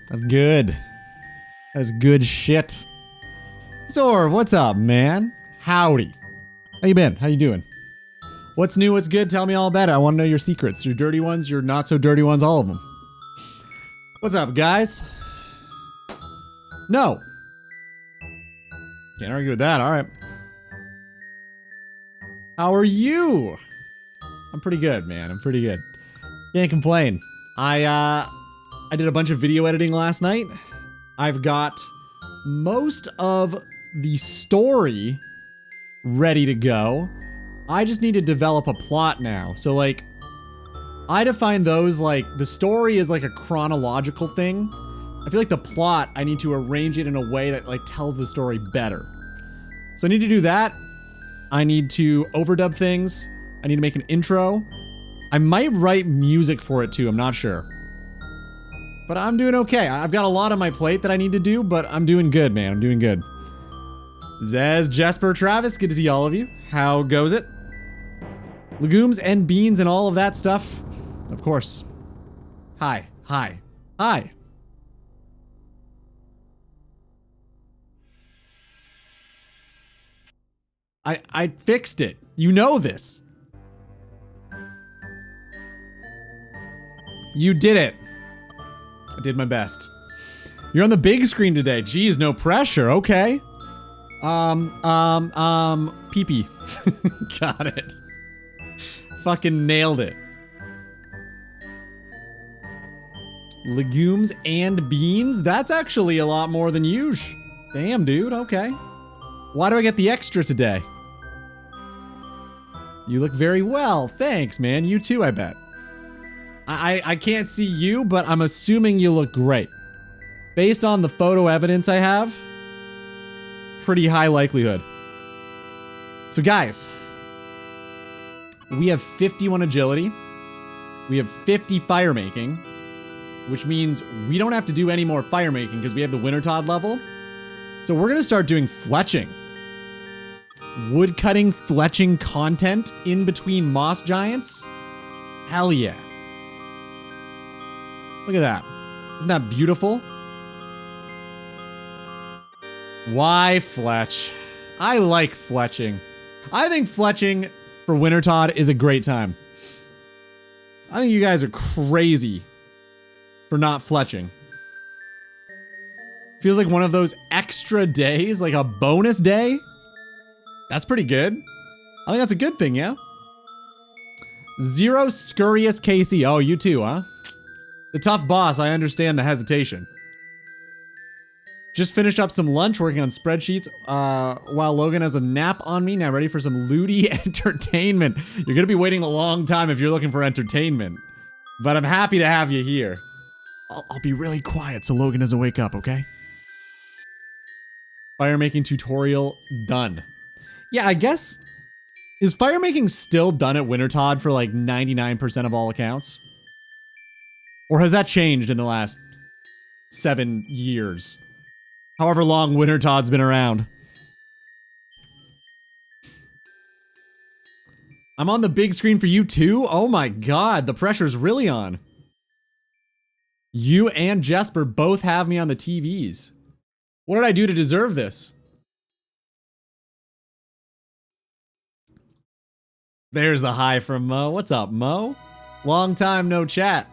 That's good. That's good shit. Zorv, what's up, man? Howdy. How you been? How you doing? What's new? What's good? Tell me all about it. I want to know your secrets. Your dirty ones, your not so dirty ones, all of them. What's up, guys? No. Can't argue with that. All right. How are you? I'm pretty good, man. I'm pretty good. Can't complain. I did a bunch of video editing last night. I've got most of the story ready to go. I just need to develop a plot now. So like, I define those like, the story is like a chronological thing. I feel like the plot, I need to arrange it in a way that like tells the story better. So I need to do that. I need to overdub things. I need to make an intro. I might write music for it too, I'm not sure. But I'm doing okay. I've got a lot on my plate that I need to do, but I'm doing good, man. I'm doing good. Zez, Jesper, Travis, good to see all of you. How goes it? Legumes and beans and all of that stuff. Of course. Hi, hi, hi. I fixed it. You know this. You did it. I did my best. You're on the big screen today. Geez, no pressure. Okay. Pee-pee. Got it. Fucking nailed it. Legumes and beans? That's actually a lot more than usual. Damn, dude. Okay. Why do I get the extra today? You look very well. Thanks, man. You too, I bet. I can't see you, but I'm assuming you look great. Based on the photo evidence I have, pretty high likelihood. So guys, we have 51 agility. We have 50 firemaking, which means we don't have to do any more firemaking because we have the Wintertodt level. So we're gonna start doing fletching. Woodcutting, fletching content in between moss giants. Hell yeah. Look at that. Isn't that beautiful? Why fletch? I like fletching. I think fletching for Wintertodt is a great time. I think you guys are crazy for not fletching. Feels like one of those extra days, like a bonus day. That's pretty good. I think that's a good thing, yeah? Zero Scurrius KC. Oh, you too, huh? The tough boss, I understand the hesitation. Just finished up some lunch working on spreadsheets while Logan has a nap on me. Now ready for some looty entertainment. You're gonna be waiting a long time if you're looking for entertainment. But I'm happy to have you here. I'll be really quiet so Logan doesn't wake up, okay? Firemaking tutorial done. Yeah, I guess, is firemaking still done at Wintertodt for like 99% of all accounts? Or has that changed in the last 7 years? However long Wintertodd's been around. I'm on the big screen for you too? Oh my god, the pressure's really on. You and Jesper both have me on the TVs. What did I do to deserve this? There's the hi from Mo. What's up, Mo? Long time no chat.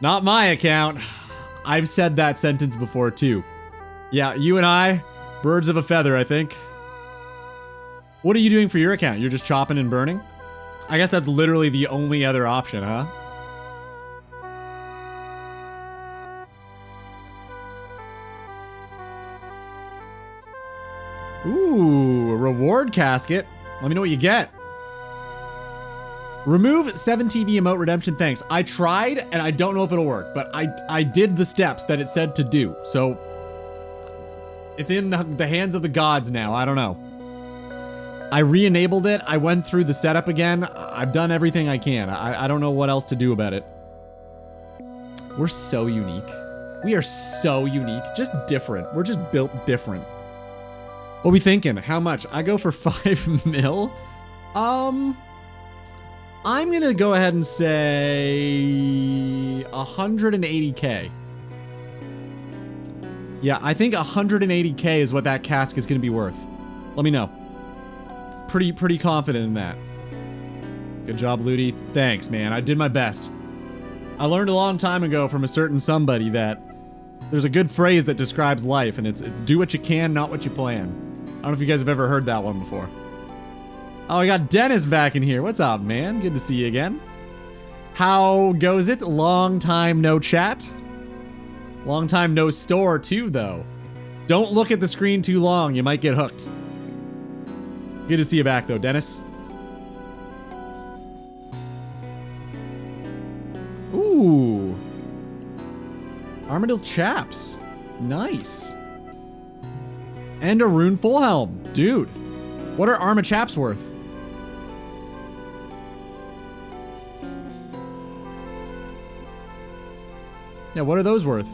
Not my account. I've said that sentence before too. Yeah, you and I, birds of a feather, I think. What are you doing for your account? You're just chopping and burning? I guess that's literally the only other option, huh? Ooh, a reward casket. Let me know what you get. Remove 7 TV emote redemption, thanks. I tried, and I don't know if it'll work, but I did the steps that it said to do, so it's in the hands of the gods now, I don't know. I re-enabled it, I went through the setup again, I've done everything I can. I don't know what else to do about it. We're so unique. We are so unique, just different. We're just built different. What are we thinking? How much? I go for 5 mil? I'm gonna go ahead and say 180K. Yeah, I think 180k is what that cask is gonna be worth. Let me know. Pretty confident in that. Good job, Ludi. Thanks, man. I did my best. I learned a long time ago from a certain somebody that there's a good phrase that describes life, and it's do what you can, not what you plan. I don't know if you guys have ever heard that one before. Oh, we got Dennis back in here. What's up, man? Good to see you again. How goes it? Long time no chat. Long time no store, too, though. Don't look at the screen too long. You might get hooked. Good to see you back, though, Dennis. Ooh. Armadillo chaps. Nice. And a rune full helm. Dude. What are Arma chaps worth? Yeah, what are those worth?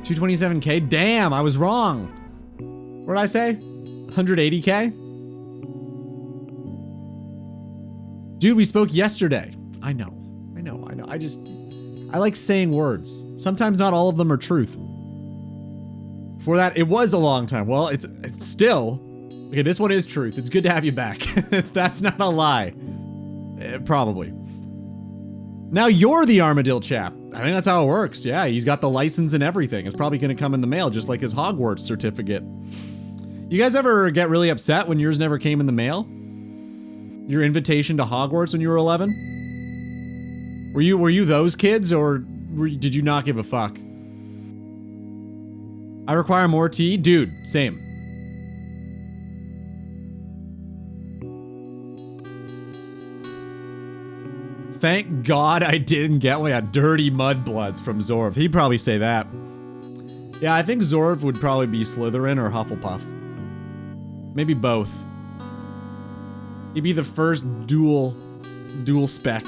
227k? Damn, I was wrong. What did I say? 180k? Dude, we spoke yesterday. I know. I like saying words. Sometimes not all of them are truth. For that, it was a long time. Well, it's still... Okay, this one is truth. It's good to have you back. That's not a lie. Probably. Now you're the Armadillo chap. I think that's how it works. Yeah, he's got the license and everything. It's probably gonna come in the mail, just like his Hogwarts certificate. You guys ever get really upset when yours never came in the mail? Your invitation to Hogwarts when you were 11? Were you those kids, or did you not give a fuck? I require more tea? Dude, same. Thank God I didn't get one. Yeah, dirty mudbloods from Zorv. He'd probably say that. Yeah, I think Zorv would probably be Slytherin or Hufflepuff. Maybe both. He'd be the first dual spec.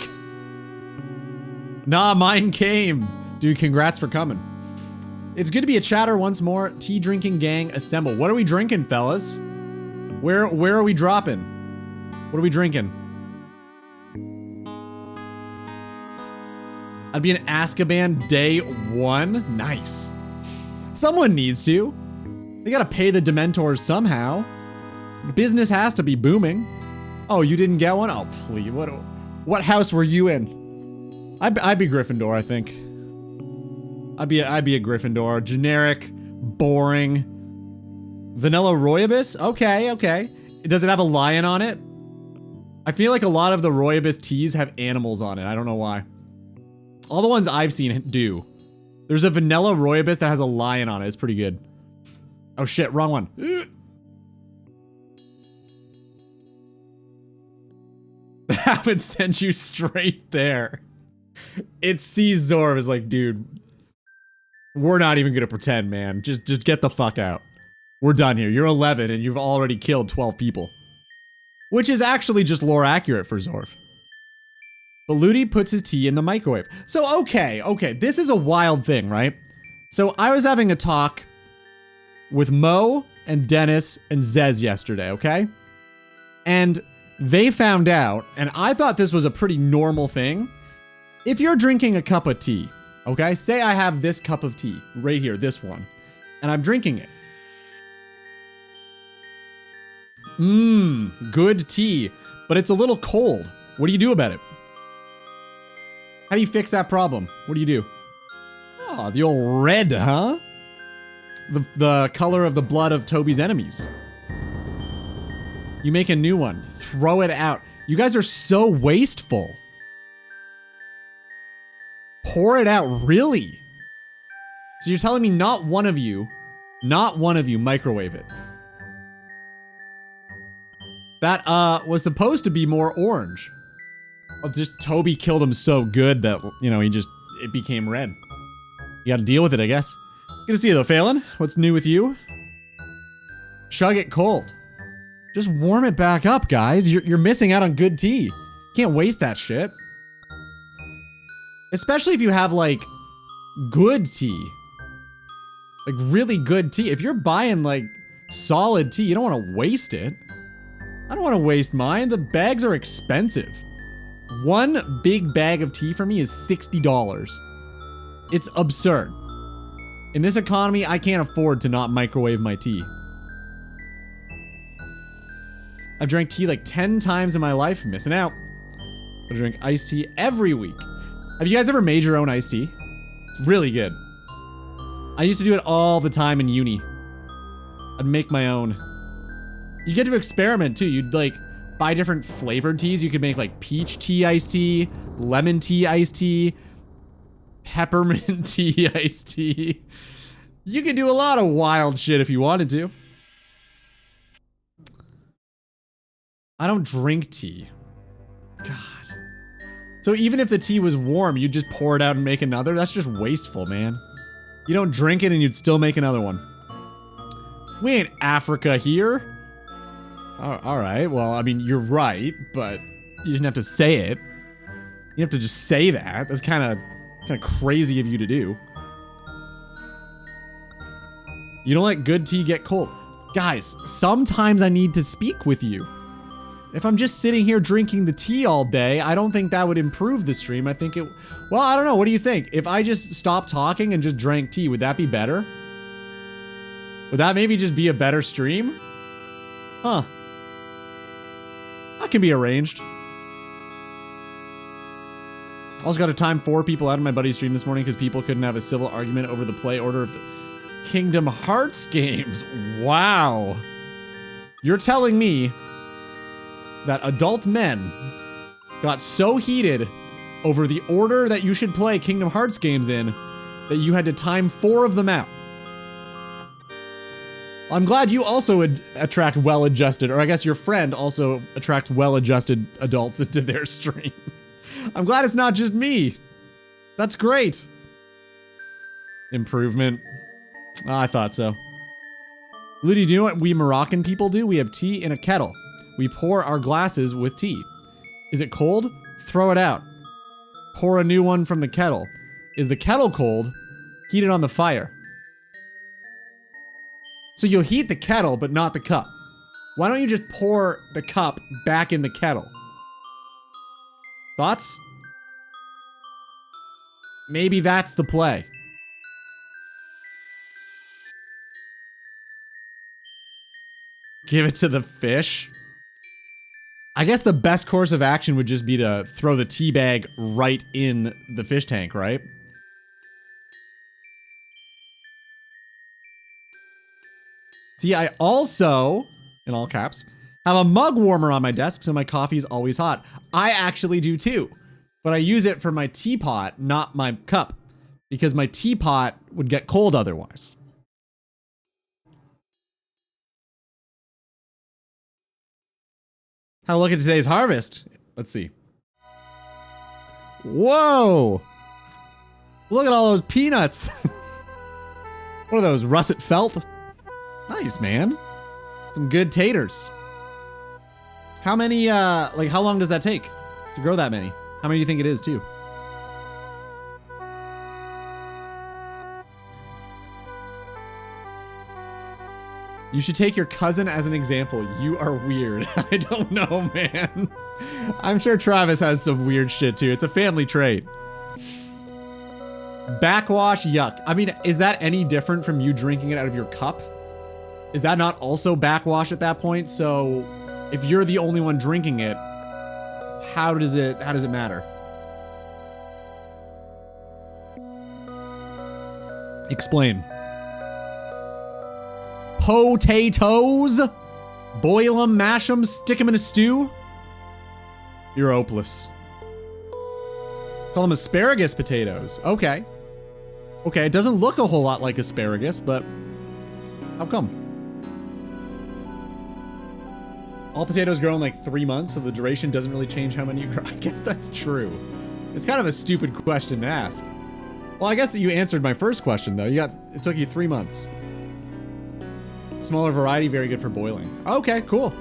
Nah, mine came. Dude, congrats for coming. It's good to be a chatter once more. Tea drinking gang assemble. What are we drinking, fellas? Where are we dropping? What are we drinking? I'd be in Azkaban day 1. Nice. Someone needs to. They gotta pay the Dementors somehow. Business has to be booming. Oh, you didn't get one? Oh, please. What house were you in? I'd be Gryffindor, I think. I'd be a Gryffindor. Generic, boring. Vanilla Royabus? Okay. Does it have a lion on it? I feel like a lot of the Royabus teas have animals on it. I don't know why. All the ones I've seen do. There's a vanilla Royabus that has a lion on it. It's pretty good. Oh shit, wrong one. That would send you straight there. It sees Zorv as like, dude, we're not even gonna pretend, man. Just get the fuck out. We're done here. You're 11 and you've already killed 12 people. Which is actually just lore accurate for Zorv. But Ludi puts his tea in the microwave. So, okay, this is a wild thing, right? So I was having a talk with Mo and Dennis and Zez yesterday, okay? And they found out, and I thought this was a pretty normal thing. If you're drinking a cup of tea, okay? Say I have this cup of tea, right here, this one, and I'm drinking it. Good tea, but it's a little cold. What do you do about it? How do you fix that problem? What do you do? Oh, the old red, huh? The color of the blood of Toby's enemies. You make a new one. Throw it out. You guys are so wasteful. Pour it out, really? So you're telling me not one of you microwave it. That, was supposed to be more orange. Oh, just Toby killed him so good that, you know, it became red. You gotta deal with it, I guess. Good to see you though, Phelan. What's new with you? Chug it cold. Just warm it back up, guys. You're missing out on good tea. Can't waste that shit. Especially if you have, like, good tea. Like, really good tea. If you're buying, like, solid tea, you don't want to waste it. I don't want to waste mine. The bags are expensive. One big bag of tea for me is $60. It's absurd. In this economy, I can't afford to not microwave my tea. I've drank tea like 10 times in my life, missing out. I drink iced tea every week. Have you guys ever made your own iced tea? It's really good. I used to do it all the time in uni. I'd make my own. You get to experiment too. You'd like buy different flavored teas. You could make like peach tea iced tea, lemon tea iced tea, peppermint tea iced tea. You could do a lot of wild shit if you wanted to. I don't drink tea. God. So even if the tea was warm, you'd just pour it out and make another? That's just wasteful, man. You don't drink it and you'd still make another one. We ain't Africa here. All right, well, I mean, you're right, but you didn't have to say it. You have to just say that. That's kind of crazy of you to do. You don't let good tea get cold. Guys, sometimes I need to speak with you. If I'm just sitting here drinking the tea all day, I don't think that would improve the stream. I think it, well, I don't know. What do you think? If I just stopped talking and just drank tea, would that be better? Would that maybe just be a better stream? Huh. That can be arranged. I also got to time 4 people out of my buddy's stream this morning because people couldn't have a civil argument over the play order of the Kingdom Hearts games. Wow. You're telling me that adult men got so heated over the order that you should play Kingdom Hearts games in that you had to time 4 of them out. I'm glad you also would attract well-adjusted, or I guess your friend also attracts well-adjusted adults into their stream. I'm glad it's not just me. That's great. Improvement. Oh, I thought so. Liddy, do you know what we Moroccan people do? We have tea in a kettle. We pour our glasses with tea. Is it cold? Throw it out. Pour a new one from the kettle. Is the kettle cold? Heat it on the fire. So you'll heat the kettle, but not the cup. Why don't you just pour the cup back in the kettle? Thoughts? Maybe that's the play. Give it to the fish. I guess the best course of action would just be to throw the tea bag right in the fish tank, right? See, I also, in all caps, have a mug warmer on my desk so my coffee is always hot. I actually do too, but I use it for my teapot, not my cup, because my teapot would get cold otherwise. Have a look at today's harvest. Let's see. Whoa! Look at all those peanuts. What are those, russet felt? Nice, man. Some good taters. How many, like how long does that take to grow that many? How many do you think it is too? You should take your cousin as an example. You are weird. I don't know, man. I'm sure Travis has some weird shit too. It's a family trait. Backwash, yuck. I mean, is that any different from you drinking it out of your cup? Is that not also backwash at that point? So if you're the only one drinking it, how does it matter? Explain. Potatoes? Boil them, mash them, stick them in a stew? You're hopeless. Call them asparagus potatoes. Okay. Okay, it doesn't look a whole lot like asparagus, but how come? All potatoes grow in like 3 months, so the duration doesn't really change how many you grow. I guess that's true. It's kind of a stupid question to ask. Well, I guess you answered my first question though. It took you 3 months. Smaller variety, very good for boiling. Okay, cool.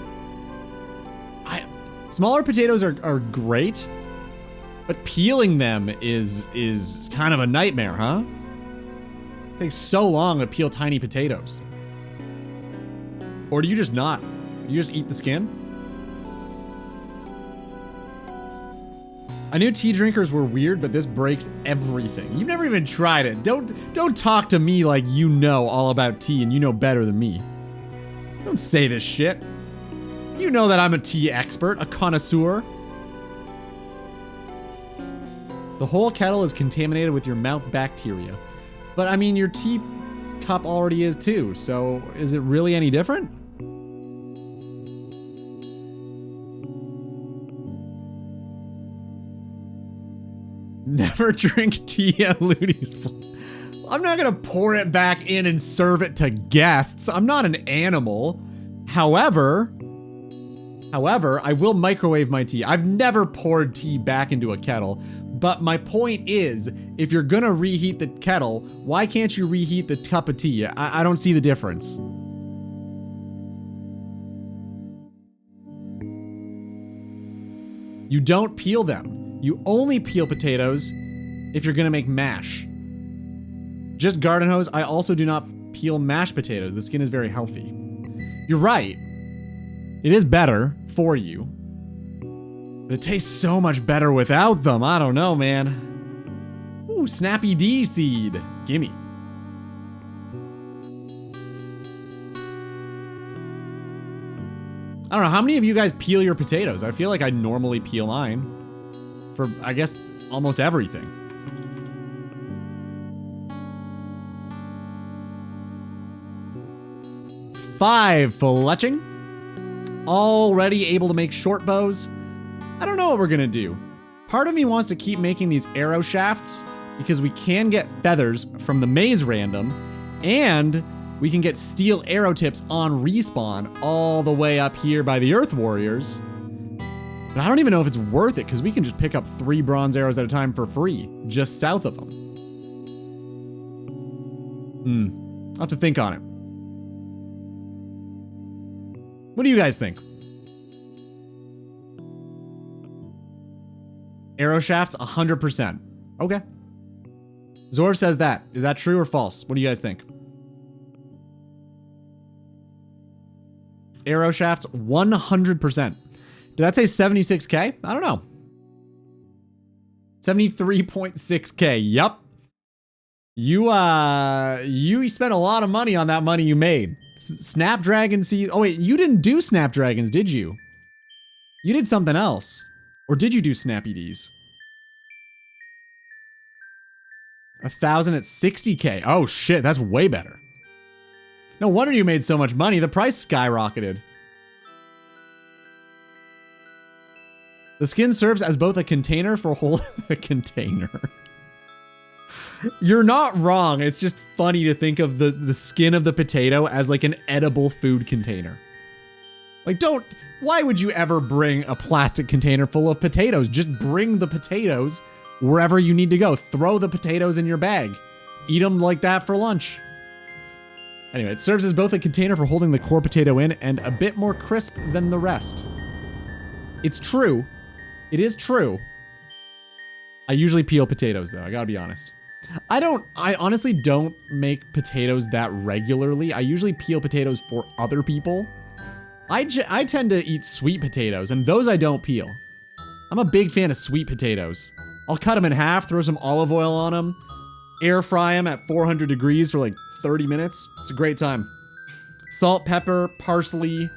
Smaller potatoes are great, but peeling them is kind of a nightmare, huh? It takes so long to peel tiny potatoes. Or do you just not? You just eat the skin? I knew tea drinkers were weird, but this breaks everything. You've never even tried it. Don't talk to me like you know all about tea and you know better than me. Don't say this shit. You know that I'm a tea expert, a connoisseur. The whole kettle is contaminated with your mouth bacteria. But I mean, your tea cup already is too, so is it really any different? Never drink tea at Looney's. I'm not gonna pour it back in and serve it to guests. I'm not an animal. However, I will microwave my tea. I've never poured tea back into a kettle, but my point is, if you're gonna reheat the kettle, why can't you reheat the cup of tea? I don't see the difference. You don't peel them. You only peel potatoes if you're gonna make mash. Just garden hose, I also do not peel mashed potatoes. The skin is very healthy. You're right. It is better for you. But it tastes so much better without them. I don't know, man. Ooh, Snappy D seed. Gimme. I don't know, how many of you guys peel your potatoes? I feel like I normally peel mine. For, I guess, almost everything. Five fletching. Already able to make short bows. I don't know what we're gonna do. Part of me wants to keep making these arrow shafts because we can get feathers from the maze random and we can get steel arrow tips on respawn all the way up here by the Earth Warriors. But I don't even know if it's worth it because we can just pick up 3 bronze arrows at a time for free just south of them. I'll have to think on it. What do you guys think? Arrow shafts, 100%. Okay. Zorv says that. Is that true or false? What do you guys think? Arrow shafts, 100%. Did that say 76K? I don't know. 73.6K. Yup. You spent a lot of money on that money you made. Snapdragon seed. Oh wait, you didn't do snapdragons, did you? You did something else. Or did you do Snappy D's? 1,000 at 60K. Oh shit, that's way better. No wonder you made so much money. The price skyrocketed. The skin serves as both a container for holding a container. You're not wrong. It's just funny to think of the skin of the potato as like an edible food container. Like why would you ever bring a plastic container full of potatoes? Just bring the potatoes wherever you need to go. Throw the potatoes in your bag. Eat them like that for lunch. Anyway, it serves as both a container for holding the core potato in and a bit more crisp than the rest. It's true. It is true. I usually peel potatoes though, I gotta be honest. I honestly don't make potatoes that regularly. I usually peel potatoes for other people. I tend to eat sweet potatoes, and those I don't peel. I'm a big fan of sweet potatoes. I'll cut them in half, throw some olive oil on them, air fry them at 400 degrees for like 30 minutes. It's a great time. Salt, pepper, parsley.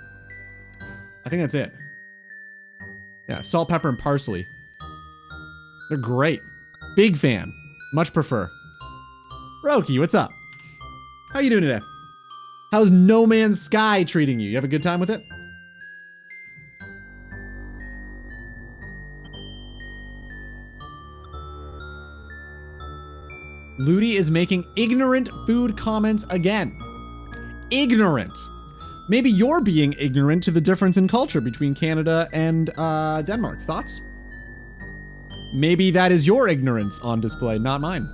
I think that's it. Yeah, salt, pepper, and parsley. They're great. Big fan. Much prefer. Roki, what's up? How you doing today? How's No Man's Sky treating you? You have a good time with it? Ludi is making ignorant food comments again. Ignorant. Maybe you're being ignorant to the difference in culture between Canada and Denmark. Thoughts? Maybe that is your ignorance on display, not mine.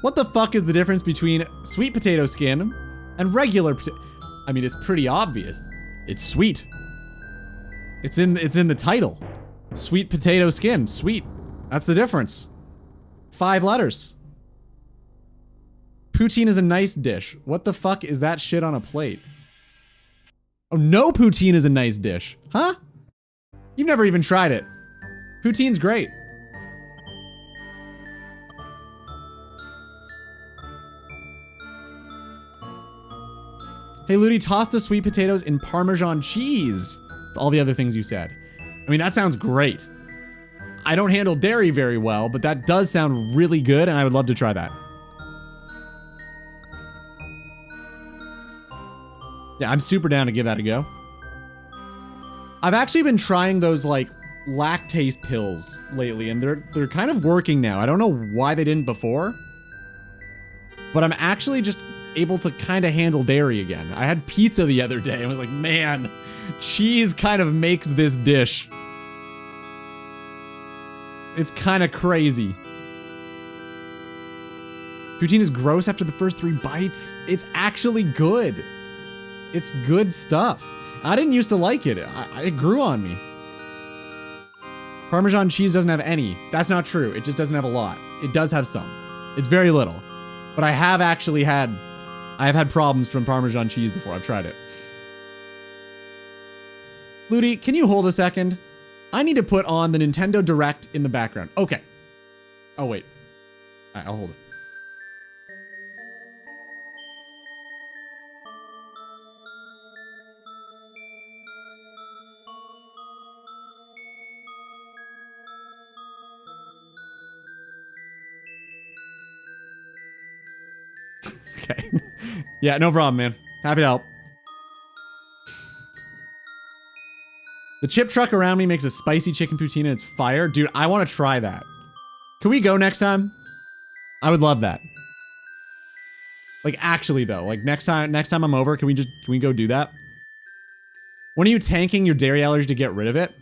What the fuck is the difference between sweet potato skin and regular potato? I mean, it's pretty obvious. It's sweet. It's in the title. Sweet potato skin, sweet. That's the difference. 5 letters. Poutine is a nice dish. What the fuck is that shit on a plate? Oh, no poutine is a nice dish. Huh? You've never even tried it. Poutine's great. Hey, Ludi, toss the sweet potatoes in Parmesan cheese. All the other things you said. I mean, that sounds great. I don't handle dairy very well, but that does sound really good, and I would love to try that. Yeah, I'm super down to give that a go. I've actually been trying those, like, lactase pills lately, and they're kind of working now. I don't know why they didn't before, but I'm actually just able to kind of handle dairy again. I had pizza the other day and was like, man, cheese kind of makes this dish. It's kind of crazy. Poutine is gross after the first 3 bites. It's actually good. It's good stuff. I didn't used to like it. It grew on me. Parmesan cheese doesn't have any. That's not true. It just doesn't have a lot. It does have some. It's very little. But I have had problems from Parmesan cheese before. I've tried it. Ludi, can you hold a second? I need to put on the Nintendo Direct in the background. Okay. Oh, wait. All right, I'll hold it. Okay. Yeah, no problem, man. Happy to help. The chip truck around me makes a spicy chicken poutine and it's fire. Dude, I want to try that. Can we go next time? I would love that. Like, actually, though. Like, next time I'm over, can we go do that? When are you tanking your dairy allergy to get rid of it?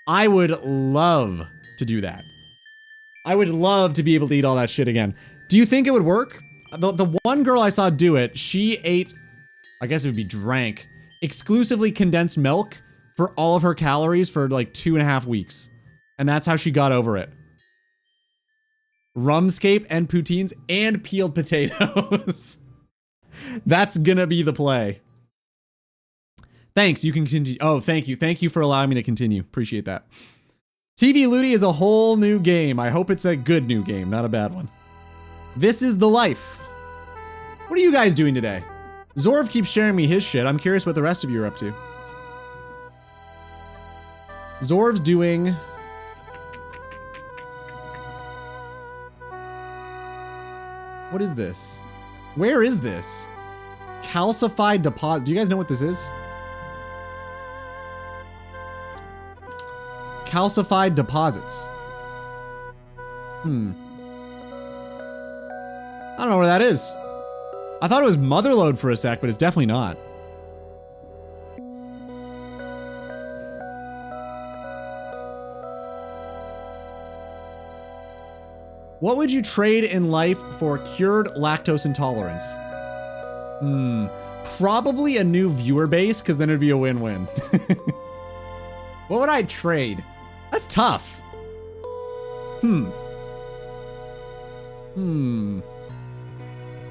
I would love to do that. I would love to be able to eat all that shit again. Do you think it would work? The one girl I saw do it, she ate, I guess it would be drank, exclusively condensed milk for all of her calories for like 2.5 weeks. And that's how she got over it. Rumscape and poutines and peeled potatoes. That's gonna be the play. Thanks, you can continue. Oh, thank you. Thank you for allowing me to continue. Appreciate that. TV Ludi is a whole new game. I hope it's a good new game, not a bad one. This is the life. What are you guys doing today? Zorv keeps sharing me his shit. I'm curious what the rest of you are up to. Zorv's doing... What is this? Where is this? Calcified deposit. Do you guys know what this is? Calcified deposits. I don't know where that is. I thought it was Motherlode for a sec, but it's definitely not. What would you trade in life for cured lactose intolerance? Probably a new viewer base, because then it'd be a win-win. What would I trade? That's tough.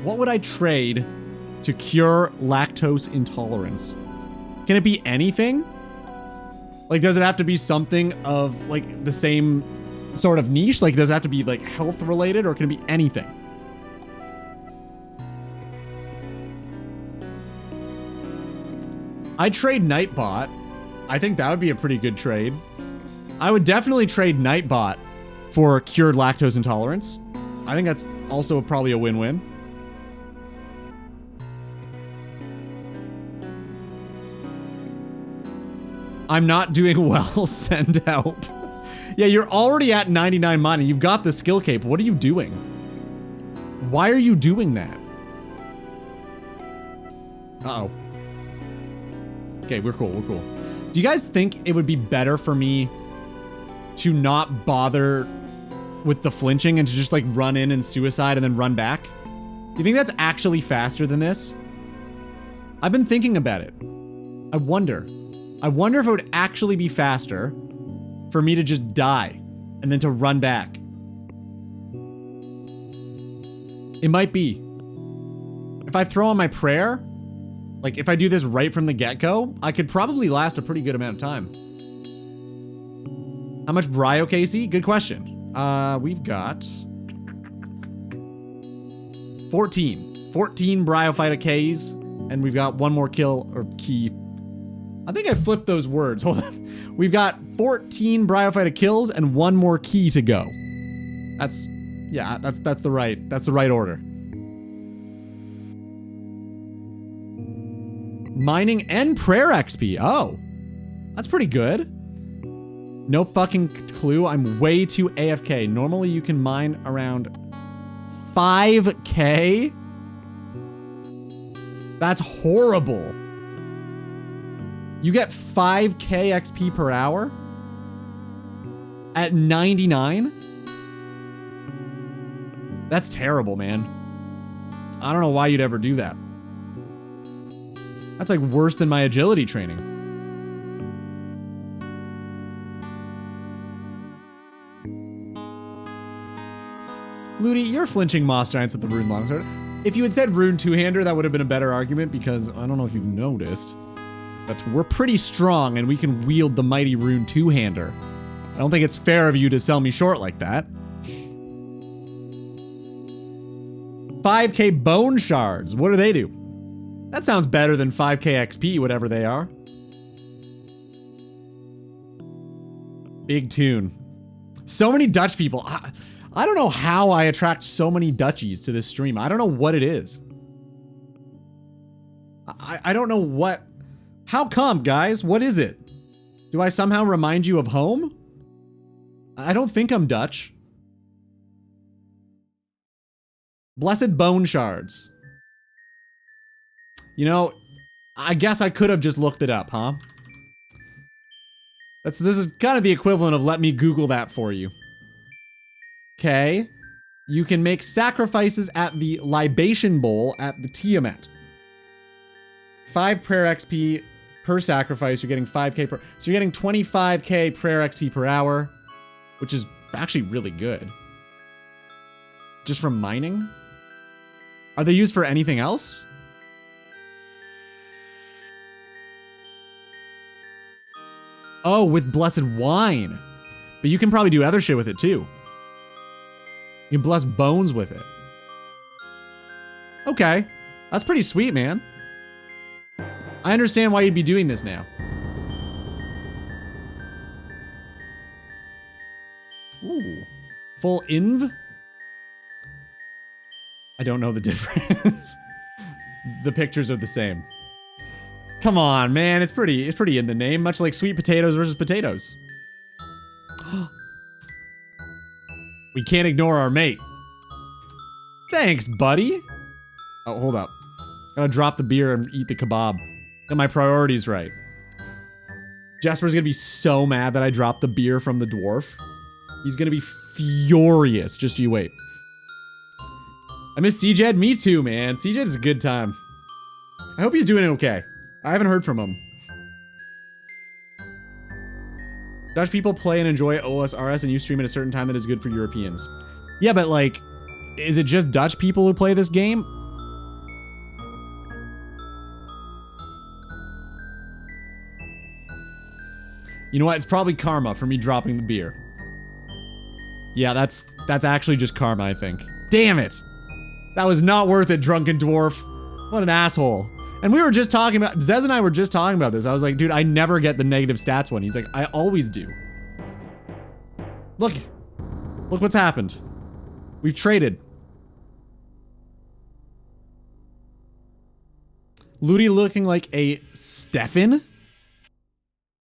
What would I trade to cure lactose intolerance? Can it be anything? Like, does it have to be something of, like, the same sort of niche? Like, does it have to be, like, health related, or can it be anything? I'd trade Nightbot. I think that would be a pretty good trade. I would definitely trade Nightbot for cured lactose intolerance. I think that's also probably a win-win. I'm not doing well, send help. Yeah, you're already at 99 mining. You've got the skill cape. What are you doing? Why are you doing that? Uh-oh. Okay, we're cool, we're cool. Do you guys think it would be better for me to not bother with the flinching and to just like run in and suicide and then run back? Do you think that's actually faster than this? I've been thinking about it. I wonder if it would actually be faster for me to just die and then to run back. It might be. If I throw on my prayer, like if I do this right from the get-go, I could probably last a pretty good amount of time. How much Bryo KC? Good question. We've got 14. 14 Bryophyta Ks, and we've got one more kill, or key. I think I flipped those words. Hold on. We've got 14 Bryophyta kills and one more key to go. That's the right order. Mining and prayer XP. Oh, that's pretty good. No fucking clue. I'm way too AFK. Normally you can mine around 5K. That's horrible. You get 5K XP per hour at 99? That's terrible, man. I don't know why you'd ever do that. That's like worse than my agility training. Ludi, you're flinching Moss Giants at the Rune Longsword. If you had said Rune Two-Hander, that would have been a better argument because I don't know if you've noticed, but we're pretty strong and we can wield the mighty Rune Two-Hander. I don't think it's fair of you to sell me short like that. 5K bone shards. What do they do? That sounds better than 5K XP, whatever they are. Big tune. So many Dutch people. I don't know how I attract so many Dutchies to this stream. I don't know what it is. I don't know what. How come, guys? What is it? Do I somehow remind you of home? I don't think I'm Dutch. Blessed bone shards. You know, I guess I could have just looked it up, huh? This is kind of the equivalent of let me Google that for you. Okay. You can make sacrifices at the libation bowl at the Tiamat. 5 prayer XP per sacrifice. You're getting 5K per. So you're getting 25K prayer XP per hour, which is actually really good. Just from mining? Are they used for anything else? Oh, with blessed wine. But you can probably do other shit with it too. You can bless bones with it. Okay. That's pretty sweet, man. I understand why you'd be doing this now. Ooh. Full inv? I don't know the difference. The pictures are the same. Come on, man. It's pretty in the name, much like sweet potatoes versus potatoes. We can't ignore our mate. Thanks, buddy. Oh, hold up. Gotta drop the beer and eat the kebab. Got my priorities right. Jasper's gonna be so mad that I dropped the beer from the dwarf. He's gonna be furious. Just you wait. I miss CJed. Me too, man. CJed is a good time. I hope he's doing okay. I haven't heard from him. Dutch people play and enjoy OSRS and you stream at a certain time that is good for Europeans. Yeah, but like, is it just Dutch people who play this game? You know what? It's probably karma for me dropping the beer. Yeah, that's actually just karma, I think. Damn it! That was not worth it, drunken dwarf. What an asshole. And we were just talking about, Zez and I were just talking about this. I was like, dude, I never get the negative stats one. He's like, I always do. Look what's happened. We've traded. Ludi looking like a Stefan?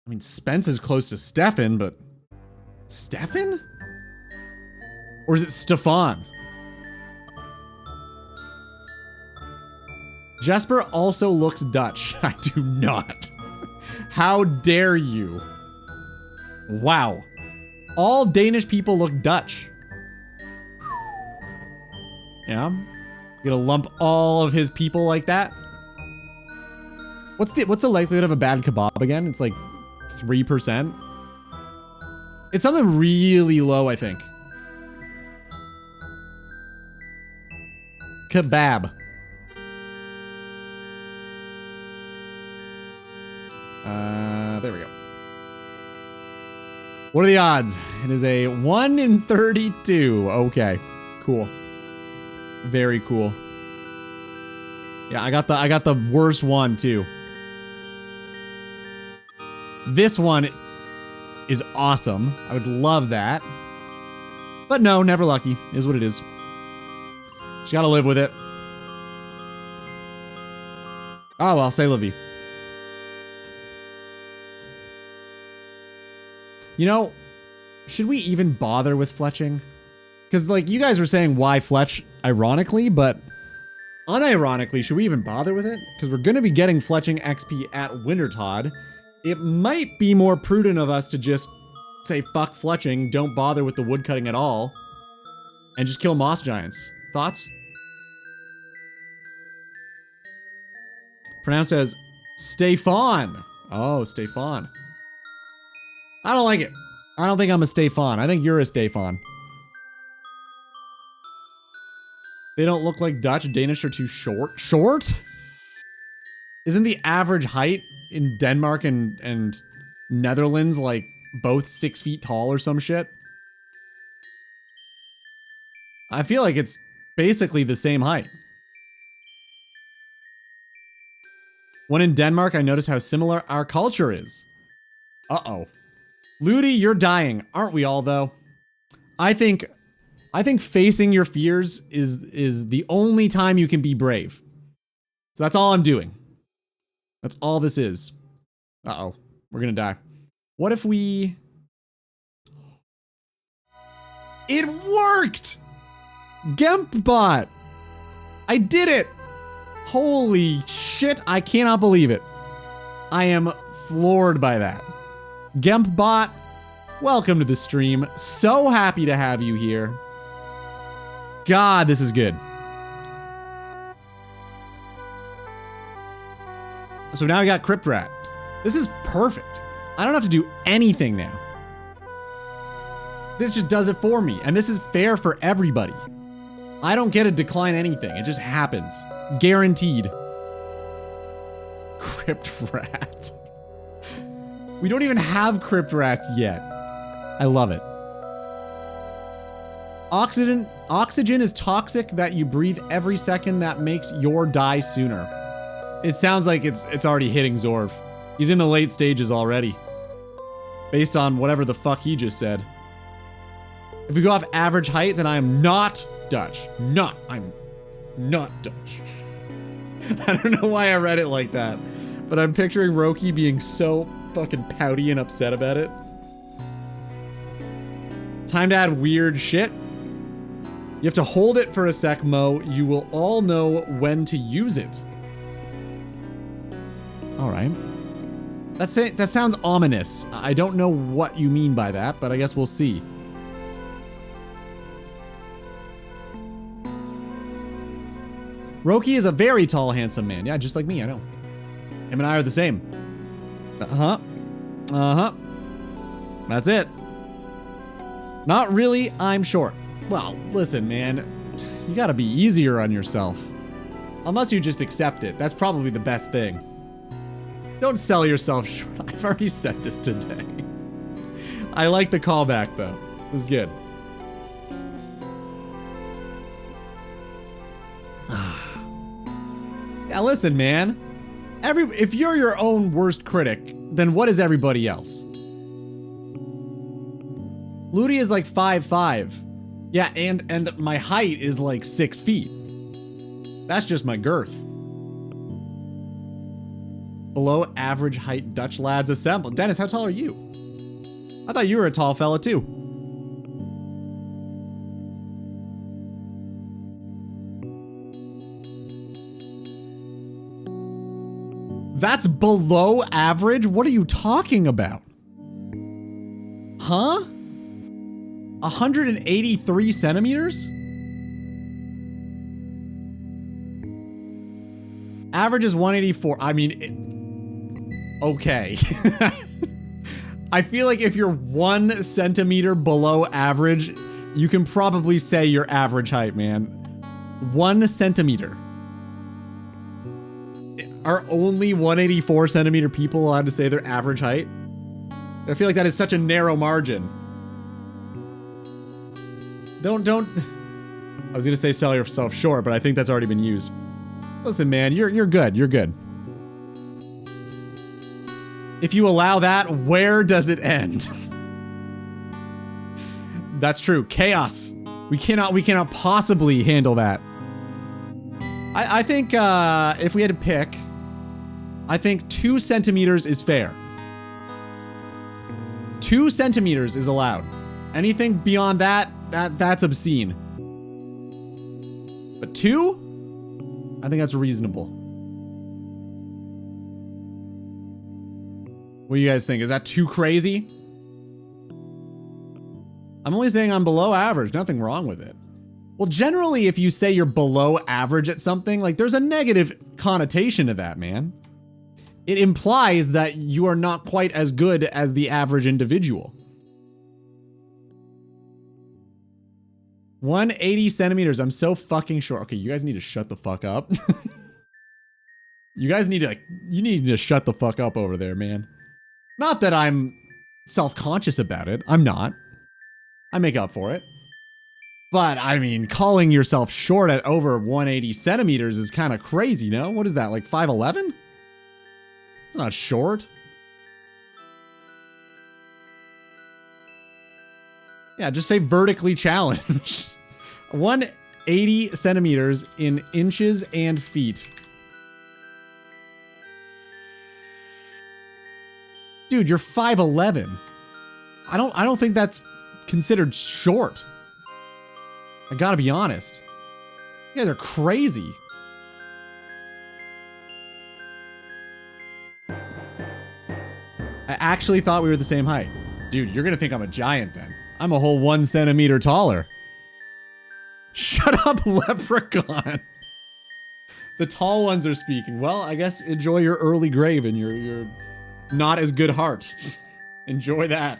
I mean, Spence is close to Stefan, but Stefan? Or is it Stefan? Jesper also looks Dutch. I do not. How dare you? Wow. All Danish people look Dutch. Yeah? You gonna lump all of his people like that? What's the likelihood of a bad kebab again? It's like 3%. It's something really low, I think. Kebab. There we go. What are the odds? It is a 1 in 32. Okay, cool. Very cool. Yeah, I got the worst one too. This one is awesome. I would love that. But no, never lucky. Is what it is. Just gotta live with it. Oh well, say la vie. You know, should we even bother with fletching? Because, like, you guys were saying why fletch ironically, but unironically, should we even bother with it? Because we're going to be getting fletching XP at Wintertodd. It might be more prudent of us to just say fuck fletching, don't bother with the woodcutting at all, and just kill moss giants. Thoughts? Pronounced as Stefan. Oh, Stefan. I don't like it. I don't think I'm a Stefan. I think you're a Stefan. They don't look like Dutch. Danish are too short. Short? Isn't the average height in Denmark and Netherlands like both 6 feet tall or some shit? I feel like it's basically the same height. When in Denmark, I noticed how similar our culture is. Uh-oh. Ludi, you're dying. Aren't we all, though? I think facing your fears is the only time you can be brave. So that's all I'm doing. That's all this is. Uh-oh. We're gonna die. What if we... It worked! Gempbot! I did it! Holy shit, I cannot believe it. I am floored by that. Gempbot, welcome to the stream. So happy to have you here. God, this is good. So now we got Crypt Rat. This is perfect. I don't have to do anything now. This just does it for me, and this is fair for everybody. I don't get to decline anything. It just happens. Guaranteed. Crypt Rat. We don't even have Crypt Rats yet. I love it. Oxygen is toxic that you breathe every second that makes your die sooner. It sounds like it's already hitting Zorv. He's in the late stages already. Based on whatever the fuck he just said. If we go off average height, then I am not Dutch. I'm not Dutch. I don't know why I read it like that, but I'm picturing Roki being so fucking pouty and upset about it. Time to add weird shit. You have to hold it for a sec, Mo. You will all know when to use it. All right. That sounds ominous. I don't know what you mean by that, but I guess we'll see. Roki is a very tall, handsome man. Yeah, just like me, I know. Him and I are the same. Uh-huh. Uh-huh. That's it. Not really, I'm short. Well, listen, man. You gotta be easier on yourself. Unless you just accept it. That's probably the best thing. Don't sell yourself short. I've already said this today. I like the callback, though. It was good. Yeah, listen, man. If you're your own worst critic, then what is everybody else? Ludi is like 5'5". Yeah, and my height is like 6 feet. That's just my girth. Below average height Dutch lads assemble. Dennis, how tall are you? I thought you were a tall fella too. That's below average? What are you talking about? Huh? 183 centimeters? Average is 184. I mean, okay. I feel like if you're 1 centimeter below average, you can probably say your average height, man. 1 centimeter. Are only 184 centimeter people allowed to say their average height? I feel like that is such a narrow margin. Don't. I was gonna say sell yourself short, but I think that's already been used. Listen, man, you're good. You're good. If you allow that, where does it end? That's true. Chaos. We cannot possibly handle that. I think if we had to pick, I think 2 centimeters is fair. 2 centimeters is allowed. Anything beyond that's obscene. But 2? I think that's reasonable. What do you guys think? Is that too crazy? I'm only saying I'm below average. Nothing wrong with it. Well, generally, if you say you're below average at something, like there's a negative connotation to that, man. It implies that you are not quite as good as the average individual. 180 centimeters. I'm so fucking short. Okay, you guys need to shut the fuck up. You guys need to shut the fuck up over there, man. Not that I'm self-conscious about it. I'm not. I make up for it. But, I mean, calling yourself short at over 180 centimeters is kind of crazy, no? What is that, like 5'11"? It's not short. Yeah, just say vertically challenged. 180 centimeters in inches and feet. Dude, you're 5'11". I don't think that's considered short. I gotta be honest. You guys are crazy. I actually thought we were the same height. Dude, you're gonna think I'm a giant then. I'm a whole 1 centimeter taller. Shut up, leprechaun. The tall ones are speaking. Well, I guess enjoy your early grave and your not as good heart. Enjoy that.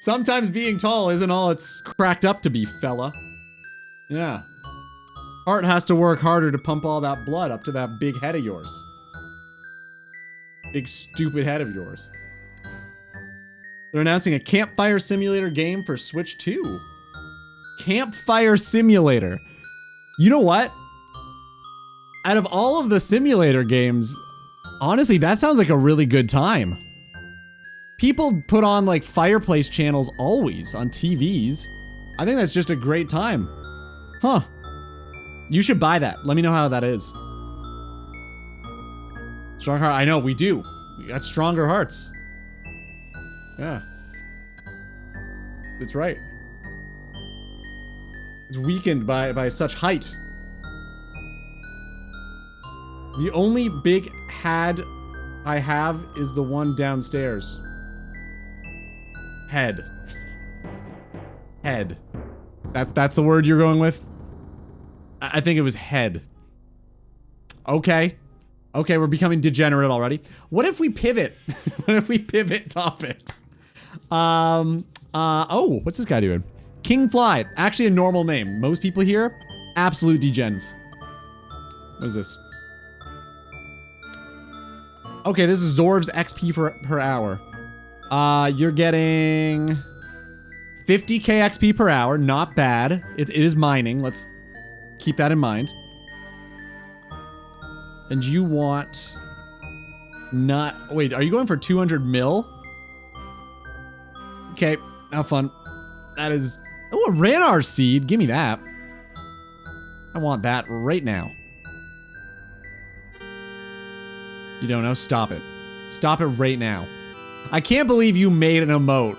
Sometimes being tall isn't all it's cracked up to be, fella. Yeah. Heart has to work harder to pump all that blood up to that big head of yours. Big stupid head of yours. They're announcing a campfire simulator game for Switch 2. Campfire simulator. You know what? Out of all of the simulator games, honestly, that sounds like a really good time. People put on like fireplace channels always on TVs. I think that's just a great time. Huh. You should buy that. Let me know how that is. Strong heart. I know, we do. We got stronger hearts. Yeah. That's right. It's weakened by such height. The only big had I have is the one downstairs. Head. Head. That's the word you're going with? I think it was head. Okay. Okay, we're becoming degenerate already. What if we pivot? What if we pivot topics? Oh, what's this guy doing? King Fly. Actually a normal name. Most people here, absolute degens. What is this? Okay, this is Zorv's XP per hour. You're getting 50k XP per hour. Not bad. It is mining. Let's keep that in mind. And you want... Not... Wait, are you going for 200 mil? Okay, have fun. That is... Oh, a Ranar seed. Give me that. I want that right now. You don't know? Stop it. Stop it right now. I can't believe you made an emote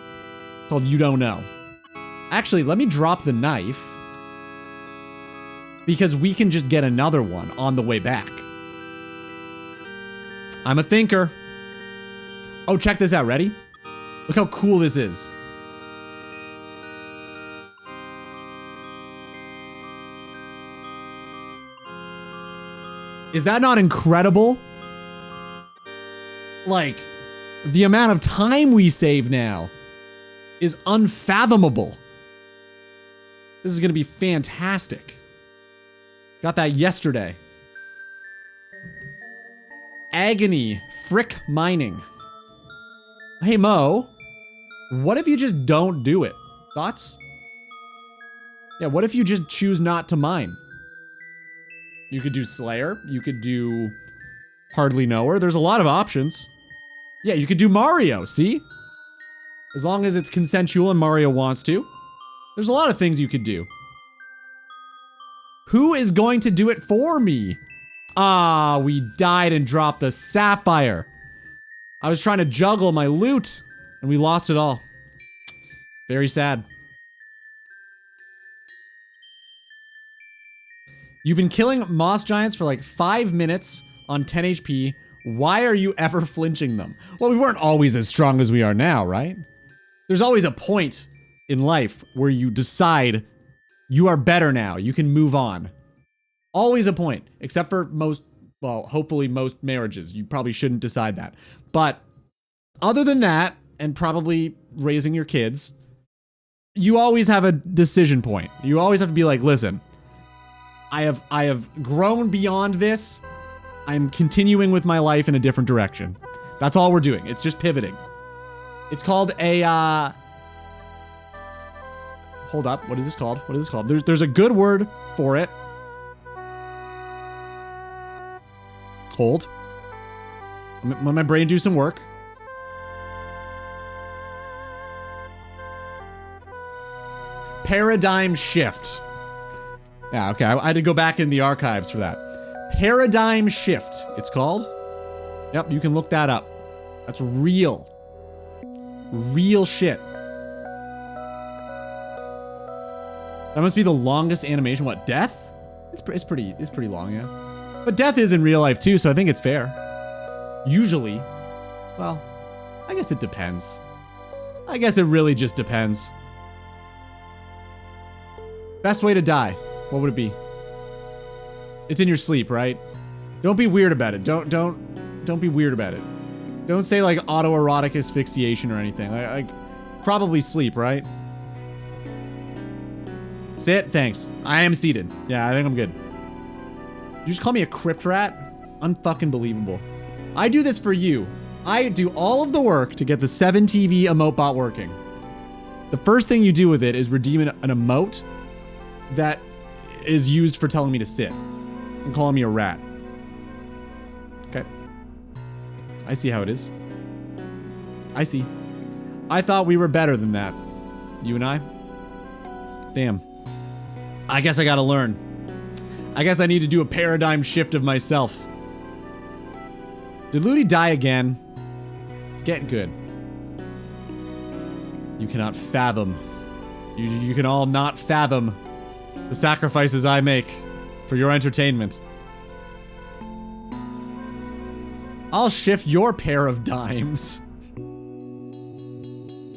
called You Don't Know. Actually, let me drop the knife. Because we can just get another one on the way back. I'm a thinker. Oh, check this out. Ready? Look how cool this is. Is that not incredible? Like, the amount of time we save now is unfathomable. This is gonna be fantastic. Got that yesterday. Agony Frick Mining. Hey Mo, What if you just don't do it? Thoughts? Yeah, what if you just choose not to mine? You could do Slayer. You could do Hardly Knower. There's a lot of options. Yeah, you could do Mario, see? As long as it's consensual and Mario wants to. There's a lot of things you could do. Who is going to do it for me? Ah, we died and dropped the sapphire. I was trying to juggle my loot, and we lost it all. Very sad. You've been killing moss giants for like 5 minutes on 10 HP. Why are you ever flinching them? Well, we weren't always as strong as we are now, right? There's always a point in life where you decide you are better now. You can move on. Always a point, except for most, well, hopefully most marriages. You probably shouldn't decide that. But other than that, and probably raising your kids, you always have a decision point. You always have to be like, listen, I have grown beyond this. I'm continuing with my life in a different direction. That's all we're doing. It's just pivoting. It's called a, hold up. What is this called? What is this called? There's a good word for it. Hold. Let my brain do some work. Paradigm shift. Yeah, okay. I had to go back in the archives for that. Paradigm shift, it's called. Yep, you can look that up. That's real. Real shit. That must be the longest animation. What, death? It's pretty long, yeah. But death is in real life too, so I think it's fair. Usually. Well, I guess it depends. I guess it really just depends. Best way to die. What would it be? It's in your sleep, right? Don't be weird about it. Don't be weird about it. Don't say like autoerotic asphyxiation or anything. Like probably sleep, right? Sit, thanks. I am seated. Yeah, I think I'm good. Did you just call me a crypt rat? Unfucking believable. I do this for you. I do all of the work to get the 7TV emote bot working. The first thing you do with it is redeem an emote that is used for telling me to sit and calling me a rat. Okay. I see how it is. I see. I thought we were better than that. You and I? Damn. I guess I gotta learn. I guess I need to do a paradigm shift of myself. Did Ludi die again? Get good. You cannot fathom. You can all not fathom the sacrifices I make for your entertainment. I'll shift your pair of dimes.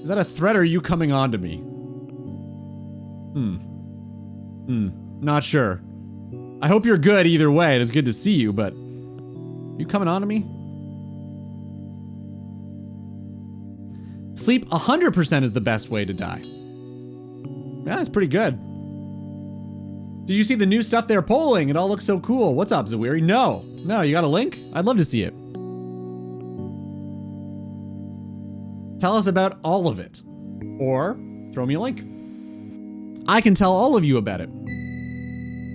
Is that a threat or are you coming on to me? Not sure. I hope you're good either way, and it's good to see you, but you coming on to me? Sleep 100% is the best way to die. Yeah, it's pretty good. Did you see the new stuff they're polling? It all looks so cool. What's up, Zawiri? No, you got a link? I'd love to see it. Tell us about all of it. Or throw me a link. I can tell all of you about it.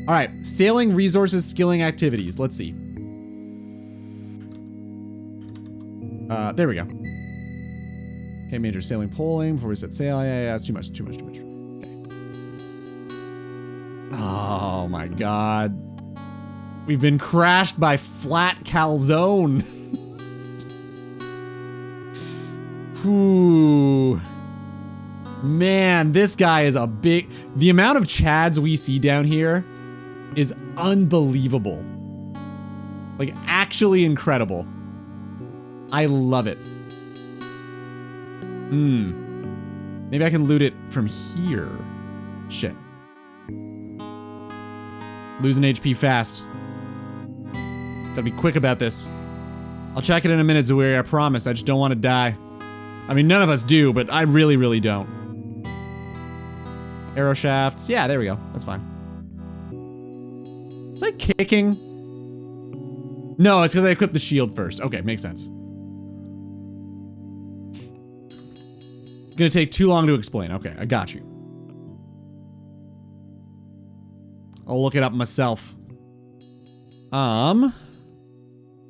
All right, sailing, resources, skilling, activities. Let's see. There we go. Okay, major sailing polling before we set sail. Yeah, it's too much. Okay. Oh my god. We've been crashed by flat calzone. Whew. Man, this guy is a big... The amount of Chads we see down here is unbelievable. Like, actually incredible. I love it. Maybe I can loot it from here. Shit. Losing HP fast. Gotta be quick about this. I'll check it in a minute, Zawiri, I promise. I just don't want to die. I mean, none of us do, but I really, really don't. Arrow shafts. Yeah, there we go. That's fine. Is that kicking? No, it's because I equipped the shield first. Okay, makes sense. gonna take too long to explain. Okay, I got you. I'll look it up myself.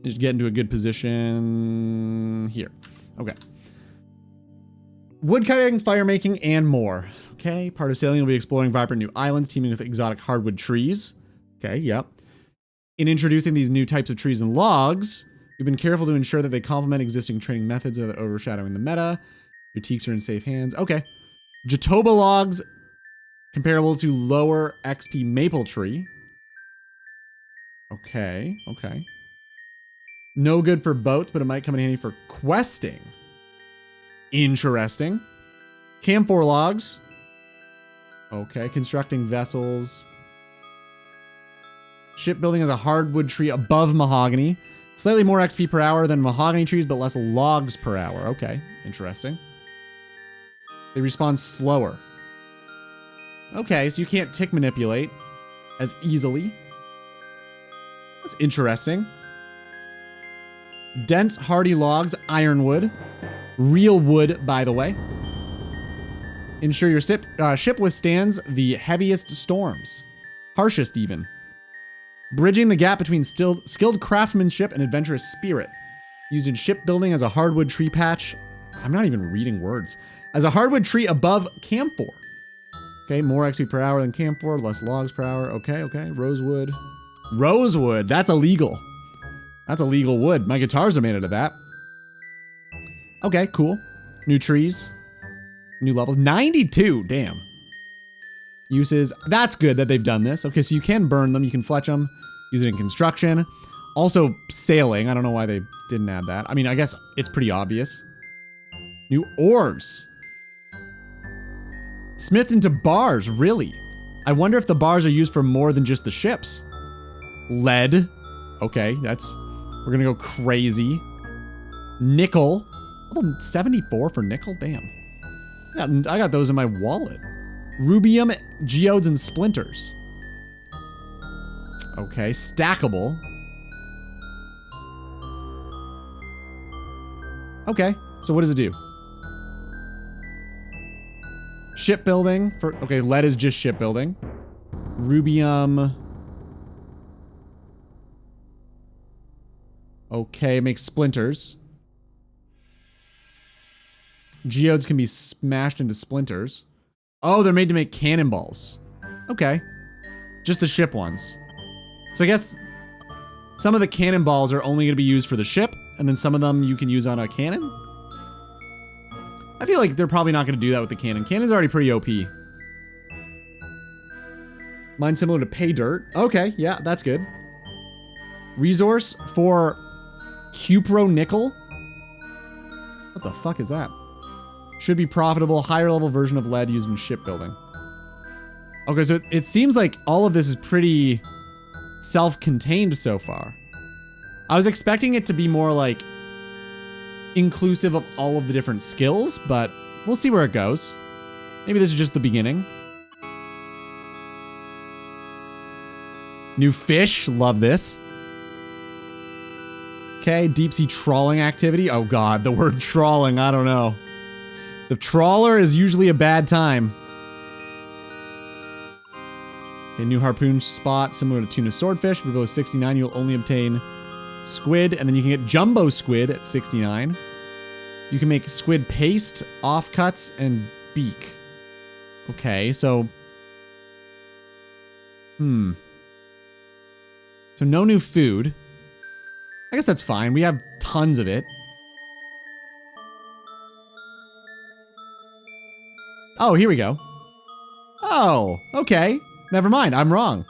Just get into a good position here. Okay. Woodcutting, firemaking, and more. Okay, part of sailing will be exploring vibrant new islands, teeming with exotic hardwood trees. Okay, yep. In introducing these new types of trees and logs, we've been careful to ensure that they complement existing training methods without overshadowing the meta. Boutiques are in safe hands. Okay. Jatoba logs, comparable to lower XP maple tree. Okay, okay. No good for boats, but it might come in handy for questing. Interesting. Camphor logs. Okay, constructing vessels. Shipbuilding is a hardwood tree above mahogany. Slightly more XP per hour than mahogany trees, but less logs per hour. Okay, interesting. They respawn slower. Okay, so you can't tick manipulate as easily. That's interesting. Dense, hardy logs, ironwood. Real wood, by the way. Ensure your ship withstands the heaviest storms. Harshest, even. Bridging the gap between skilled craftsmanship and adventurous spirit. Used in shipbuilding as a hardwood tree patch. I'm not even reading words. As a hardwood tree above camphor. Okay, more XP per hour than camphor, less logs per hour. Okay, okay. Rosewood. Rosewood, that's illegal. That's illegal wood. My guitars are made out of that. Okay, cool. New trees. New levels. 92, damn. Uses. That's good that they've done this. Okay, so you can burn them. You can fletch them. Use it in construction. Also, sailing. I don't know why they didn't add that. I mean, I guess it's pretty obvious. New oars. Smithed into bars, really? I wonder if the bars are used for more than just the ships. Lead. Okay, that's... We're gonna go crazy. Nickel. Level 74 for nickel? Damn. I got those in my wallet. Rubium, geodes, and splinters. Okay, stackable. Okay, so what does it do? Shipbuilding for, okay, lead is just shipbuilding. Rubium. Okay, it makes splinters. Geodes can be smashed into splinters. Oh, they're made to make cannonballs. Okay. Just the ship ones. So I guess some of the cannonballs are only going to be used for the ship, and then some of them you can use on a cannon? I feel like they're probably not going to do that with the cannon. Cannon's already pretty OP. Mine's similar to pay dirt. Okay, yeah, that's good. Resource for Cupro nickel? What the fuck is that? Should be profitable, higher level version of lead used in shipbuilding. Okay, so it seems like all of this is pretty self-contained so far. I was expecting it to be more like inclusive of all of the different skills, but we'll see where it goes. Maybe this is just the beginning. New fish, love this. Okay, deep sea trawling activity. Oh god, the word trawling, I don't know. The trawler is usually a bad time. Okay, new harpoon spot, similar to tuna swordfish. If you go 69, you'll only obtain squid, and then you can get jumbo squid at 69. You can make squid paste, offcuts, and beak. Okay, so... So no new food. I guess that's fine. We have tons of it. Oh, here we go. Oh, okay. Never mind. I'm wrong.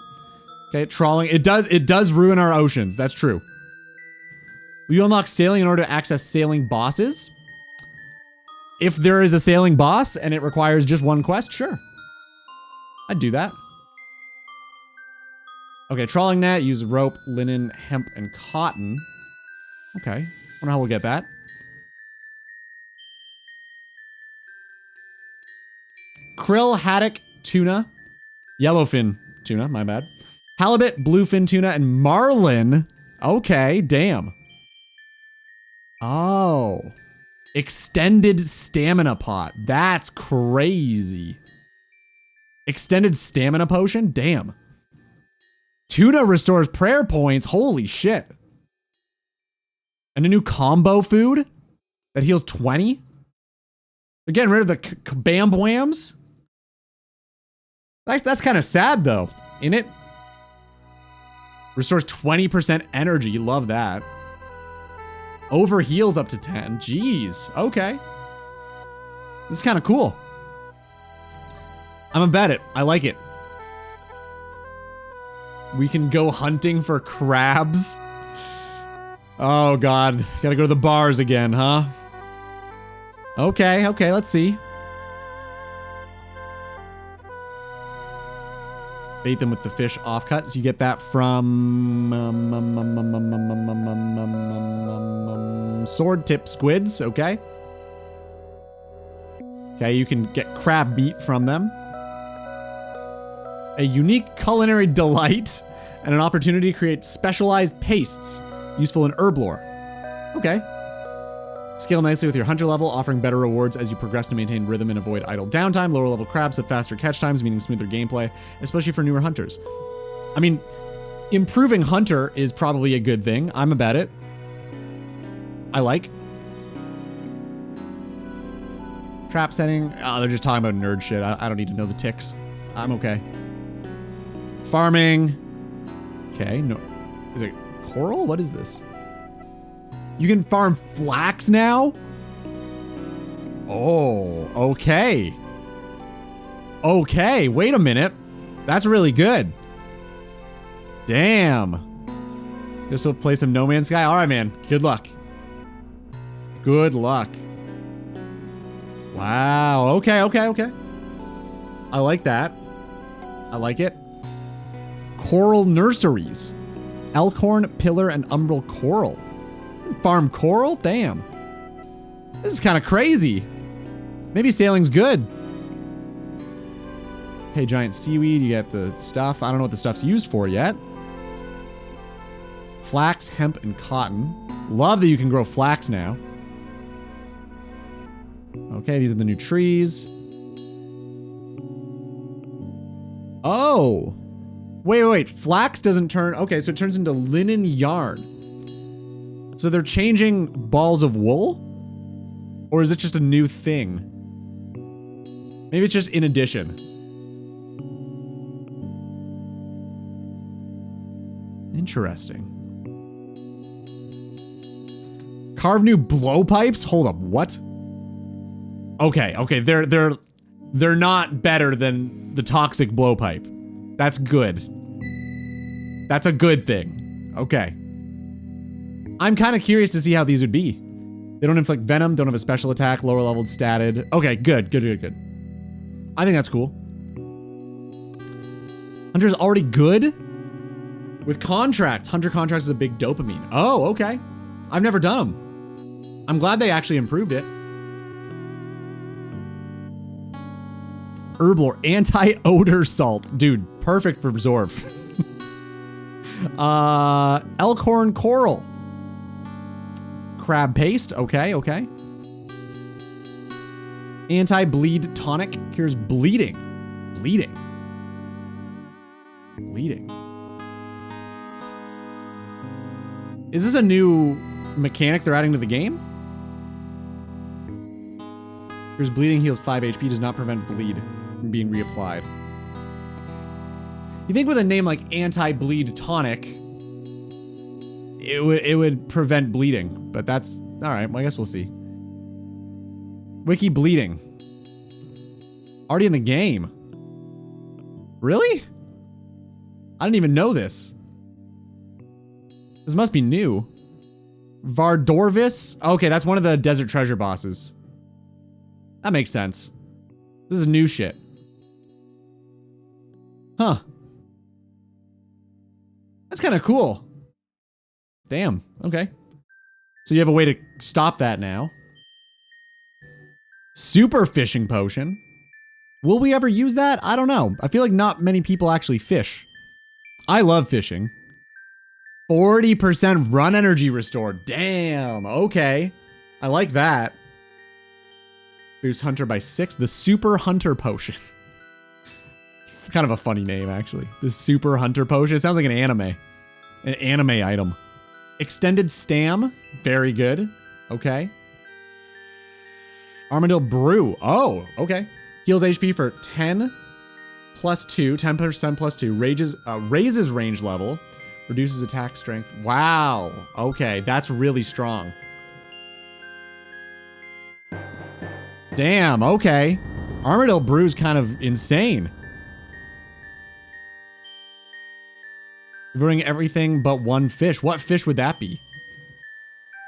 Okay, trawling. It does ruin our oceans. That's true. Will you unlock sailing in order to access sailing bosses? If there is a sailing boss and it requires just one quest, sure. I'd do that. Okay, trawling net, use rope, linen, hemp, and cotton. Okay, wonder how we'll get that. Krill, haddock, tuna, yellowfin tuna, my bad. Halibut, bluefin tuna, and marlin. Okay, damn. Oh. Extended stamina pot. That's crazy. Extended stamina potion? Damn. Tuna restores prayer points. Holy shit. And a new combo food that heals 20? They're getting rid of the bam whams? That's kind of sad though, ain't it? Restores 20% energy. You love that. Over heals up to 10. Jeez. Okay. This is kind of cool. I'm gonna bet it. I like it. We can go hunting for crabs. Oh god. Gotta go to the bars again, huh? Okay, okay, let's see. Bait them with the fish offcuts. You get that from sword tip squids, okay? Okay, you can get crab meat from them. A unique culinary delight and an opportunity to create specialized pastes useful in herb lore. Okay. Scale nicely with your hunter level, offering better rewards as you progress to maintain rhythm and avoid idle downtime. Lower level crabs have faster catch times, meaning smoother gameplay, especially for newer hunters. I mean, improving hunter is probably a good thing. I'm about it. I like. Trap setting. Oh, they're just talking about nerd shit. I don't need to know the ticks. I'm okay. Farming. Okay, no. Is it coral? What is this? You can farm flax now? Oh, okay. Okay, wait a minute. That's really good. Damn. Guess we'll play some No Man's Sky. All right, man. Good luck. Good luck. Wow. Okay, okay, okay. I like that. I like it. Coral nurseries. Elkhorn, pillar, and umbral coral. Farm coral? Damn. This is kind of crazy. Maybe sailing's good. Hey, giant seaweed. You get the stuff. I don't know what the stuff's used for yet. Flax, hemp, and cotton. Love that you can grow flax now. Okay, these are the new trees. Oh. Wait. Flax doesn't turn... Okay, so it turns into linen yarn. So they're changing balls of wool? Or is it just a new thing? Maybe it's just in addition. Interesting. Carve new blowpipes? Hold up, what? Okay, they're not better than the toxic blowpipe. That's good. That's a good thing. Okay. I'm kind of curious to see how these would be. They don't inflict venom, don't have a special attack, lower leveled statted. Okay, good. I think that's cool. Hunter's already good? With contracts. Hunter contracts is a big dopamine. Oh, okay. I've never done them. I'm glad they actually improved it. Herblore, anti-odor salt. Dude, perfect for Zorf. Elkhorn coral. Crab paste. Okay. Anti-bleed tonic. Here's bleeding. Bleeding. Is this a new mechanic they're adding to the game? Here's bleeding heals 5 HP, does not prevent bleed from being reapplied. You think with a name like anti-bleed tonic, it would prevent bleeding, but that's all right. Well, I guess we'll see. Wiki bleeding. Already in the game. Really? I didn't even know this. This must be new. Vardorvis? Okay, that's one of the Desert Treasure bosses. That makes sense. This is new shit. Huh. That's kind of cool. Damn, okay. So you have a way to stop that now. Super fishing potion. Will we ever use that? I don't know. I feel like not many people actually fish. I love fishing. 40% run energy restored. Damn, okay. I like that. Boosts Hunter by 6. The Super Hunter Potion. Kind of a funny name, actually. The Super Hunter Potion. It sounds like an anime. An anime item. Extended Stam. Very good. Okay. Armadillo Brew. Oh, okay. Heals HP for 10 plus 2. 10% plus 2. Raises range level. Reduces attack strength. Wow. Okay, that's really strong. Damn, okay. Armadillo Brew's kind of insane. Devouring everything but one fish. What fish would that be?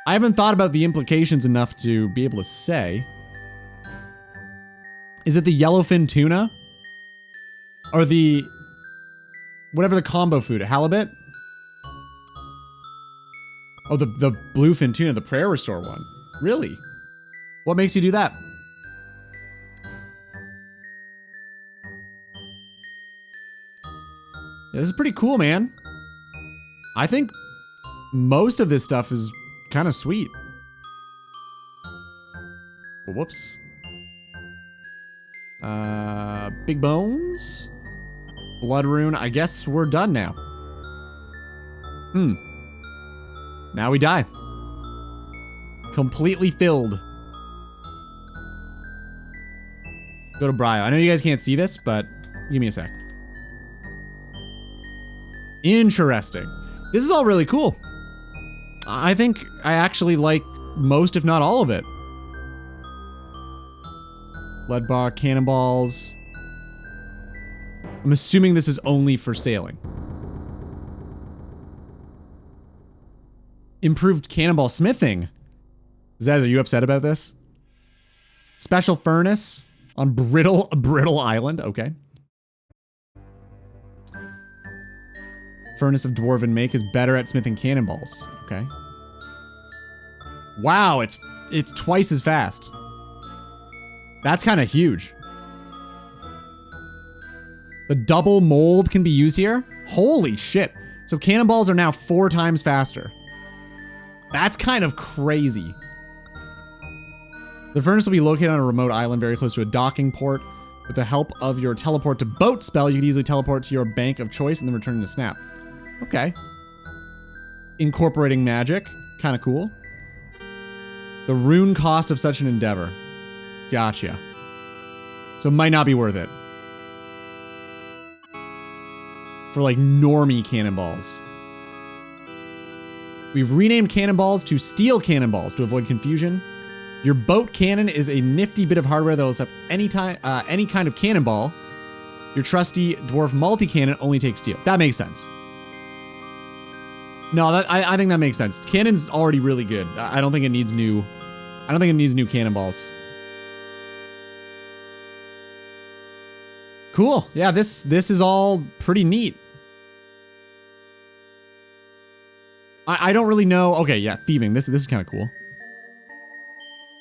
I haven't thought about the implications enough to be able to say. Is it the yellowfin tuna? Or the... whatever the combo food, halibut? Oh, the bluefin tuna, the prayer restore one. Really? What makes you do that? Yeah, this is pretty cool, man. I think most of this stuff is kind of sweet. Whoops. Big bones. Blood rune. I guess we're done now. Now we die. Completely filled. Go to Brio. I know you guys can't see this, but give me a sec. Interesting. This is all really cool. I think I actually like most, if not all of it. Lead bar, cannonballs. I'm assuming this is only for sailing. Improved cannonball smithing. Zaz, are you upset about this? Special furnace on Brittle Island. Okay. Furnace of Dwarven Make is better at smithing cannonballs. Okay. Wow, it's twice as fast. That's kind of huge. The double mold can be used here? Holy shit. So cannonballs are now 4 times faster. That's kind of crazy. The furnace will be located on a remote island very close to a docking port. With the help of your teleport to boat spell, you can easily teleport to your bank of choice and then return to snap. Okay. Incorporating magic. Kind of cool. The rune cost of such an endeavor. Gotcha. So it might not be worth it. For like normie cannonballs. We've renamed cannonballs to steel cannonballs to avoid confusion. Your boat cannon is a nifty bit of hardware that will accept any kind of cannonball. Your trusty dwarf multi-cannon only takes steel. That makes sense. No, I think that makes sense. Cannon's already really good. I don't think it needs new. I don't think it needs new cannonballs. Cool. Yeah, this is all pretty neat. I don't really know. Okay, yeah, thieving. This is kind of cool.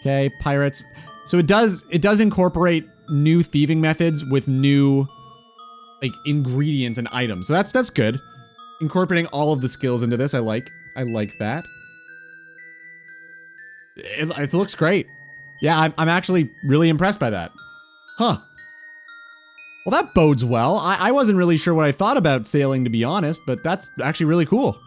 Okay, pirates. So it does incorporate new thieving methods with new like ingredients and items. So that's good. Incorporating all of the skills into this, I like that. It looks great. Yeah, I'm actually really impressed by that. Huh. Well, that bodes well. I wasn't really sure what I thought about sailing, to be honest, but that's actually really cool.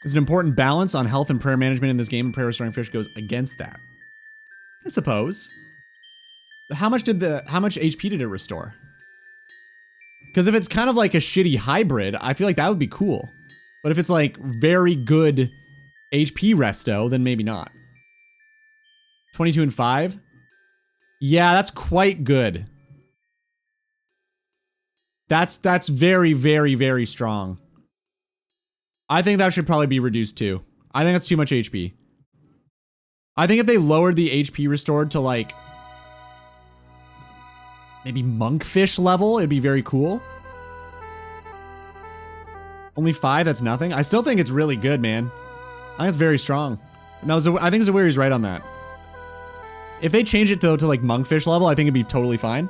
There's an important balance on health and prayer management in this game, and prayer restoring fish goes against that. I suppose. How much HP did it restore? Because if it's kind of like a shitty hybrid, I feel like that would be cool. But if it's like very good HP resto, then maybe not. 22 and 5? Yeah, that's quite good. That's very, very, very strong. I think that should probably be reduced too. I think that's too much HP. I think if they lowered the HP restored to like maybe monkfish level, it'd be very cool. Only 5, that's nothing. I still think it's really good, man. I think it's very strong. No, I think Zawiri's right on that. If they change it though to like monkfish level, I think it'd be totally fine.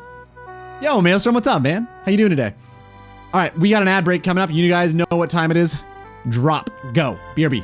Yo, Maelstrom, what's up, man? How you doing today? All right, we got an ad break coming up. You guys know what time it is. Drop. Go. BRB.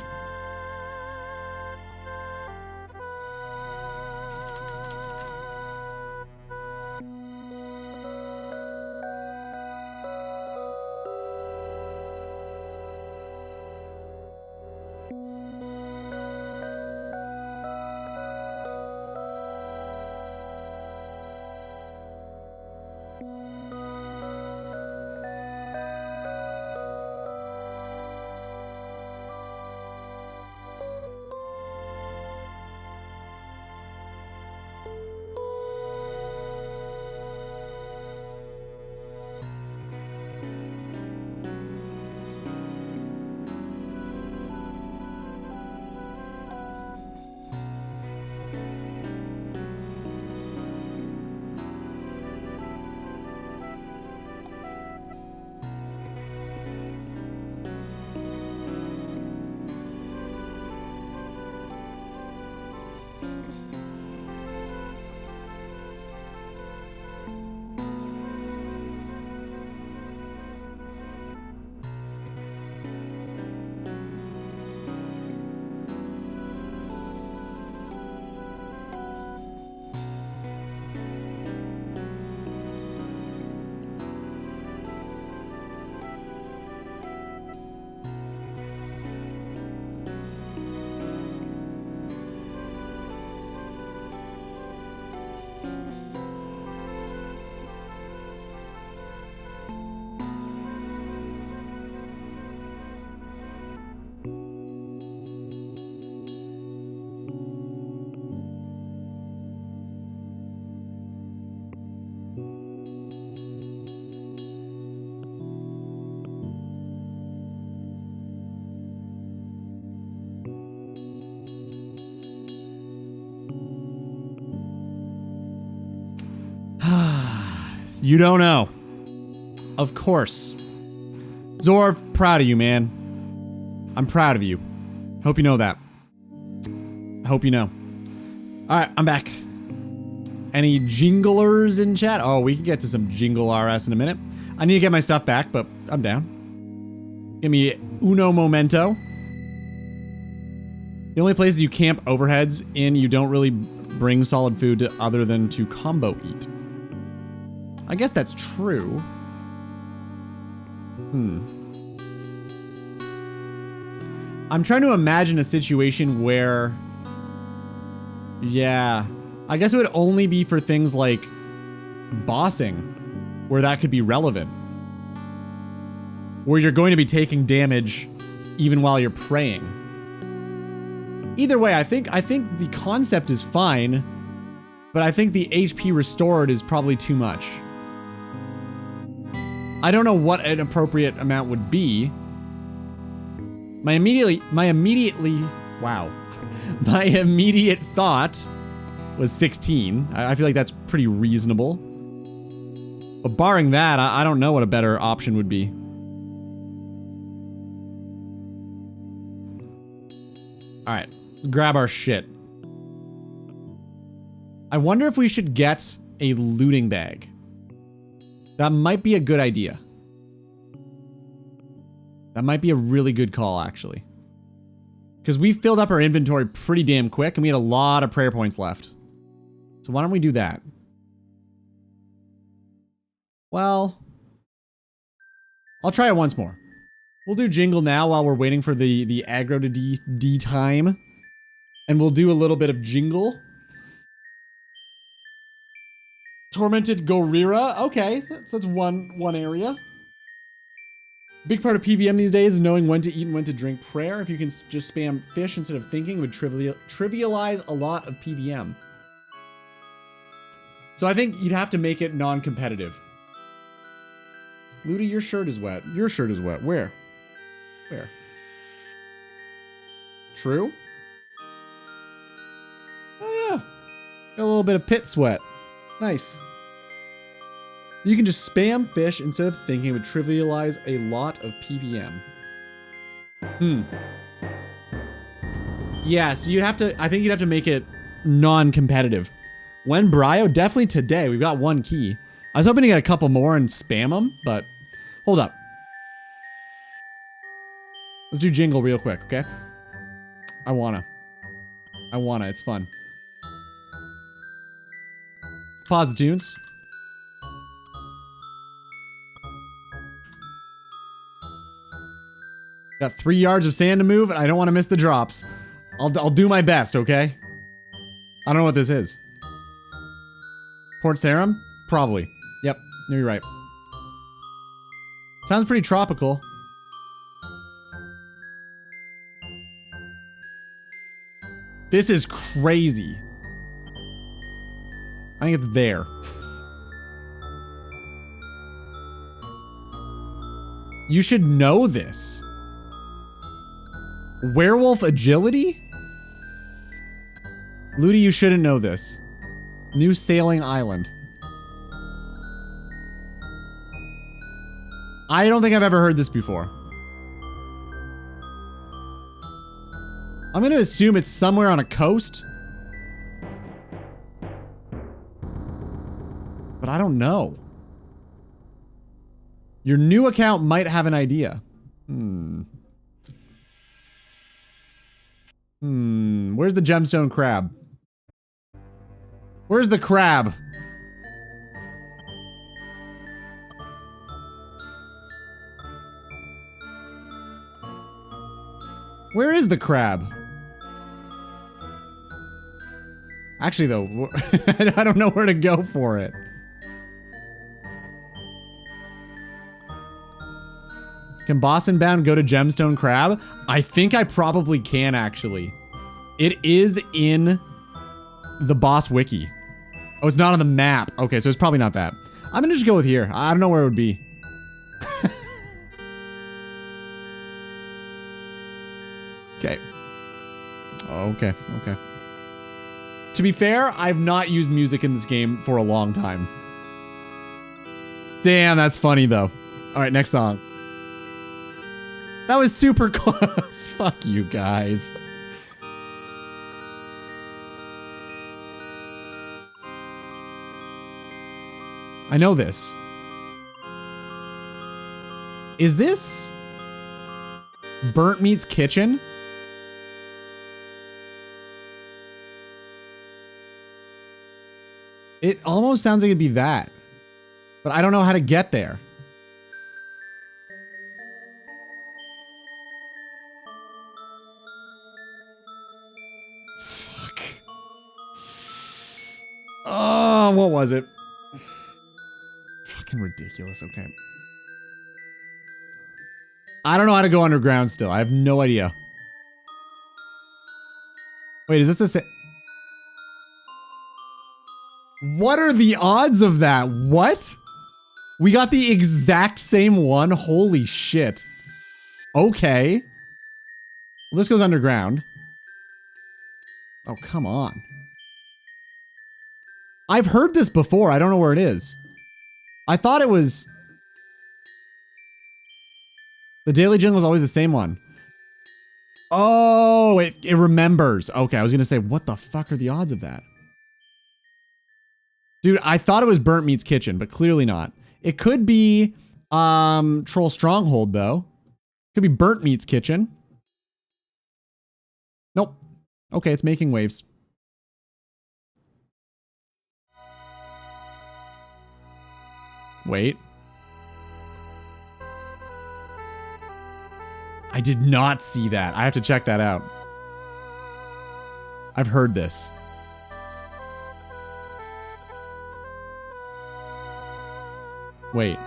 You don't know. Of course. Zorv, proud of you, man. I'm proud of you. Hope you know that. Hope you know. Alright, I'm back. Any jinglers in chat? Oh, we can get to some jingle RS in a minute. I need to get my stuff back, but I'm down. Give me uno momento. The only places you camp overheads in, you don't really bring solid food to other than to combo eat. I guess that's true. I'm trying to imagine a situation where... Yeah. I guess it would only be for things like bossing, where that could be relevant. Where you're going to be taking damage even while you're praying. Either way, I think the concept is fine, but I think the HP restored is probably too much. I don't know what an appropriate amount would be. My immediate thought was 16. I feel like that's pretty reasonable. But barring that, I don't know what a better option would be. Alright, let's grab our shit. I wonder if we should get a looting bag. That might be a good idea. That might be a really good call, actually. Because we filled up our inventory pretty damn quick, and we had a lot of prayer points left. So why don't we do that? Well, I'll try it once more. We'll do jingle now while we're waiting for the aggro to D time. And we'll do a little bit of jingle. Tormented Gorira. Okay, that's one area. Big part of PVM these days is knowing when to eat and when to drink. Prayer, if you can just spam fish instead of thinking, would trivialize a lot of PVM. So I think you'd have to make it non-competitive. Luda, your shirt is wet. Your shirt is wet. Where? Where? True? Oh yeah. Got a little bit of pit sweat. Nice. You can just spam fish instead of thinking it would trivialize a lot of PVM. Yeah, so you'd have to, I think you'd have to make it non-competitive. When Brio? Definitely today. We've got one key. I was hoping to get a couple more and spam them, but hold up. Let's do jingle real quick, okay? I wanna. It's fun. Pause the tunes. Got 3 yards of sand to move, and I don't want to miss the drops. I'll do my best, okay? I don't know what this is. Port Sarum? Probably. Yep, you're right. Sounds pretty tropical. This is crazy. I think it's there. You should know this. Werewolf agility? Ludi, you shouldn't know this. New sailing island. I don't think I've ever heard this before. I'm gonna assume it's somewhere on a coast. But I don't know. Your new account might have an idea. Where's the gemstone crab? Where's the crab? Where is the crab? Actually, though, I don't know where to go for it. Can Boston Bound go to Gemstone Crab? I think I probably can, actually. It is in the boss wiki. Oh, it's not on the map. Okay, so it's probably not that. I'm gonna just go with here. I don't know where it would be. Okay. Okay. To be fair, I've not used music in this game for a long time. Damn, that's funny, though. All right, next song. That was super close. Fuck you guys. I know this. Is this Burnt Meat's Kitchen? It almost sounds like it'd be that. But I don't know how to get there. Fuck. Oh, what was it? Fucking ridiculous, okay. I don't know how to go underground still. I have no idea. Wait, is this the same? What are the odds of that? What? We got the exact same one? Holy shit. Okay. Well, this goes underground. Oh, come on. I've heard this before. I don't know where it is. I thought it was... The daily jingle is always the same one. Oh, it remembers. Okay, I was gonna say, what the fuck are the odds of that? Dude, I thought it was Burnt Meat's Kitchen, but clearly not. It could be Troll Stronghold, though. Could be Burnt Meat's Kitchen. Nope. Okay, it's making waves. Wait. I did not see that. I have to check that out. I've heard this. Wait.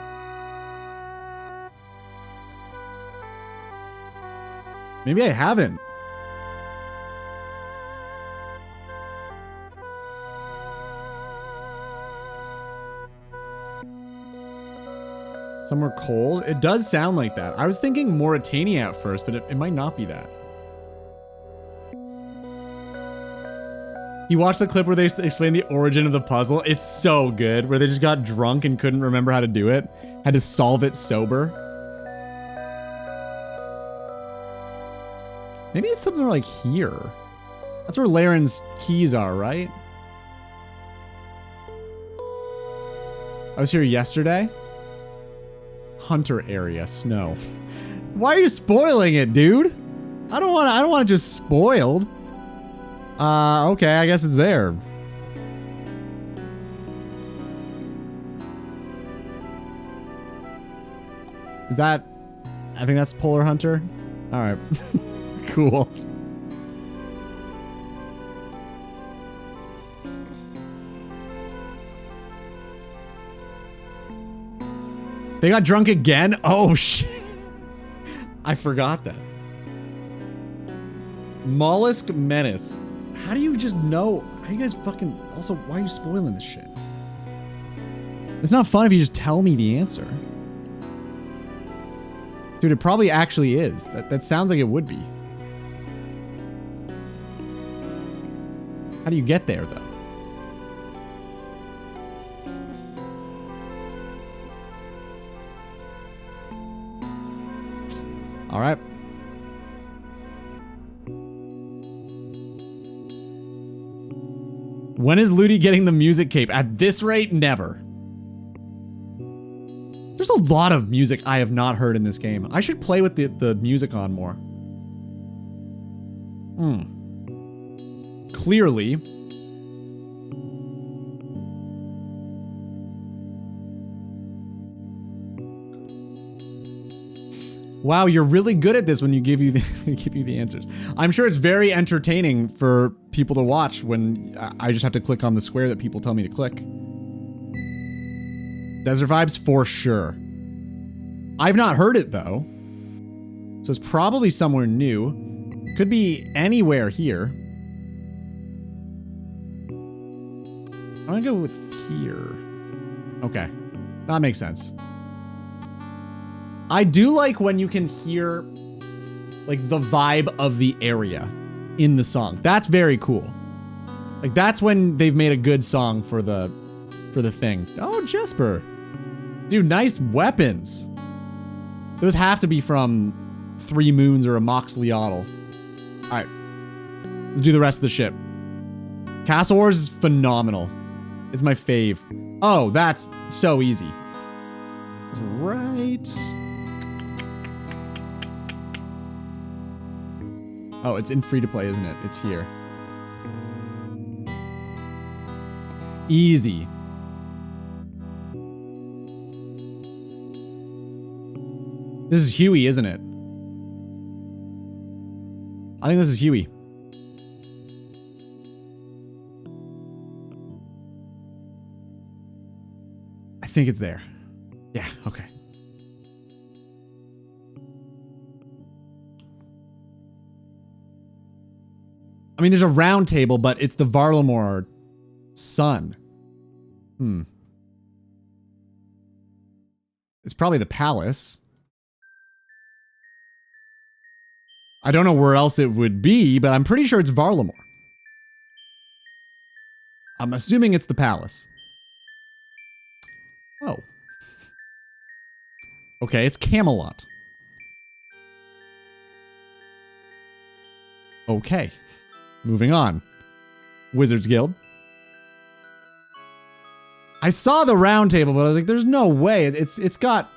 Maybe I haven't. Somewhere cold? It does sound like that. I was thinking Mauritania at first, but it might not be that. You watched the clip where they explain the origin of the puzzle? It's so good, where they just got drunk and couldn't remember how to do it. Had to solve it sober. Maybe it's something like here. That's where Laren's keys are, right? I was here yesterday. Hunter area, snow. Why are you spoiling it, dude? I don't want it just spoiled. Okay, I guess it's there. Is that... I think that's Polar Hunter. Alright. Cool. They got drunk again? Oh, shit. I forgot that. Mollusk Menace. How do you just know? How do you guys fucking... Also, why are you spoiling this shit? It's not fun if you just tell me the answer. Dude, it probably actually is. That sounds like it would be. How do you get there, though? All right. When is Ludi getting the music cape? At this rate, never. There's a lot of music I have not heard in this game. I should play with the music on more. Clearly. Wow, you're really good at this when you give you the answers. I'm sure it's very entertaining for people to watch when I just have to click on the square that people tell me to click. Desert Vibes, for sure. I've not heard it, though. So it's probably somewhere new. Could be anywhere here. I'm gonna go with here. Okay. That makes sense. I do like when you can hear, like, the vibe of the area in the song. That's very cool. Like, that's when they've made a good song for the thing. Oh, Jesper. Dude, nice weapons. Those have to be from 3 Moons or a Moxleyotl. Alright. Let's do the rest of the ship. Castle Wars is phenomenal. It's my fave. Oh, that's so easy. That's right. Oh, it's in free-to-play, isn't it? It's here. Easy. This is Huey, isn't it? I think this is Huey. I think it's there. Yeah, okay. I mean, there's a round table, but it's the Varlamore son. It's probably the palace. I don't know where else it would be, but I'm pretty sure it's Varlamore. I'm assuming it's the palace. Oh. Okay, it's Camelot. Okay. Moving on. Wizards Guild. I saw the round table, but I was like, there's no way. It's got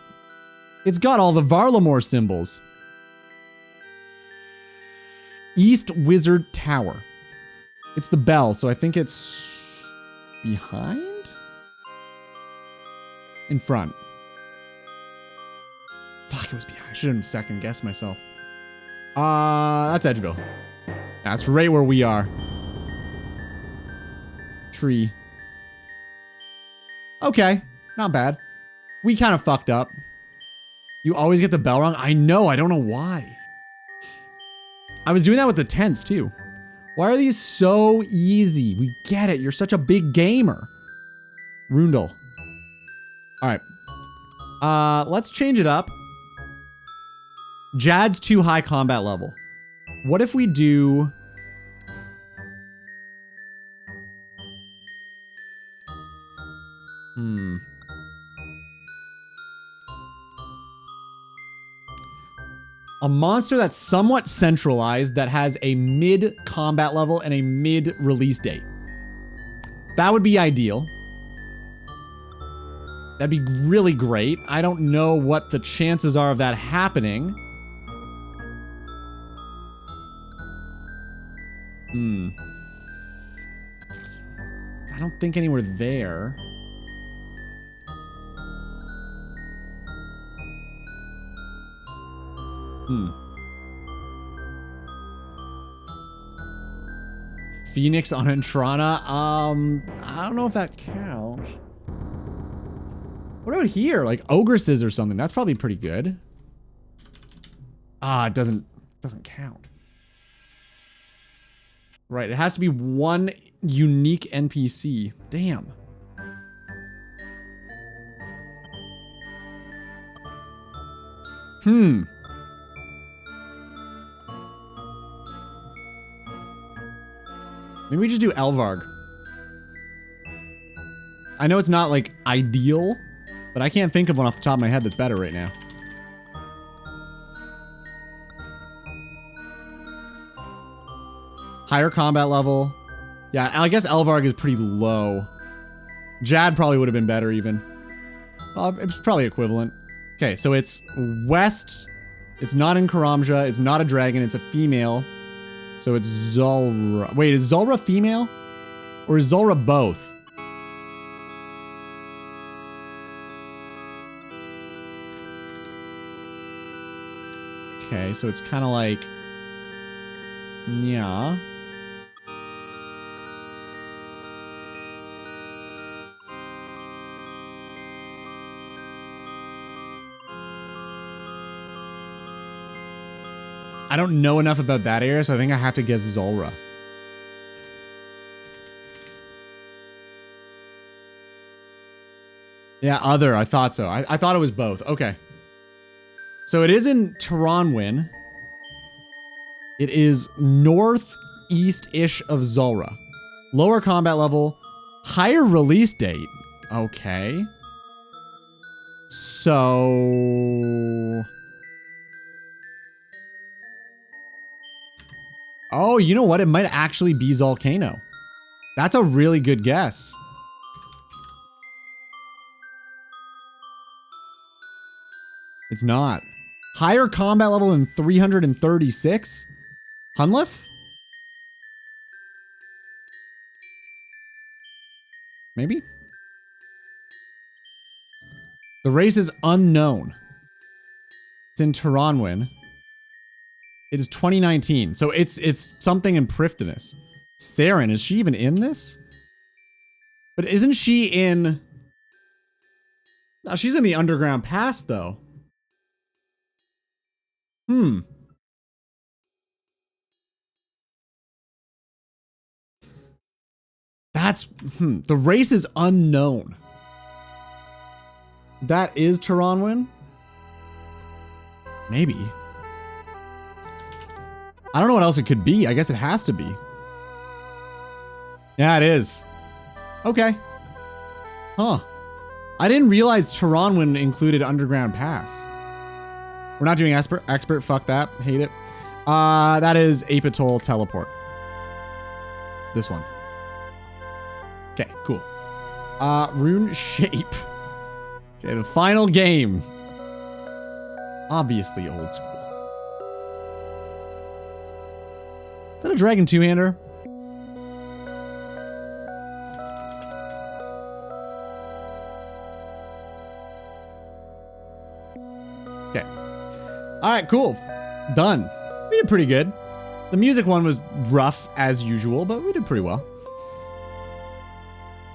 all the Varlamore symbols. East Wizard Tower. It's the bell, so I think it's behind? In front. Fuck, it was behind. I should have second guessed myself. That's Edgeville. That's right where we are. Tree. Okay, not bad. We kind of fucked up. You always get the bell wrong? I know, I don't know why. I was doing that with the tents too. Why are these so easy? We get it, you're such a big gamer. Rundle. All right. Let's change it up. Jad's too high combat level. What if we do... A monster that's somewhat centralized that has a mid-combat level and a mid-release date. That would be ideal. That'd be really great. I don't know what the chances are of that happening. don't think anywhere there. Phoenix on Entrana? I don't know if that counts. What about here? Like ogresses or something. That's probably pretty good. Ah, it doesn't count. Right, it has to be one unique NPC. Damn. Maybe we just do Elvarg. I know it's not like ideal, but I can't think of one off the top of my head that's better right now. Higher combat level. Yeah, I guess Elvarg is pretty low. Jad probably would have been better even. Well, it's probably equivalent. Okay, so it's west. It's not in Karamja. It's not a dragon. It's a female. So it's Zulrah. Wait, is Zulrah female? Or is Zulrah both? Okay, so it's kind of like... yeah. I don't know enough about that area, so I think I have to guess Zulrah. Yeah, other. I thought so. I thought it was both. Okay. So it is in Taranwin. It is northeast-ish of Zulrah. Lower combat level. Higher release date. Okay. So... oh, you know what? It might actually be Zolcano. That's a really good guess. It's not. Higher combat level than 336? Hunlif? Maybe? The race is unknown. It's in Taranwin. It is 2019, so it's something in Prifddinas. Saren, is she even in this? But isn't she in... no, she's in the Underground Pass, though. That's... the race is unknown. That is Taranwin? Maybe. I don't know what else it could be. I guess it has to be. Yeah, it is. Okay. Huh. I didn't realize Taranwin included Underground Pass. We're not doing expert. Fuck that. Hate it. That is Apatol Teleport. This one. Okay, cool. Rune Shape. Okay, the final game. Obviously old school. Is that a dragon two-hander? Okay. Alright, cool. Done. We did pretty good. The music one was rough as usual, but we did pretty well.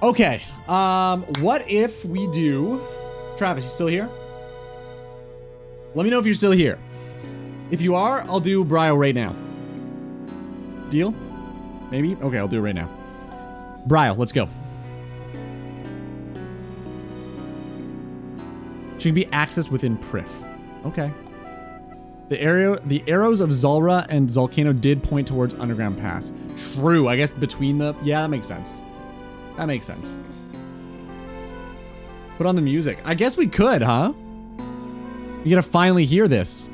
Okay. What if we do... Travis, you still here? Let me know if you're still here. If you are, I'll do Brio right now. Deal? Maybe? Okay, I'll do it right now. Brio, let's go. She can be accessed within Prif. Okay. The arrows of Zulrah and Zolcano did point towards Underground Pass. True, I guess between the... yeah, that makes sense. That makes sense. Put on the music. I guess we could, huh? We gotta finally hear this.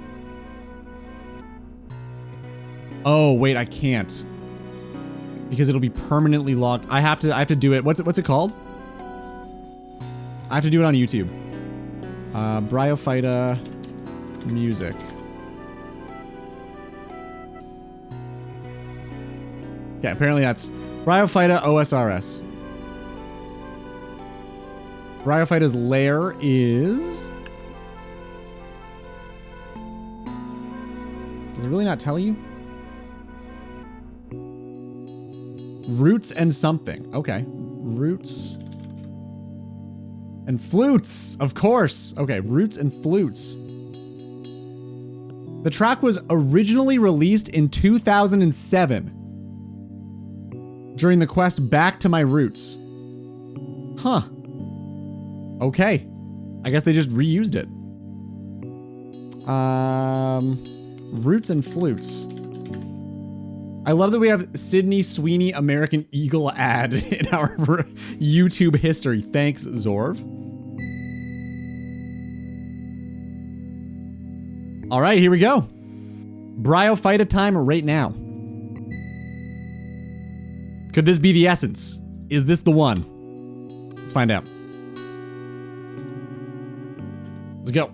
Oh, wait, I can't. Because it'll be permanently locked. I have to do it. What's it called? I have to do it on YouTube. Bryophyta music. Okay, apparently that's Bryophyta OSRS. Bryophyta's lair is... Does it really not tell you? Roots and something. Okay. Roots. And flutes, of course. Okay, roots and flutes. The track was originally released in 2007 during the quest Back to My Roots. Huh. Okay. I guess they just reused it. Roots and flutes. I love that we have Sydney Sweeney American Eagle ad in our YouTube history. Thanks, Zorv. All right, here we go. Bryophyta time right now. Could this be the essence? Is this the one? Let's find out. Let's go.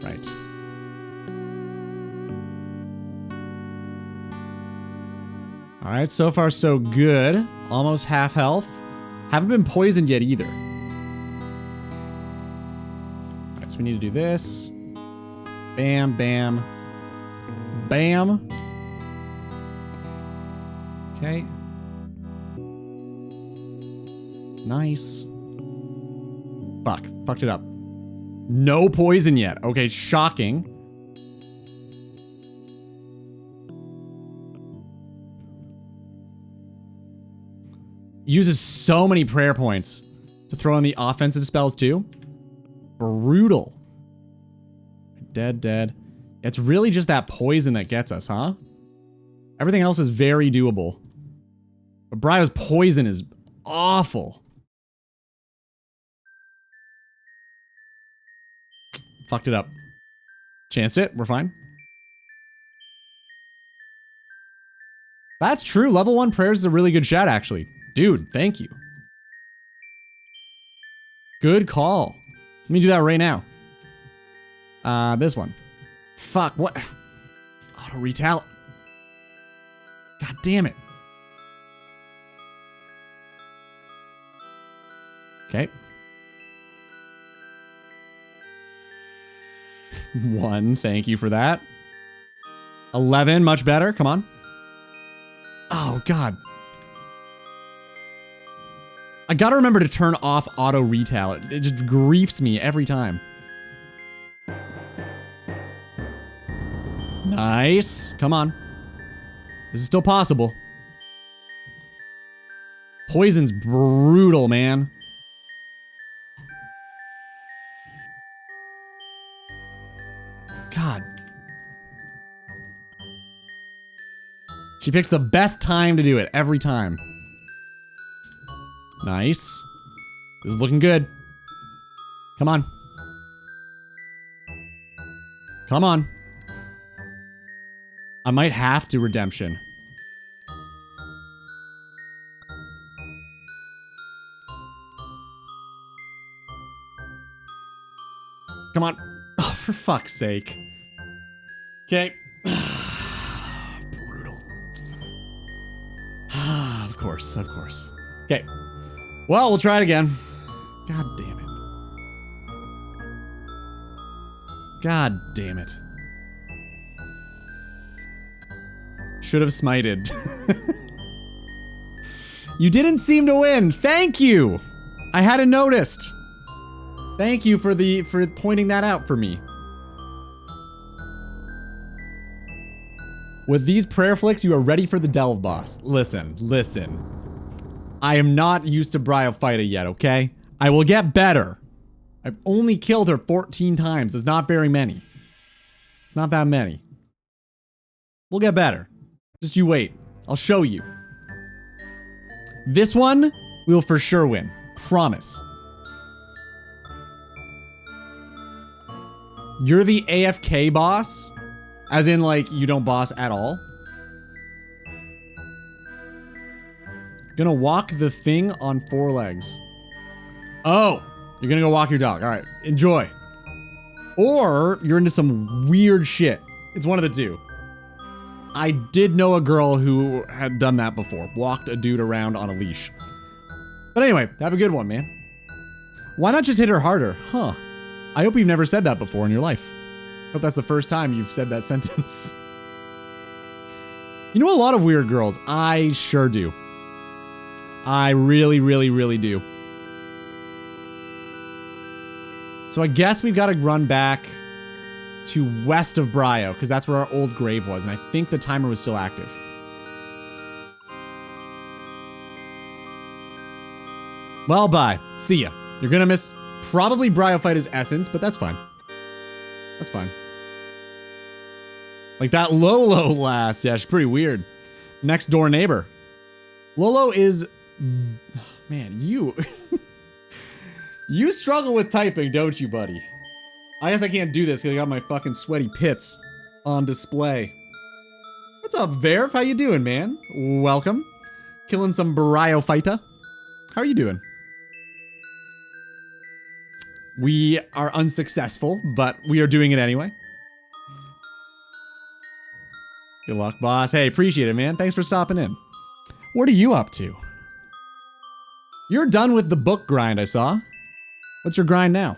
Right. All right, so far so good. Almost half health. Haven't been poisoned yet either. All right, so we need to do this. Bam, bam, bam. Okay. Nice. Fuck, fucked it up. No poison yet. Okay, shocking. Uses so many prayer points to throw in the offensive spells too. Brutal. Dead, dead. It's really just that poison that gets us, huh? Everything else is very doable. But Bryo's poison is awful. Fucked it up. Chanced it. We're fine. That's true. Level 1 prayers is a really good shot, actually. Dude, thank you. Good call. Let me do that right now. This one. Fuck, what? Auto retell. God damn it. Okay. 1, thank you for that. 11, much better, come on. Oh, God. I gotta remember to turn off auto retail. It just griefs me every time. Nice. Come on. This is still possible. Poison's brutal, man. God. She picks the best time to do it every time. Nice. This is looking good. Come on. Come on. I might have to redemption. Come on. Oh, for fuck's sake. Okay. Brutal. Of course, of course. Okay. Well, we'll try it again. God damn it. God damn it. Should have smited. You didn't seem to win. Thank you. I hadn't noticed. Thank you for pointing that out for me. With these prayer flicks, you are ready for the Delve boss. Listen, listen. I am not used to Bryophyta yet, okay? I will get better. I've only killed her 14 times. It's not very many. It's not that many. We'll get better. Just you wait. I'll show you. This one, we'll for sure win. Promise. You're the AFK boss? As in, like, you don't boss at all? Gonna walk the thing on 4 legs. Oh, you're gonna go walk your dog. All right, enjoy. Or you're into some weird shit. It's one of the two. I did know a girl who had done that before. Walked a dude around on a leash. But anyway, have a good one, man. Why not just hit her harder? Huh. I hope you've never said that before in your life. Hope that's the first time you've said that sentence. You know a lot of weird girls. I sure do. I really, really, really do. So I guess we've got to run back to west of Brio, because that's where our old grave was, and I think the timer was still active. Well, bye. See ya. You're gonna miss probably Bryophyta's essence, but that's fine. That's fine. Like that Lolo last. Yeah, she's pretty weird. Next door neighbor. Lolo is... Man, you... You struggle with typing, don't you, buddy? I guess I can't do this because I got my fucking sweaty pits on display. What's up, Verf? How you doing, man? Welcome. Killing some Bryophyta. How are you doing? We are unsuccessful, but we are doing it anyway. Good luck, boss. Hey, appreciate it, man. Thanks for stopping in. What are you up to? You're done with the book grind, I saw. What's your grind now?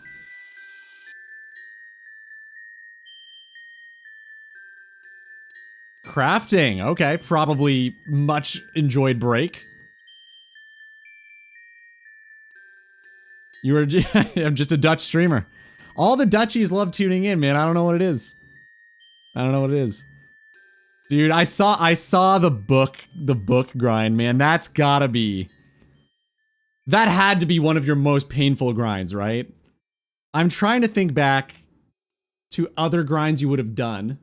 Crafting. Okay, probably much enjoyed break. You were I'm just a Dutch streamer. All the Dutchies love tuning in, man. I don't know what it is. I don't know what it is. Dude, I saw the book grind, man. That's gotta be... That had to be one of your most painful grinds, right? I'm trying to think back to other grinds you would have done.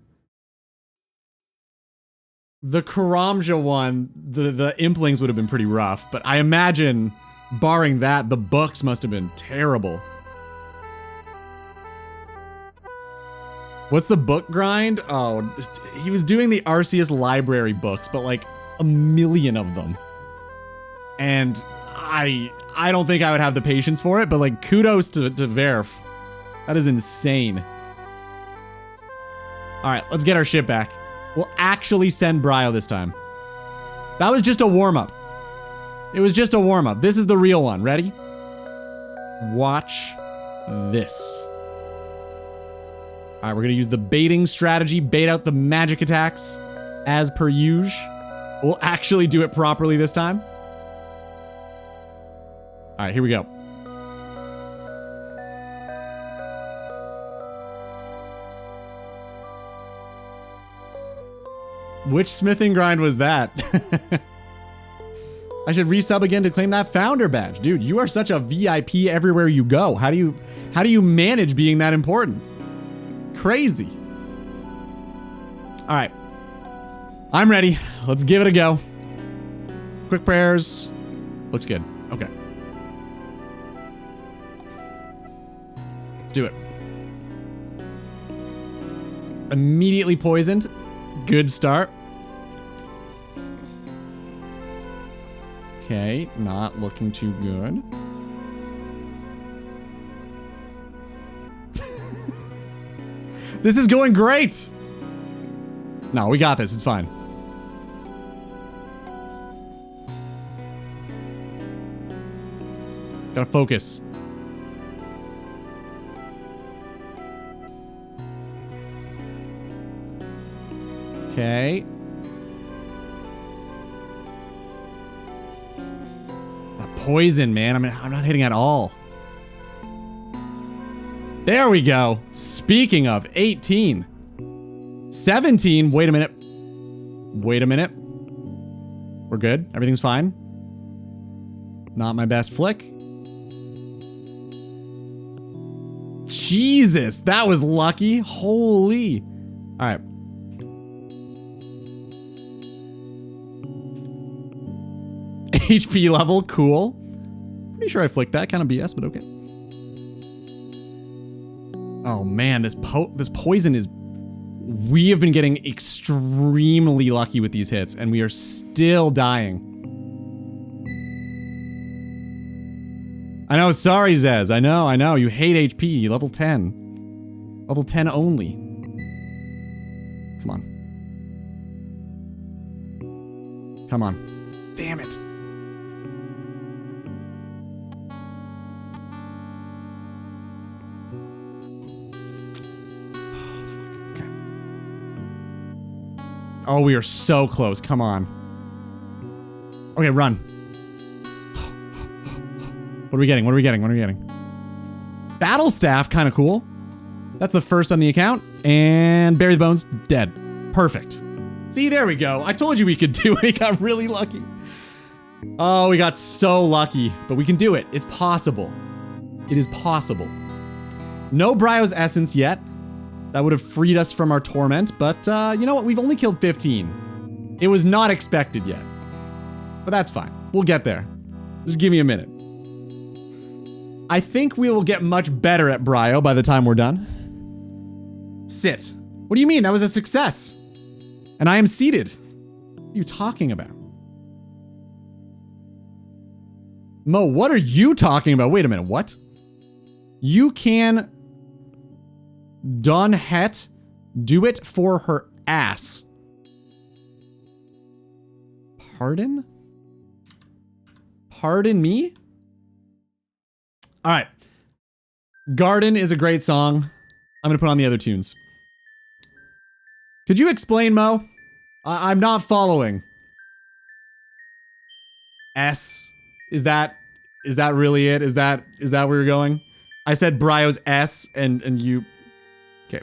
The Karamja one, the Implings would have been pretty rough, but I imagine, barring that, the books must have been terrible. What's the book grind? Oh, he was doing the Arceus library books, but like a million of them. And I don't think I would have the patience for it, but like kudos to Verf. That is insane. All right, let's get our shit back. We'll actually send Brio this time. That was just a warm-up. It was just a warm-up. This is the real one. Ready? Watch this. All right, we're gonna use the baiting strategy, bait out the magic attacks as per usual. We'll actually do it properly this time. All right, here we go. Which smithing grind was that? I should resub again to claim that founder badge. Dude, you are such a VIP everywhere you go. How do you manage being that important? Crazy. All right. I'm ready. Let's give it a go. Quick prayers. Looks good. Okay. Let's do it. Immediately poisoned. Good start. Okay, not looking too good. This is going great! No, we got this, it's fine. Gotta focus. Okay. That poison, man. I'm not hitting at all. There we go. Speaking of, 18. 17. Wait a minute. Wait a minute. We're good. Everything's fine. Not my best flick. Jesus, that was lucky. Holy. All right. HP level, cool. Pretty sure I flicked that, kind of BS, but okay. Oh man, this poison is... We have been getting extremely lucky with these hits, and we are still dying. I know, sorry, Zez. I know. You hate HP. Level 10. Level 10 only. Come on. Come on. Damn it. Okay. Oh, we are so close. Come on. Okay, run. What are we getting? What are we getting? What are we getting? Battle Staff, kind of cool. That's the first on the account. And Bury the Bones, dead. Perfect. See, there we go. I told you we could do it. We got really lucky. Oh, we got so lucky. But we can do it. It's possible. It is possible. No Bryo's Essence yet. That would have freed us from our torment. But you know what? We've only killed 15. It was not expected yet. But that's fine. We'll get there. Just give me a minute. I think we will get much better at Bryo by the time we're done. Sit. What do you mean? That was a success. And I am seated. What are you talking about? Mo, what are you talking about? Wait a minute, what? You can Don Het do it for her ass. Pardon? Pardon me? All right. Garden is a great song. I'm going to put on the other tunes. Could you explain, Mo? I'm not following. S. Is that really it? Is that where you're going? I said Bryo's S and you... Okay.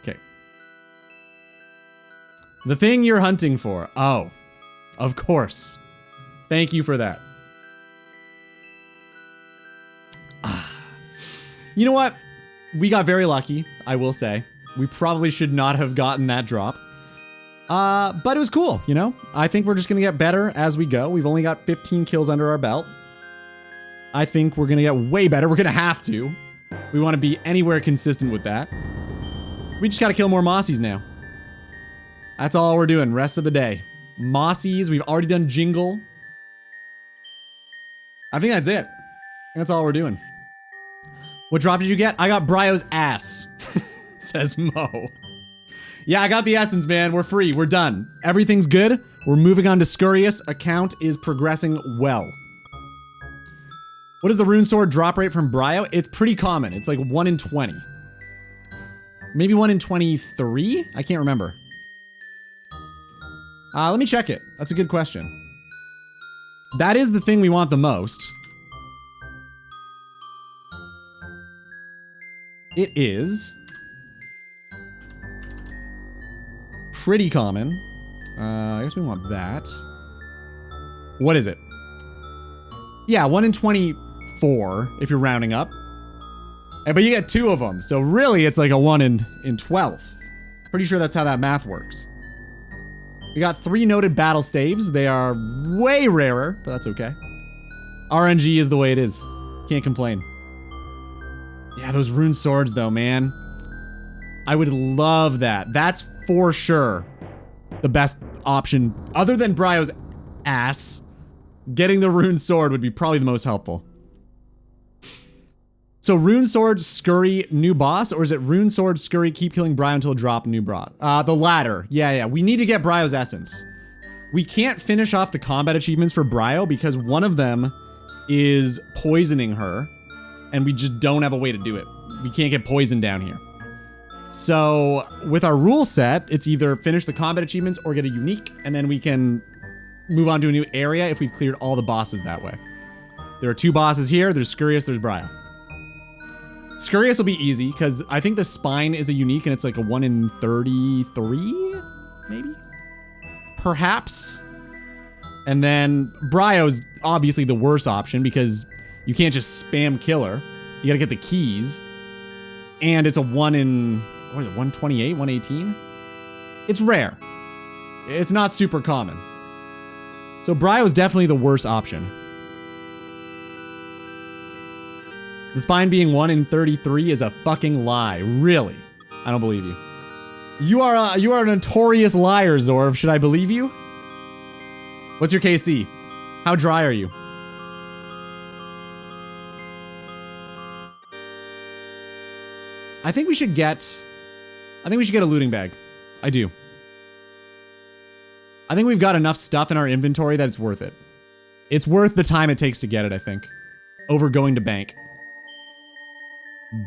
Okay. The thing you're hunting for. Oh. Of course. Thank you for that. You know what? We got very lucky, I will say. We probably should not have gotten that drop. But it was cool, you know? I think we're just gonna get better as we go. We've only got 15 kills under our belt. I think we're gonna get way better. We're gonna have to. We want to be anywhere consistent with that. We just gotta kill more Mossies now. That's all we're doing, rest of the day. Mossies, we've already done Jingle. I think that's it. That's all we're doing. What drop did you get? I got Bryo's ass, says Mo. Yeah, I got the essence, man. We're free. We're done. Everything's good. We're moving on to Scurious. Account is progressing well. What is the rune sword drop rate from Bryo? It's pretty common. It's like 1 in 20. Maybe 1 in 23? I can't remember. Let me check it. That's a good question. That is the thing we want the most. It is pretty common. I guess we want that. What is it? Yeah, 1 in 24 if you're rounding up. But you get 2 of them, so really it's like a 1 in 12. Pretty sure that's how that math works. We got 3 noted battle staves. They are way rarer, but that's okay. RNG is the way it is. Can't complain. Yeah, those rune swords though, man. I would love that. That's for sure the best option. Other than Bryo's ass, getting the rune sword would be probably the most helpful. So rune sword, scurry, new boss, or is it rune sword, scurry, keep killing Bryo until drop new boss? The latter. Yeah. We need to get Bryo's essence. We can't finish off the combat achievements for Bryo because one of them is poisoning her, and we just don't have a way to do it. We can't get poisoned down here. So with our rule set, it's either finish the combat achievements or get a unique, and then we can move on to a new area if we've cleared all the bosses that way. There are 2 bosses here. There's Scurious, there's Bryo. Scurious will be easy, because I think the spine is a unique, and it's like a 1 in 33, maybe? Perhaps? And then Bryo's obviously the worst option, because you can't just spam killer. You gotta get the keys. And it's a 1 in, what is it, 128, 118? It's rare. It's not super common. So Bryo's definitely the worst option. The spine being 1 in 33 is a fucking lie. Really? I don't believe you. You are a notorious liar, Zorv. Should I believe you? What's your KC? How dry are you? I think we should get a looting bag. I do. I think we've got enough stuff in our inventory that it's worth it. It's worth the time it takes to get it, I think. Over going to bank.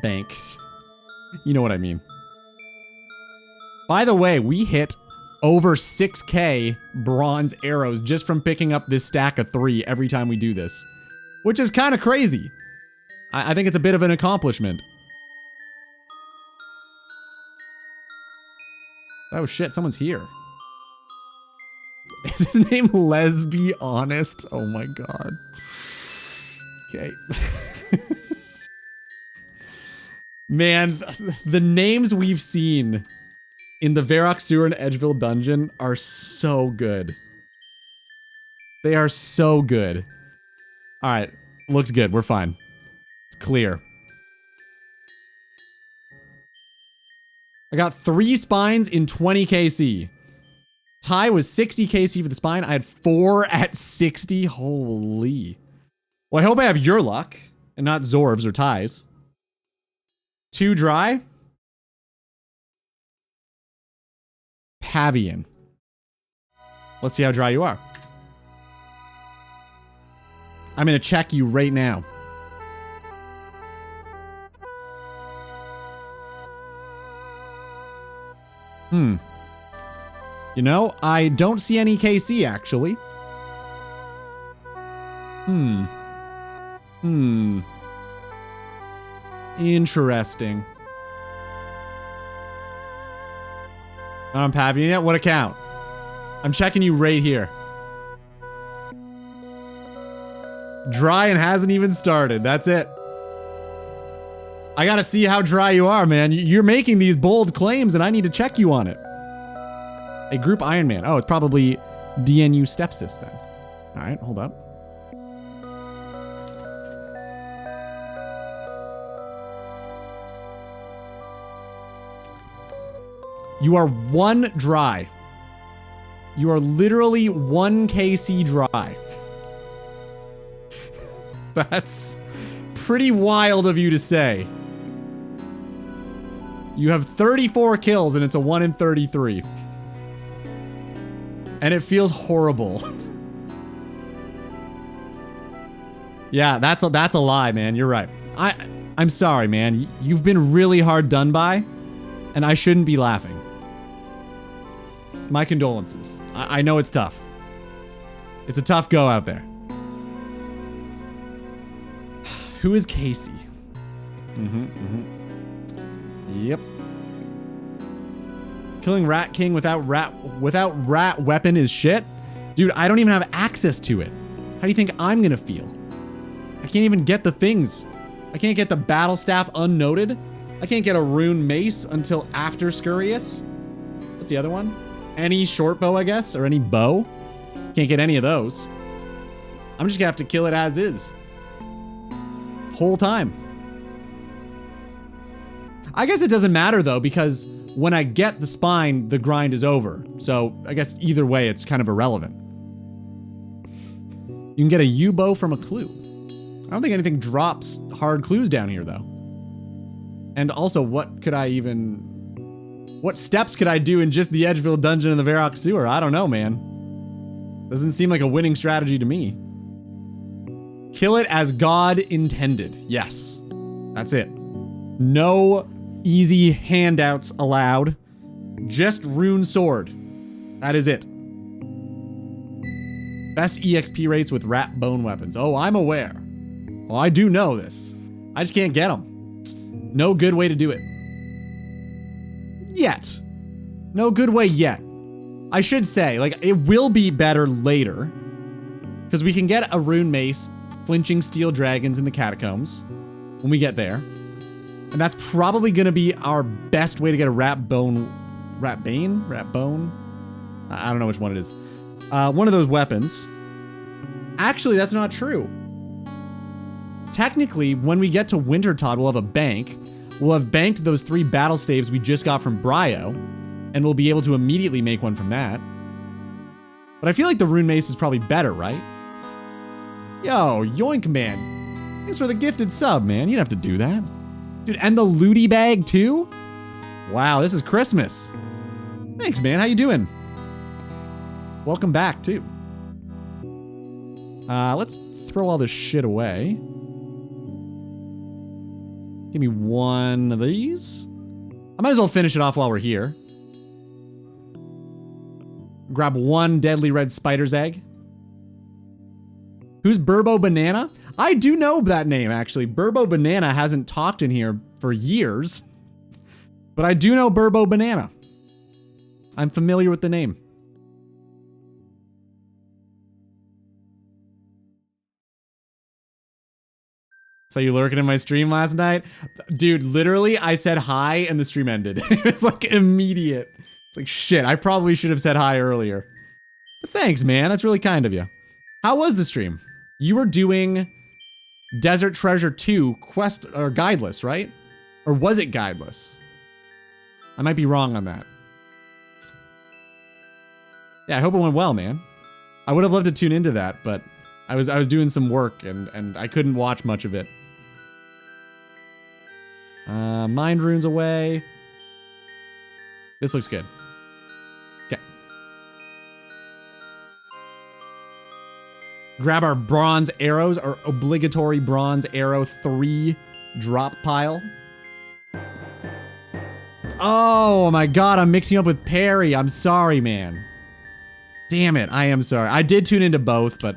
Bank. You know what I mean. By the way, we hit over 6K bronze arrows just from picking up this stack of 3 every time we do this. Which is kind of crazy. I think it's a bit of an accomplishment. Oh shit, someone's here. Is his name Lesby Honest? Oh my god. Okay. Man, the names we've seen in the Varrock Sewer and Edgeville dungeon are so good. They are so good. Alright, looks good, we're fine. It's clear. I got 3 spines in 20 KC. Ty was 60 KC for the spine. I had 4 at 60. Holy. Well, I hope I have your luck and not Zorv's or Ty's. 2 dry. Pavian. Let's see how dry you are. I'm gonna check you right now. You know, I don't see any KC, actually. Interesting. I'm Pavian yet? What account? I'm checking you right here. Dry and hasn't even started. That's it. I gotta see how dry you are, man. You're making these bold claims and I need to check you on it. A group Iron Man. Oh, it's probably DNU Stepsis then. All right, hold up. You are 1 dry. You are literally 1 KC dry. That's pretty wild of you to say. You have 34 kills and it's a 1 in 33. And it feels horrible. Yeah, that's a lie, man. You're right. I'm sorry, man. You've been really hard done by, and I shouldn't be laughing. My condolences. I know it's tough. It's a tough go out there. Who is Casey? Yep. Killing Rat King without rat weapon is shit? Dude, I don't even have access to it. How do you think I'm gonna feel? I can't even get the things. I can't get the battle staff unnoted. I can't get a rune mace until after Scurious. What's the other one? Any short bow, I guess, or any bow. Can't get any of those. I'm just gonna have to kill it as is. Whole time. I guess it doesn't matter though, because when I get the spine, the grind is over. So I guess either way, it's kind of irrelevant. You can get a U-bow from a clue. I don't think anything drops hard clues down here though. And also, what steps could I do in just the Edgeville dungeon in the Varrock Sewer? I don't know, man. Doesn't seem like a winning strategy to me. Kill it as God intended. Yes, that's it. No easy handouts allowed. Just rune sword. That is it. Best EXP rates with rat bone weapons. Oh, I'm aware. Well, I do know this. I just can't get them. No good way to do it. Yet. No good way yet. I should say, like, it will be better later. Because we can get a rune mace, flinching steel dragons in the catacombs when we get there. And that's probably going to be our best way to get a rat bone. Rat bane? Rat bone? I don't know which one it is. One of those weapons. Actually, that's not true. Technically, when we get to Wintertodt, we'll have a bank. We'll have banked those 3 battle staves we just got from Bryo, and we'll be able to immediately make one from that. But I feel like the rune mace is probably better, right? Yo, Yoink Man. Thanks for the gifted sub, man. You don't have to do that. Dude, and the looty bag too? Wow, this is Christmas. Thanks, man. How you doing? Welcome back, too. Let's throw all this shit away. Give me one of these. I might as well finish it off while we're here. Grab one deadly red spider's egg. Who's Burbo Banana? I do know that name, actually. Burbo Banana hasn't talked in here for years. But I do know Burbo Banana. I'm familiar with the name. So you lurking in my stream last night? Dude, literally, I said hi and the stream ended. It's like immediate. It's like, shit, I probably should have said hi earlier. But thanks, man. That's really kind of you. How was the stream? You were doing Desert Treasure 2 quest or guideless, right? Or was it guideless? I might be wrong on that. Yeah, I hope it went well, man. I would have loved to tune into that, but I was doing some work and I couldn't watch much of it. Mind runes away. This looks good. Okay. Grab our bronze arrows, our obligatory bronze arrow 3 drop pile. Oh my god, I'm mixing up with Perry. I'm sorry, man. Damn it, I am sorry. I did tune into both, but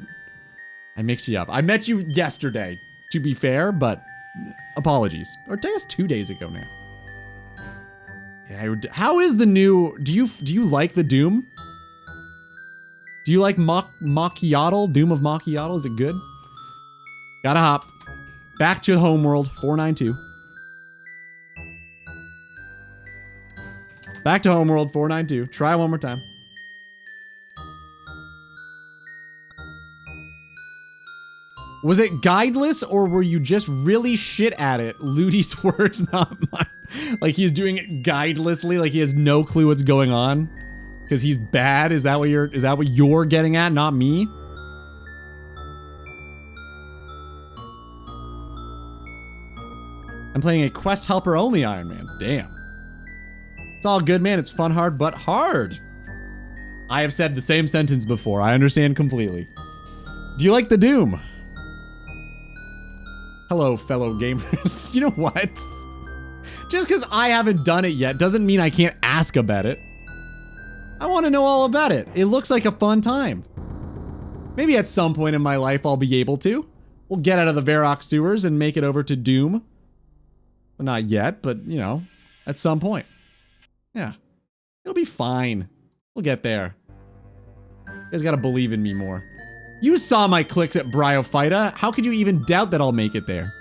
I mixed you up. I met you yesterday, to be fair, but apologies. Or I guess 2 days ago now. Yeah, how is the new... Do you like the Doom? Do you like Macchiato? Doom of Macchiato? Is it good? Gotta hop. Back to Homeworld, 492. Back to Homeworld, 492. Try one more time. Was it guideless or were you just really shit at it? Ludi's words, not mine. Like he's doing it guidelessly, like he has no clue what's going on? Because he's bad? Is that what you're getting at, not me? I'm playing a quest helper only Iron Man. Damn. It's all good, man. It's fun, hard, but hard. I have said the same sentence before. I understand completely. Do you like the Doom? Hello, fellow gamers. You know what? Just because I haven't done it yet doesn't mean I can't ask about it. I want to know all about it. It looks like a fun time. Maybe at some point in my life I'll be able to. We'll get out of the Varrock sewers and make it over to Doom. Well, not yet, but, you know, at some point. Yeah. It'll be fine. We'll get there. You guys gotta believe in me more. You saw my clicks at Bryophyta. How could you even doubt that I'll make it there?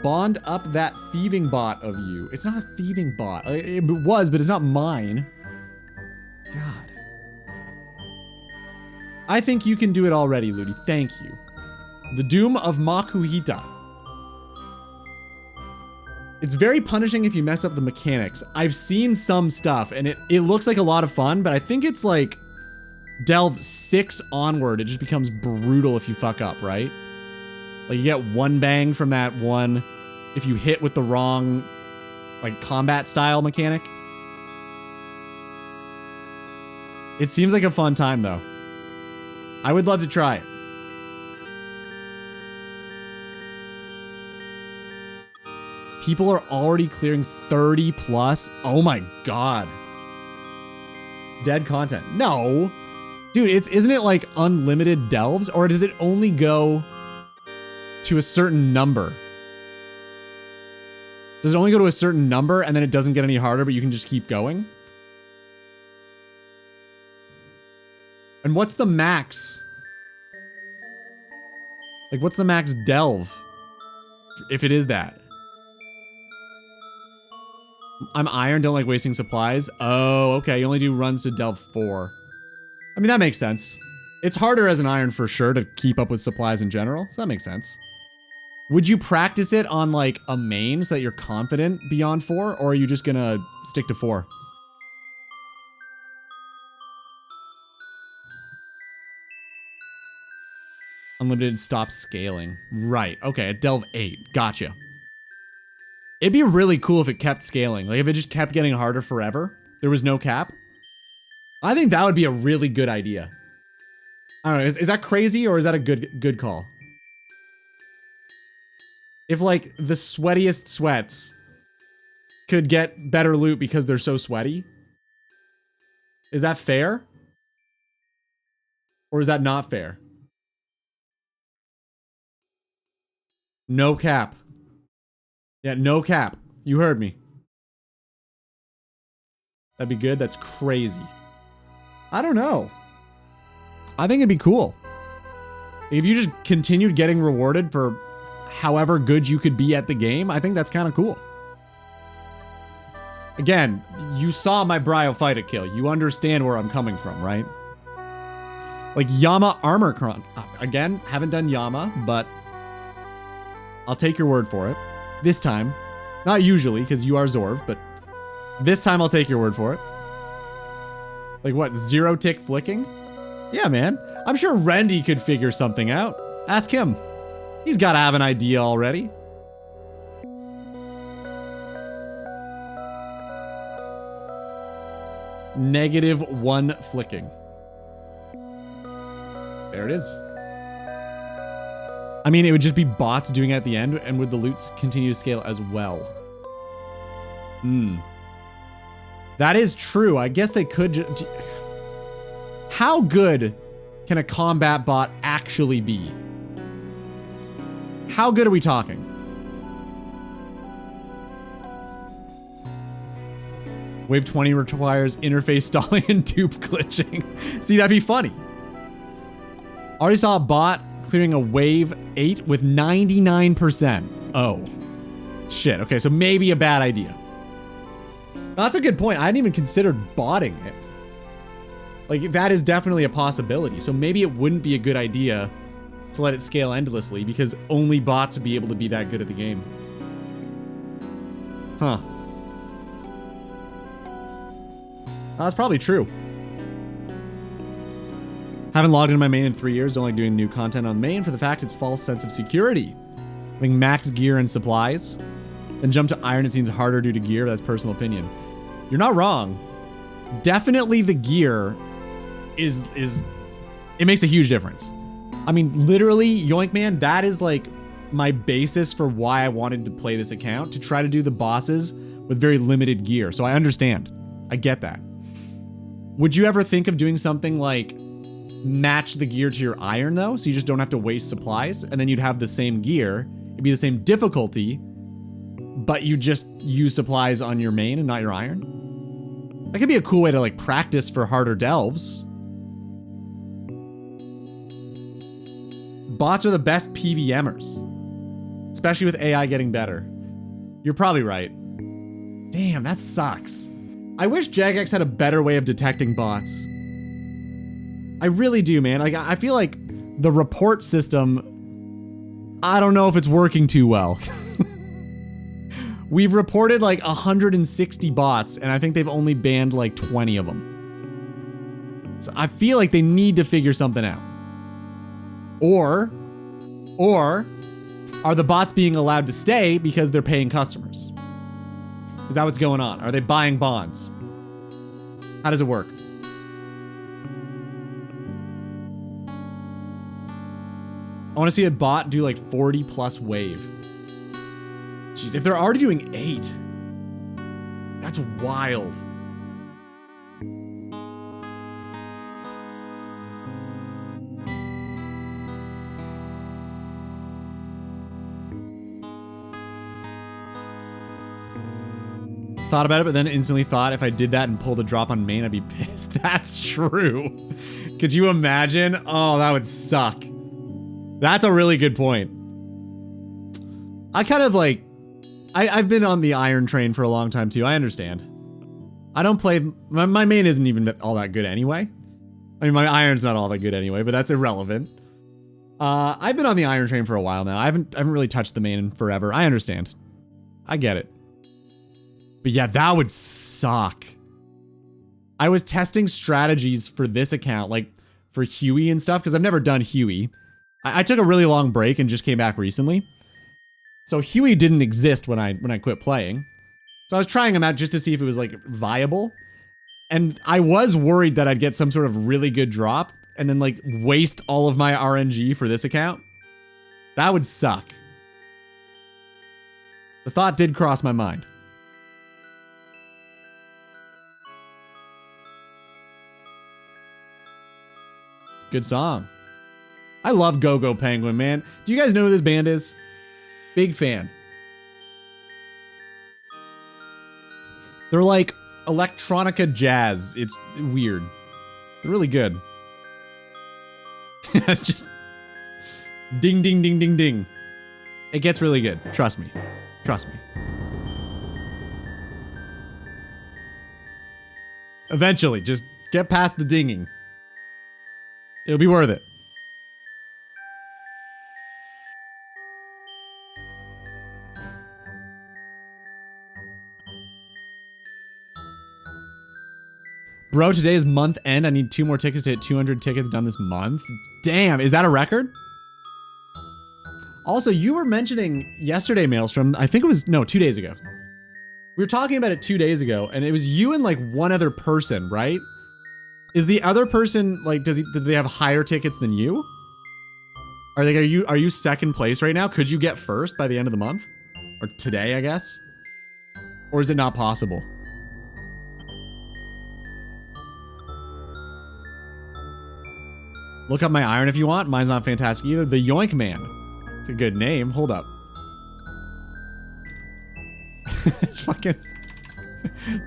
Bond up that thieving bot of you. It's not a thieving bot. It was, but it's not mine. God. I think you can do it already, Ludi. Thank you. The Doom of Makuhita. It's very punishing if you mess up the mechanics. I've seen some stuff and it looks like a lot of fun, but I think it's like Delve 6 onward, it just becomes brutal if you fuck up, right? Like you get one bang from that one if you hit with the wrong like combat style mechanic. It seems like a fun time though. I would love to try it. People are already clearing 30 plus. Oh my god. Dead content. No. Dude, isn't it like unlimited delves? Or does it only go to a certain number? Does it only go to a certain number and then it doesn't get any harder, but you can just keep going? And what's the max? Like, what's the max delve? If it is that. I'm iron, don't like wasting supplies. Oh, okay, you only do runs to delve 4. I mean, that makes sense. It's harder as an iron for sure to keep up with supplies in general, so that makes sense. Would you practice it on like a main so that you're confident beyond 4, or are you just gonna stick to 4? Unlimited stop scaling. Right. Okay, at Delve 8. Gotcha. It'd be really cool if it kept scaling. Like, if it just kept getting harder forever. There was no cap. I think that would be a really good idea. I don't know. Is that crazy or is that a good call? If, like, the sweatiest sweats could get better loot because they're so sweaty. Is that fair? Or is that not fair? No cap. Yeah, no cap. You heard me. That'd be good. That's crazy. I don't know. I think it'd be cool. If you just continued getting rewarded for however good you could be at the game, I think that's kind of cool. Again, you saw my Bryophyta kill. You understand where I'm coming from, right? Like Yama Armor Cron. Again, haven't done Yama, but I'll take your word for it. This time. Not usually, because you are Zorv, but this time I'll take your word for it. Like what, 0 tick flicking? Yeah, man. I'm sure Rendy could figure something out. Ask him. He's got to have an idea already. -1 flicking. There it is. I mean, it would just be bots doing it at the end, and would the loot continue to scale as well? That is true. I guess they could how good can a combat bot actually be? How good are we talking? Wave 20 requires interface stalling and dupe glitching. See, that'd be funny. Already saw a bot clearing a wave 8 with 99%. Oh. Shit, okay, so maybe a bad idea. That's a good point. I hadn't even considered botting it. Like, that is definitely a possibility. So maybe it wouldn't be a good idea to let it scale endlessly because only bots would be able to be that good at the game. Huh. That's probably true. Haven't logged into my main in 3 years. Don't like doing new content on main for the fact it's false sense of security. Having max gear and supplies. Then jump to iron, it seems harder due to gear. That's personal opinion. You're not wrong. Definitely the gear is it makes a huge difference. I mean, literally, Yoink Man, that is like my basis for why I wanted to play this account, to try to do the bosses with very limited gear. So I understand. I get that. Would you ever think of doing something like match the gear to your iron though, so you just don't have to waste supplies, and then you'd have the same gear, it'd be the same difficulty, but you just use supplies on your main and not your iron? That could be a cool way to like practice for harder delves. Bots are the best PVMers, especially with AI getting better. You're probably right. Damn, that sucks. I wish Jagex had a better way of detecting bots. I really do, man. Like, I feel like the report system, I don't know if it's working too well. We've reported like 160 bots, and I think they've only banned like 20 of them. So I feel like they need to figure something out. Or are the bots being allowed to stay because they're paying customers? Is that what's going on? Are they buying bonds? How does it work? I want to see a bot do like 40 plus wave. Jeez, if they're already doing 8, that's wild. Thought about it, but then instantly thought if I did that and pulled a drop on main, I'd be pissed. That's true. Could you imagine? Oh, that would suck. That's a really good point. I kind of like, I've been on the iron train for a long time too. I understand. I don't play, my main isn't even all that good anyway. I mean, my iron's not all that good anyway, but that's irrelevant. I've been on the iron train for a while now. I haven't really touched the main in forever. I understand. I get it. But yeah, that would suck. I was testing strategies for this account, like for Huey and stuff, because I've never done Huey. I took a really long break and just came back recently. So Huey didn't exist when I quit playing. So I was trying him out just to see if it was like viable. And I was worried that I'd get some sort of really good drop and then like waste all of my RNG for this account. That would suck. The thought did cross my mind. Good song. I love Go Go Penguin, man. Do you guys know who this band is? Big fan. They're like electronica jazz. It's weird. They're really good. It's just ding, ding, ding, ding, ding. It gets really good. Trust me. Trust me. Eventually, just get past the dinging. It'll be worth it. Bro, today is month end. I need 2 more tickets to hit 200 tickets done this month. Damn, is that a record? Also, you were mentioning yesterday, Maelstrom, I think it was, no, 2 days ago. We were talking about it 2 days ago, and it was you and like one other person, right? Is the other person, like, do they have higher tickets than you? Are you second place right now? Could you get first by the end of the month? Or today, I guess? Or is it not possible? Look up my iron if you want. Mine's not fantastic either. The Yoink Man. It's a good name. Hold up. Fucking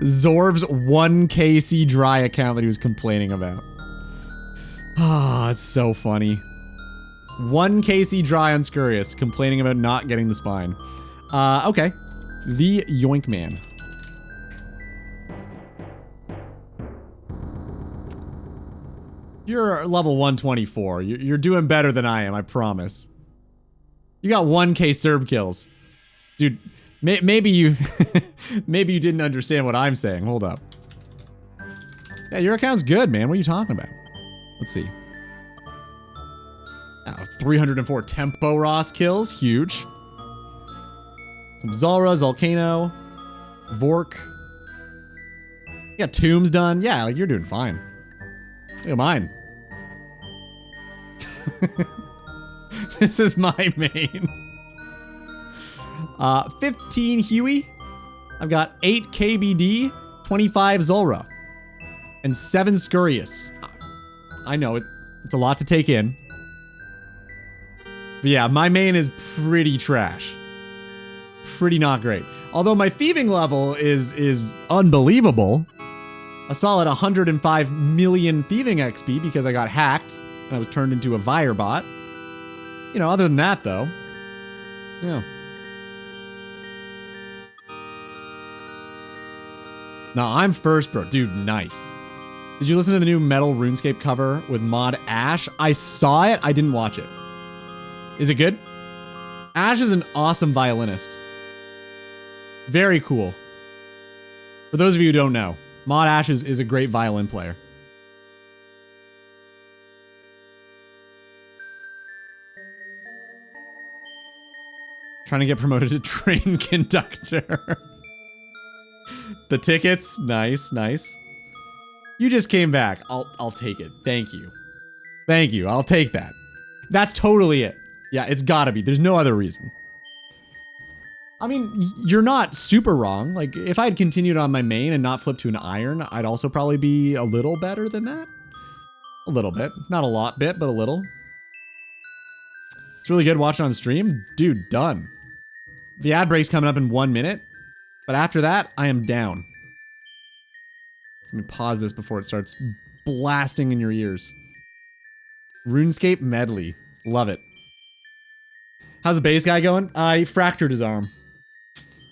Zorv's 1KC dry account that he was complaining about. Ah, oh, it's so funny. 1KC dry on Scurious, complaining about not getting the spine. Okay. The Yoink Man. You're level 124. You're doing better than I am, I promise. You got 1K Serb kills. Dude, maybe you maybe you didn't understand what I'm saying. Hold up. Yeah, your account's good, man. What are you talking about? Let's see. Oh, 304 tempo Ross kills. Huge. Some Zulra, Zulcano, Vork. You got Tombs done. Yeah, like you're doing fine. Look at mine. This is my main. 15 Huey. I've got 8 KBD, 25 Zulra, and 7 Scurious. I know it's a lot to take in. But yeah, my main is pretty trash. Pretty not great. Although my thieving level is unbelievable. A solid 105 million thieving XP because I got hacked and I was turned into a Vire bot. You know, other than that though, yeah. No, I'm first, bro. Dude, nice. Did you listen to the new Metal RuneScape cover with mod Ash? I saw it, I didn't watch it. Is it good? Ash is an awesome violinist. Very cool. For those of you who don't know, Mod Ash is a great violin player. Trying to get promoted to train conductor. The tickets, nice, nice. You just came back. I'll take it. Thank you. Thank you. I'll take that. That's totally it. Yeah, it's gotta be. There's no other reason. I mean, you're not super wrong. Like, if I had continued on my main and not flipped to an iron, I'd also probably be a little better than that. A little bit. Not a lot bit, but a little. It's really good watching on stream. Dude, done. The ad break's coming up in 1 minute, but after that, I am down. Let me pause this before it starts blasting in your ears. RuneScape medley. Love it. How's the base guy going? He fractured his arm.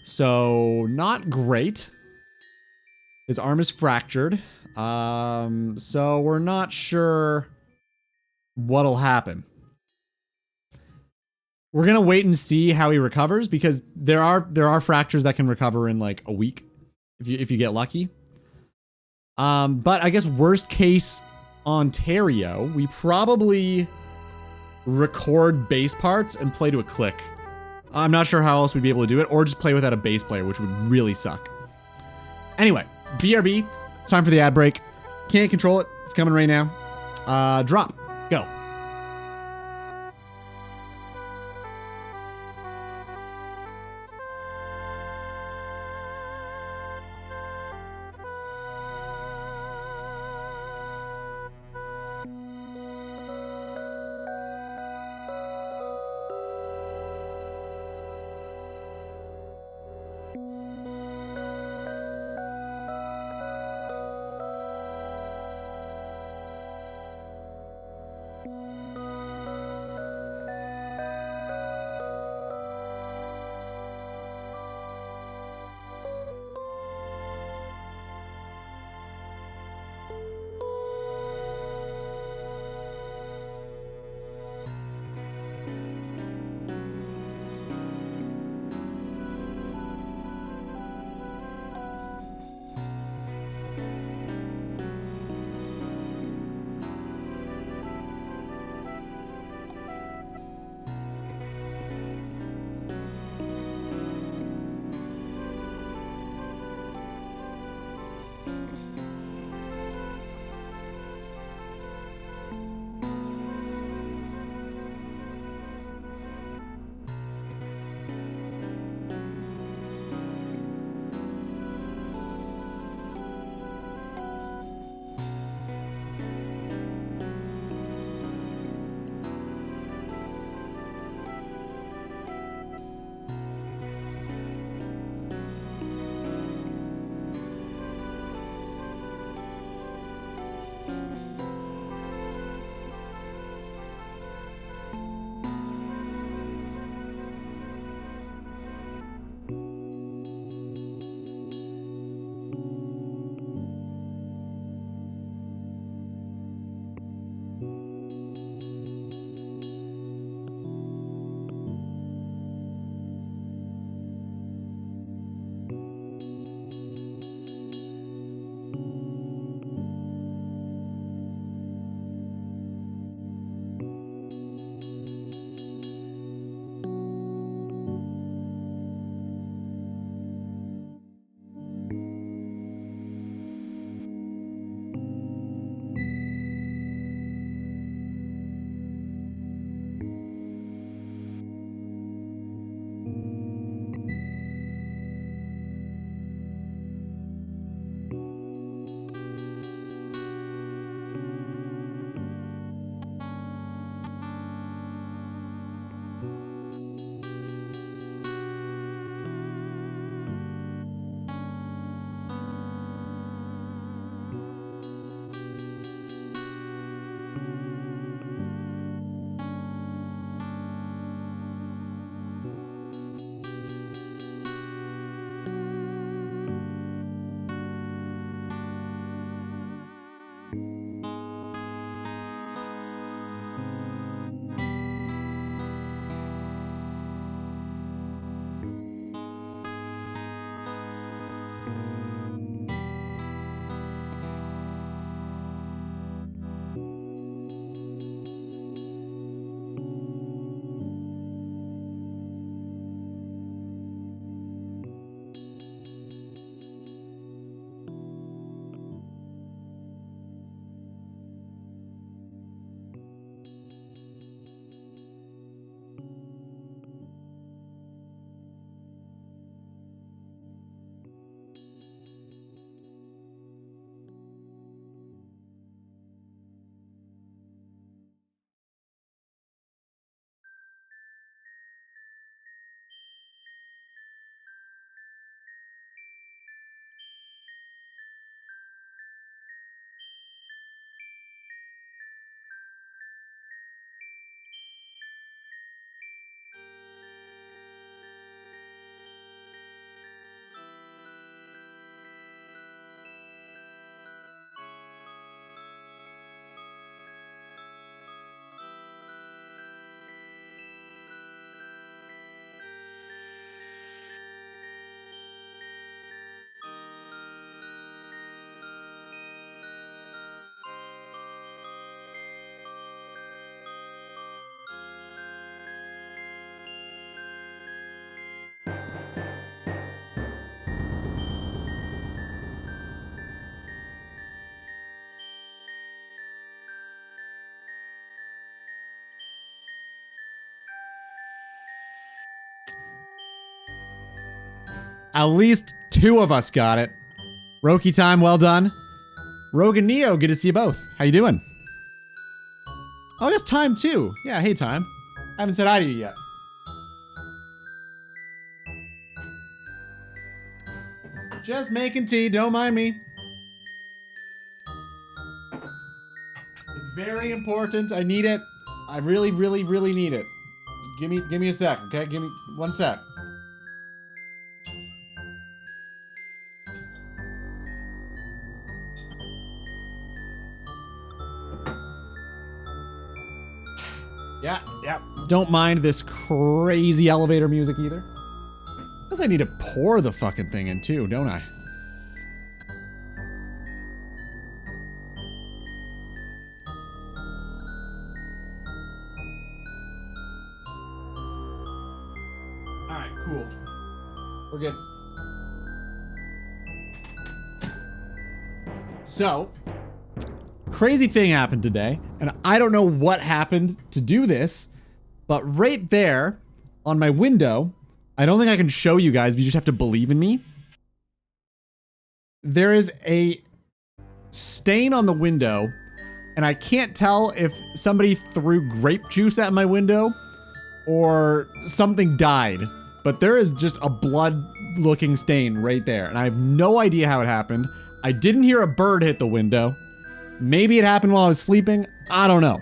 So, not great. His arm is fractured. So we're not sure what'll happen. We're gonna wait and see how he recovers because there are fractures that can recover in like a week if you get lucky. But I guess worst case Ontario, we probably record bass parts and play to a click. I'm not sure how else we'd be able to do it, or just play without a bass player, which would really suck. Anyway, BRB, it's time for the ad break. Can't control it, it's coming right now. Drop, go. At least 2 of us got it. Roki time, well done. Rogue and Neo, good to see you both. How you doing? Oh, I guess Time too. Yeah, hey Time. I haven't said hi to you yet. Just making tea, don't mind me. It's very important, I need it. I really, really, really need it. Give me a sec, okay? Give me 1 sec. Yeah. Don't mind this crazy elevator music either. Guess I need to pour the fucking thing in too, don't I? Alright, cool. We're good. So, crazy thing happened today, and I don't know what happened to do this, but right there on my window, I don't think I can show you guys, but you just have to believe in me. There is a stain on the window, and I can't tell if somebody threw grape juice at my window or something died, but there is just a blood-looking stain right there, and I have no idea how it happened. I didn't hear a bird hit the window. Maybe it happened while I was sleeping. I don't know.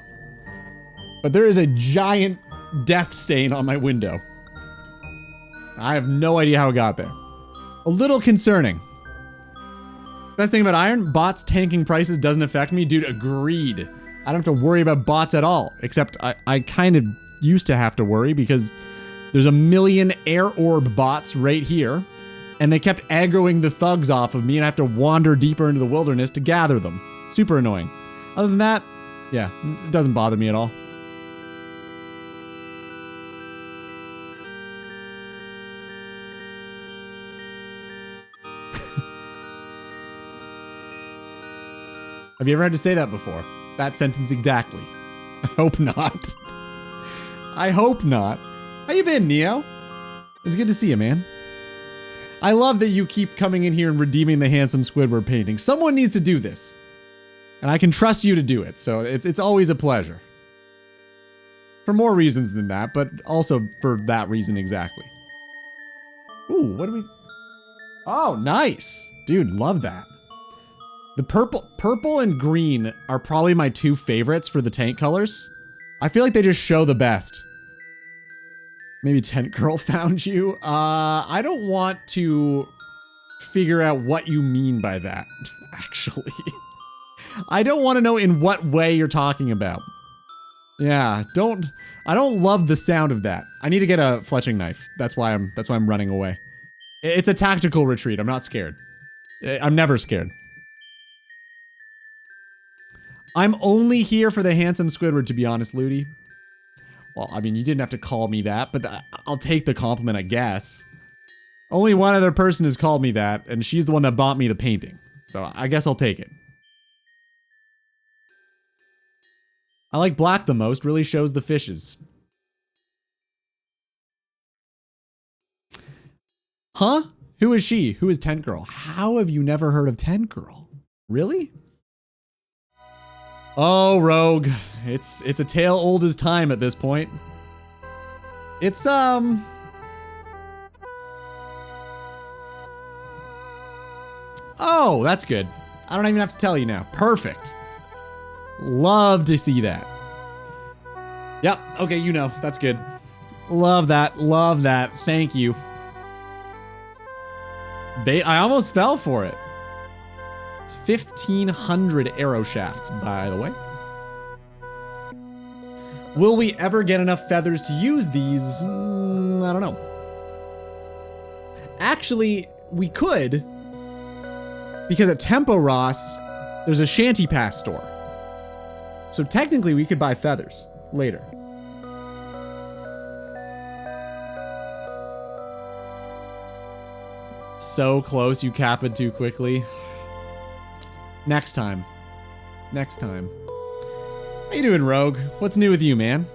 But there is a giant death stain on my window. I have no idea how it got there. A little concerning. Best thing about iron, bots tanking prices doesn't affect me. Dude, agreed. I don't have to worry about bots at all. Except I kind of used to have to worry because there's a million air orb bots right here. And they kept aggroing the thugs off of me and I have to wander deeper into the wilderness to gather them. Super annoying. Other than that, yeah, it doesn't bother me at all. Have you ever had to say that before? That sentence exactly. I hope not. I hope not. How you been, Neo? It's good to see you, man. I love that you keep coming in here and redeeming the handsome Squidward painting. Someone needs to do this. And I can trust you to do it, so it's always a pleasure. For more reasons than that, but also for that reason exactly. Ooh, what do we... Oh, nice. Dude, love that. The purple and green are probably my 2 favorites for the tank colors. I feel like they just show the best. Maybe Tent Girl found you. I don't want to figure out what you mean by that, actually. I don't want to know in what way you're talking about. Yeah, I don't love the sound of that. I need to get a fletching knife. That's why I'm running away. It's a tactical retreat. I'm not scared. I'm never scared. I'm only here for the handsome Squidward, to be honest, Ludi. Well, I mean, you didn't have to call me that, but I'll take the compliment, I guess. Only one other person has called me that, and she's the one that bought me the painting. So I guess I'll take it. I like black the most, really shows the fishes. Huh? Who is she? Who is Tent Girl? How have you never heard of Tent Girl? Really? Oh, Rogue. It's a tale old as time at this point. It's, Oh, that's good. I don't even have to tell you now. Perfect. Love to see that. Yep, okay, you know, that's good. Love that, love that. Thank you. I almost fell for it. It's 1,500 arrow shafts, by the way. Will we ever get enough feathers to use these? I don't know. Actually, we could, because at Tempo Ross, there's a Shanty Pass store. So technically, we could buy feathers later. So close, you cap it too quickly. Next time. Next time. How you doing, Rogue? What's new with you, man?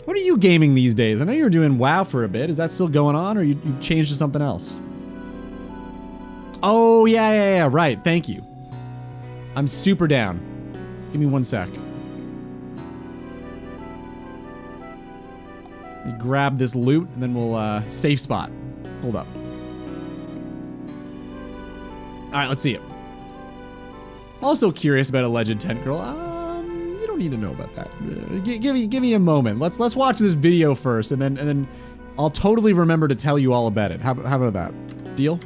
What are you gaming these days? I know you were doing WoW for a bit. Is that still going on, or you've changed to something else? Oh, yeah, right. Thank you. I'm super down. Give me 1 sec. Let me grab this loot, and then we'll, safe spot. Hold up. Alright, let's see it. Also curious about Alleged Tent Girl. You don't need to know about that. Give me a moment. Let's watch this video first, and then I'll totally remember to tell you all about it. How about that? Deal?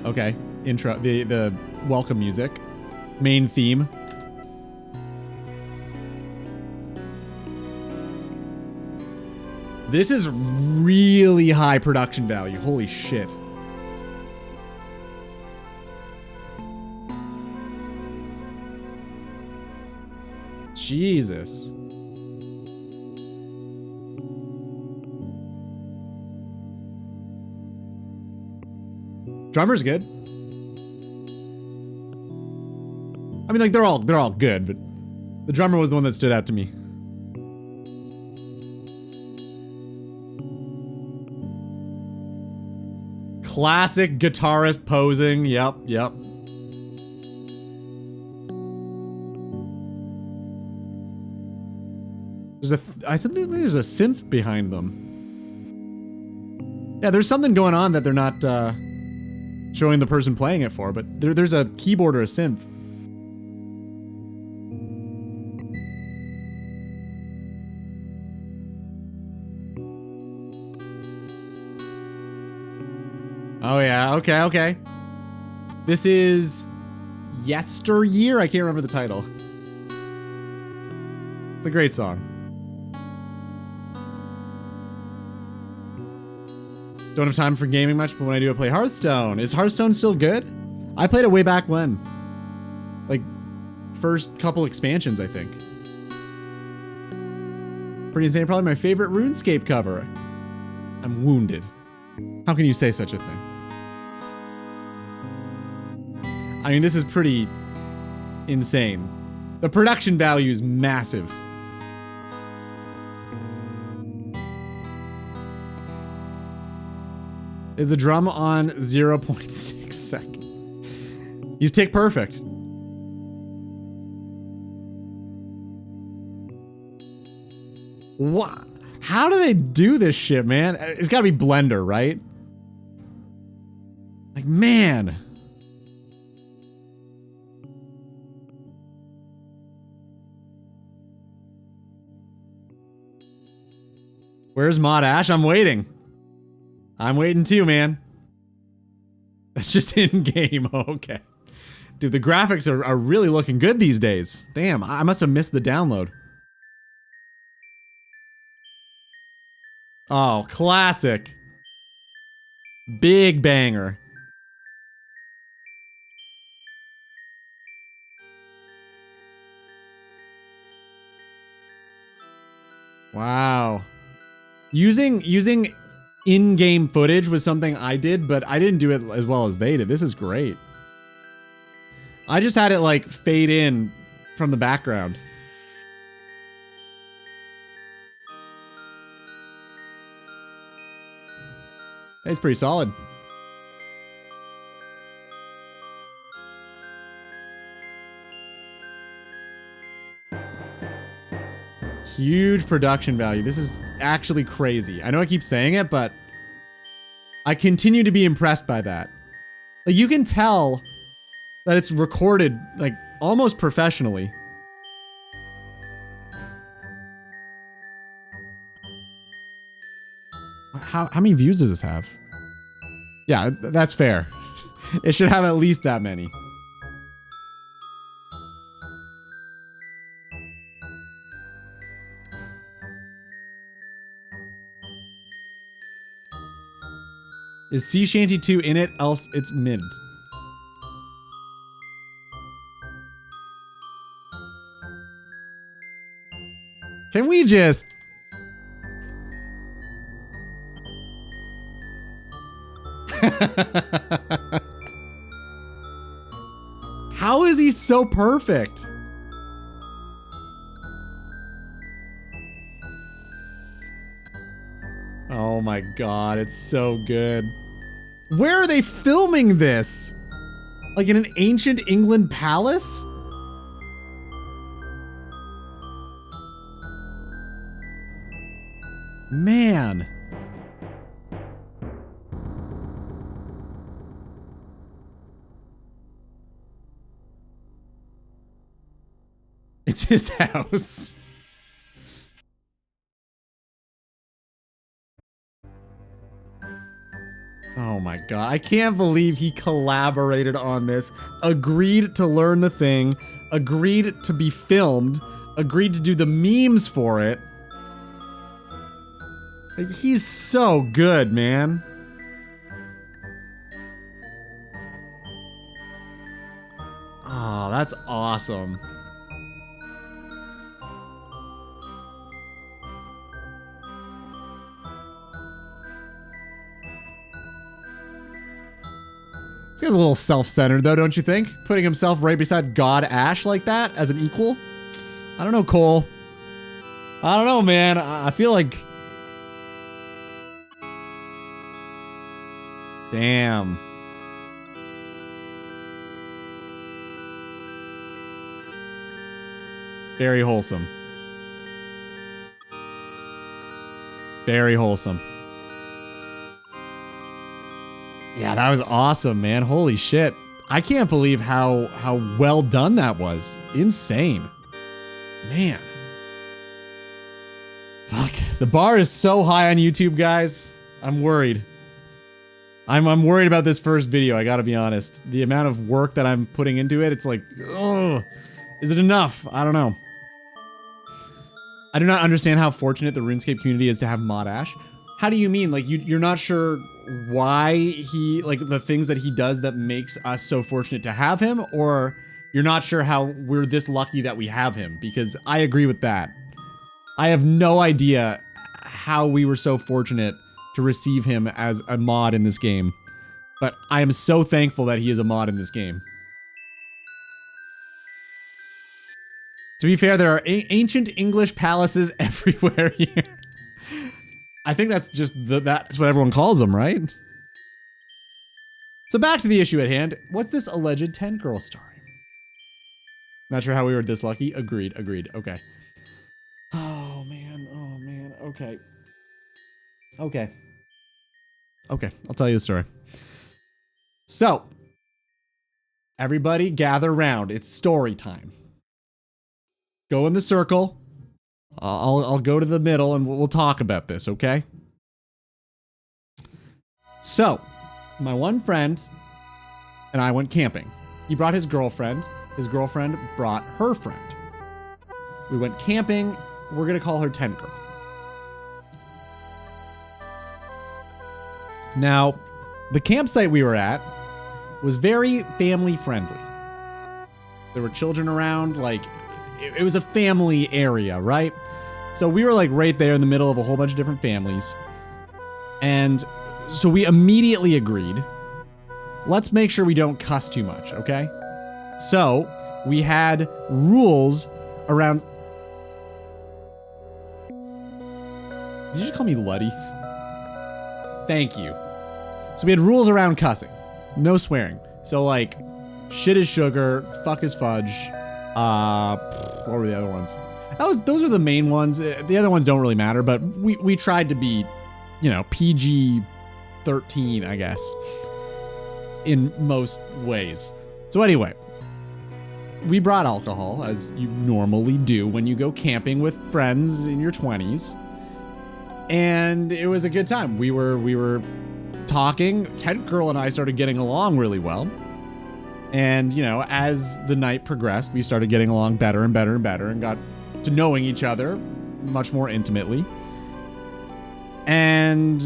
Okay. Intro. The welcome music. Main theme. This is really high production value. Holy shit. Jesus. Drummer's good. I mean, like, they're all good, but the drummer was the one that stood out to me. Classic guitarist posing. Yep. I think there's a synth behind them. Yeah, there's something going on that they're not showing the person playing it for, but there's a keyboard or a synth. Oh yeah, okay. This is Yesteryear? I can't remember the title. It's a great song. Don't have time for gaming much, but when I do, I play Hearthstone. Is Hearthstone still good? I played it way back when. Like, first couple expansions, I think. Pretty insane. Probably my favorite RuneScape cover. I'm wounded. How can you say such a thing? I mean, this is pretty insane. The production value is massive. Is the drum on 0.6 second? He's tick perfect. What? How do they do this shit, man? It's gotta be Blender, right? Like, man. Where's Mod Ash? I'm waiting. I'm waiting too, man. That's just in-game. Okay. Dude, the graphics are really looking good these days. Damn, I must have missed the download. Oh, classic. Big banger. Wow. Using in-game footage was something I did, but I didn't do it as well as they did. This is great. I just had it like fade in from the background. It's pretty solid. Huge production value. This is actually crazy. I know I keep saying it, but I continue to be impressed by that. Like, you can tell that it's recorded, like, almost professionally. How many views does this have? Yeah, that's fair. It should have at least that many. Is Sea Shanty 2 in it? Else it's mid. Can we just... How is he so perfect? Oh my god, it's so good. Where are they filming this? Like in an ancient England palace? Man. It's his house. Oh my god, I can't believe he collaborated on this, agreed to learn the thing, agreed to be filmed, agreed to do the memes for it. Like, he's so good, man. Oh, that's awesome. This guy's a little self-centered though, don't you think? Putting himself right beside God Ash like that as an equal? I don't know, Cole. I don't know, man. I feel like... Damn. Very wholesome. Very wholesome. Yeah, that was awesome, man. Holy shit. I can't believe how well done that was. Insane. Man. Fuck. The bar is so high on YouTube, guys. I'm worried. I'm worried about this first video, I gotta be honest. The amount of work that I'm putting into it, it's like, ugh. Is it enough? I don't know. I do not understand how fortunate the RuneScape community is to have Mod Ash. How do you mean? Like, you're not sure why he, like, the things that he does that makes us so fortunate to have him? Or you're not sure how we're this lucky that we have him? Because I agree with that. I have no idea how we were so fortunate to receive him as a mod in this game. But I am so thankful that he is a mod in this game. To be fair, there are ancient English palaces everywhere here. I think that's just that's what everyone calls them, right? So back to the issue at hand. What's this alleged 10 girl story? Not sure how we were this lucky. Agreed, agreed. Okay. Oh man, okay. Okay. Okay, I'll tell you the story. So, everybody gather round. It's story time. Go in the circle. I'll go to the middle and we'll talk about this, okay? So, my one friend and I went camping. He brought his girlfriend. His girlfriend brought her friend. We went camping. We're gonna call her Tent Girl. Now, the campsite we were at was very family friendly. There were children around, like, it was a family area, right? So we were like right there in the middle of a whole bunch of different families. And so we immediately agreed, let's make sure we don't cuss too much, okay? So we had rules around... Did you just call me Luddy? Thank you. So we had rules around cussing. No swearing. So like, shit is sugar, fuck is fudge. What were the other ones? Those are the main ones. The other ones don't really matter, but we tried to be, you know, PG-13, I guess, in most ways. So anyway, we brought alcohol, as you normally do when you go camping with friends in your 20s. And it was a good time. We were talking. Tent Girl and I started getting along really well. And, you know, as the night progressed, we started getting along better and better and better and got to knowing each other much more intimately. And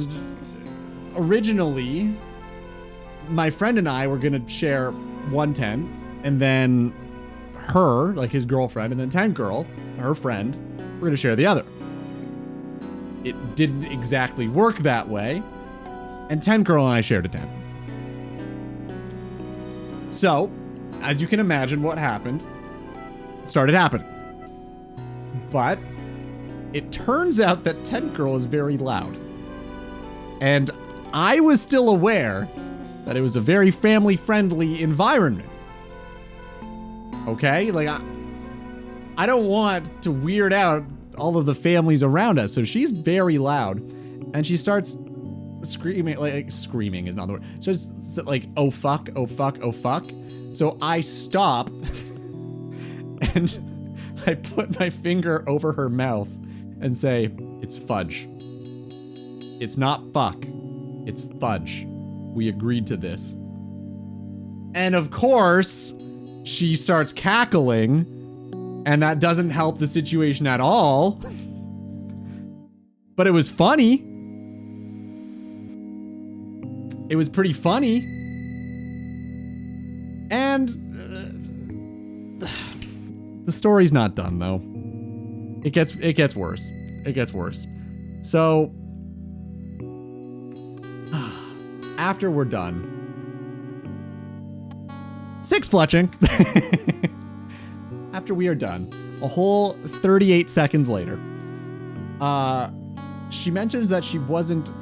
originally, my friend and I were gonna share one tent, and then her, like his girlfriend, and then Tent Girl, her friend, were gonna share the other. It didn't exactly work that way, and Tent Girl and I shared a tent. So, as you can imagine, what happened started happening. But it turns out that Tent Girl is very loud. And I was still aware that it was a very family-friendly environment. Okay? Like, I don't want to weird out all of the families around us. So she's very loud. And she starts screaming, like screaming is not the word. Just like, oh fuck, oh fuck, oh fuck. So I stop and I put my finger over her mouth and say, it's fudge. It's not fuck, it's fudge. We agreed to this. And of course, she starts cackling, and that doesn't help the situation at all. But it was funny. It was pretty funny. And the story's not done though. It gets worse. It gets worse. So after we're done, 6 fletching. After we are done, a whole 38 seconds later, she mentions that she wasn't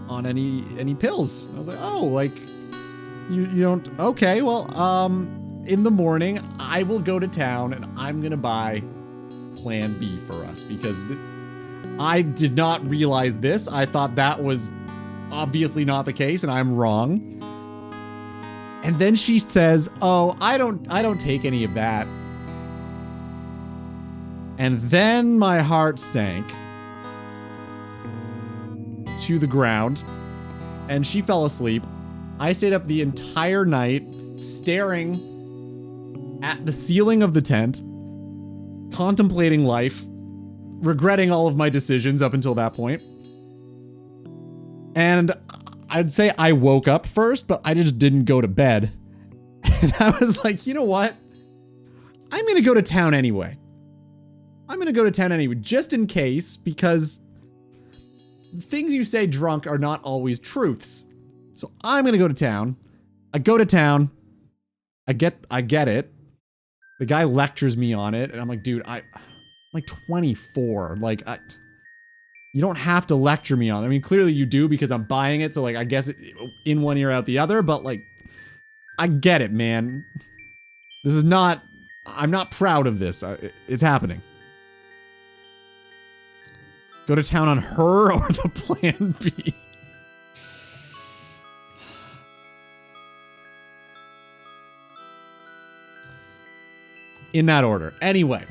on any pills. I was like, oh, like you don't, okay, well, in the morning I will go to town and I'm gonna buy Plan B for us because I did not realize this. I thought that was obviously not the case and I'm wrong. And then she says, oh, I don't take any of that. And then my heart sank to the ground and she fell asleep. I stayed up the entire night staring at the ceiling of the tent, contemplating life, regretting all of my decisions up until that point. And I'd say I woke up first, but I just didn't go to bed. And I was like, you know what? I'm gonna go to town anyway. Just in case, because things you say drunk are not always truths. So I'm gonna go to town. I go to town. I get it. The guy lectures me on it, and I'm like, dude, I'm like 24. Like, you don't have to lecture me on it. I mean, clearly you do because I'm buying it, so like, I guess it, in one ear out the other, but like, I get it, man. This is not, I'm not proud of this. It's happening. Go to town on her or the Plan B? In that order. Anyway.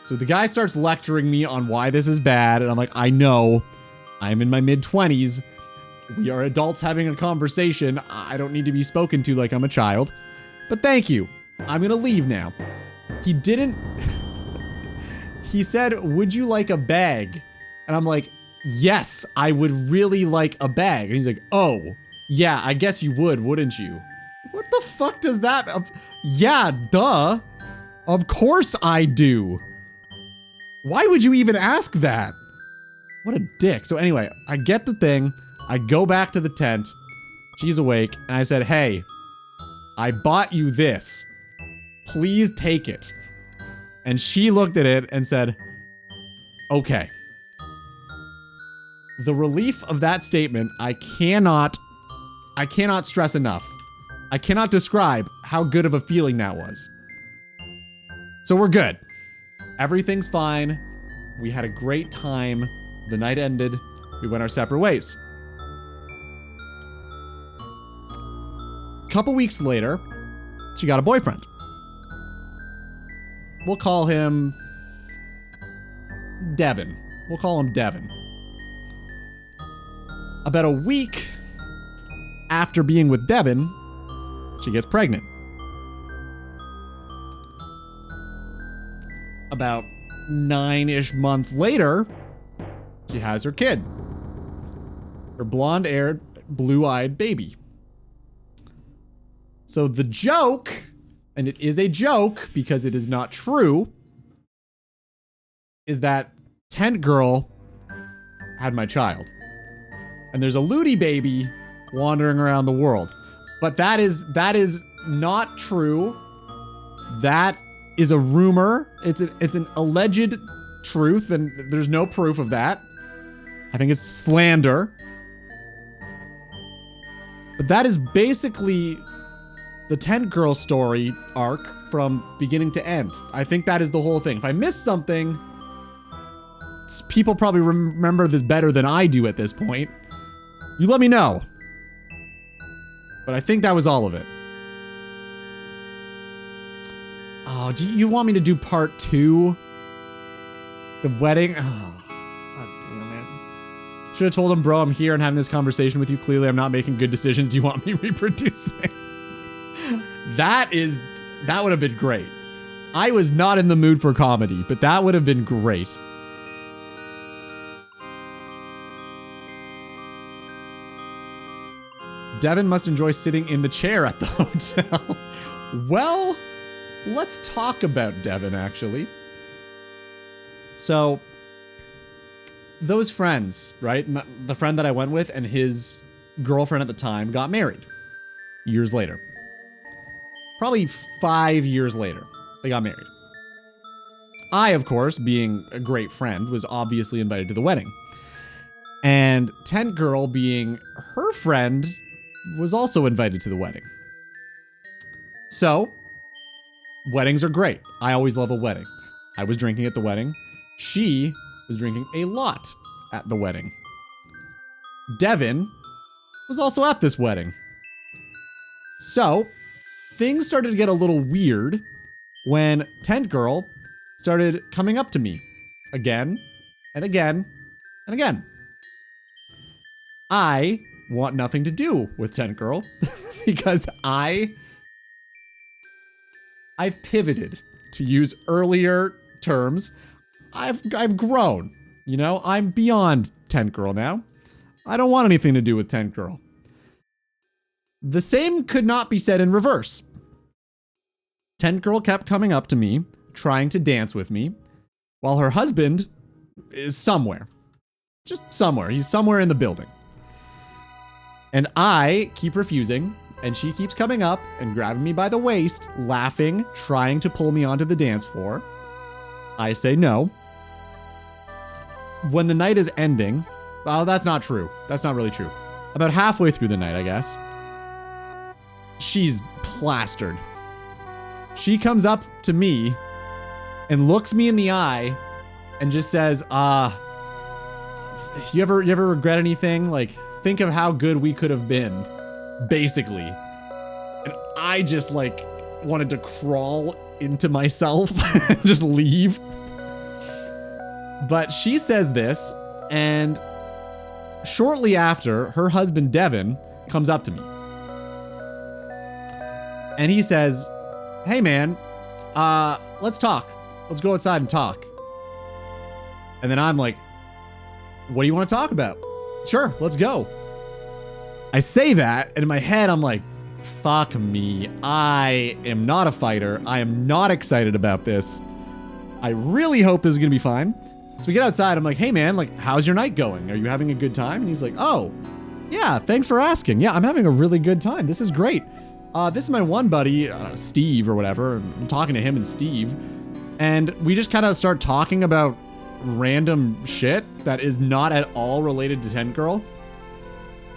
So the guy starts lecturing me on why this is bad, and I'm like, I know. I'm in my mid-20s. We are adults having a conversation. I don't need to be spoken to like I'm a child. But thank you. I'm gonna leave now. He didn't... He said, would you like a bag? And I'm like, yes, I would really like a bag. And he's like, oh, yeah, I guess you would, wouldn't you? What the fuck does that... Yeah, duh. Of course I do. Why would you even ask that? What a dick. So anyway, I get the thing. I go back to the tent. She's awake. And I said, hey, I bought you this. Please take it. And she looked at it and said, okay. The relief of that statement, I cannot stress enough. I cannot describe how good of a feeling that was. So we're good. Everything's fine. We had a great time. The night ended. We went our separate ways. A couple weeks later, she got a boyfriend. We'll call him Devin. We'll call him Devin. About a week after being with Devin, she gets pregnant. About 9-ish months later, she has her kid. Her blonde-haired, blue-eyed baby. So the joke, and it is a joke because it is not true, is that Tent Girl had my child. And there's a Ludi baby wandering around the world. But that is not true. That is a rumor. It's an alleged truth, and there's no proof of that. I think it's slander. But that is basically the Tent Girl story arc from beginning to end. I think that is the whole thing. If I missed something, people probably remember this better than I do at this point. You let me know. But I think that was all of it. Oh, do you want me to do part 2? The wedding? Oh, God damn it. Should have told him, bro, I'm here and having this conversation with you. Clearly, I'm not making good decisions. Do you want me reproducing? That would have been great. I was not in the mood for comedy, but that would have been great. Devin must enjoy sitting in the chair at the hotel. Well, let's talk about Devin, actually. So, those friends, right? The friend that I went with and his girlfriend at the time got married years later. Probably 5 years later, they got married. I, of course, being a great friend, was obviously invited to the wedding. And Tent Girl, being her friend, was also invited to the wedding. So, weddings are great. I always love a wedding. I was drinking at the wedding. She was drinking a lot at the wedding. Devin was also at this wedding. So, things started to get a little weird when Tent Girl started coming up to me again and again and again. I want nothing to do with Tent Girl because I've pivoted, to use earlier terms. I've grown, you know, I'm beyond Tent Girl now. I don't want anything to do with Tent Girl. The same could not be said in reverse. Tent Girl kept coming up to me, trying to dance with me, while her husband is somewhere. Just somewhere. He's somewhere in the building. And I keep refusing, and she keeps coming up and grabbing me by the waist, laughing, trying to pull me onto the dance floor. I say no. When the night is ending, well, that's not true. That's not really true. About halfway through the night, I guess, she's plastered. She comes up to me and looks me in the eye and just says, you ever regret anything? Like, think of how good we could have been, basically. And I just, like, wanted to crawl into myself and just leave. But she says this, and shortly after, her husband, Devin, comes up to me. And he says, hey, man, let's talk. Let's go outside and talk. And then I'm like, what do you want to talk about? Sure, let's go. I say that, and in my head, I'm like, fuck me. I am not a fighter. I am not excited about this. I really hope this is gonna be fine. So we get outside, I'm like, hey man, like, how's your night going? Are you having a good time? And he's like, oh, yeah, thanks for asking. Yeah, I'm having a really good time. This is great. This is my one buddy, Steve or whatever. I'm talking to him and Steve. And we just kind of start talking about random shit that is not at all related to Tent Girl.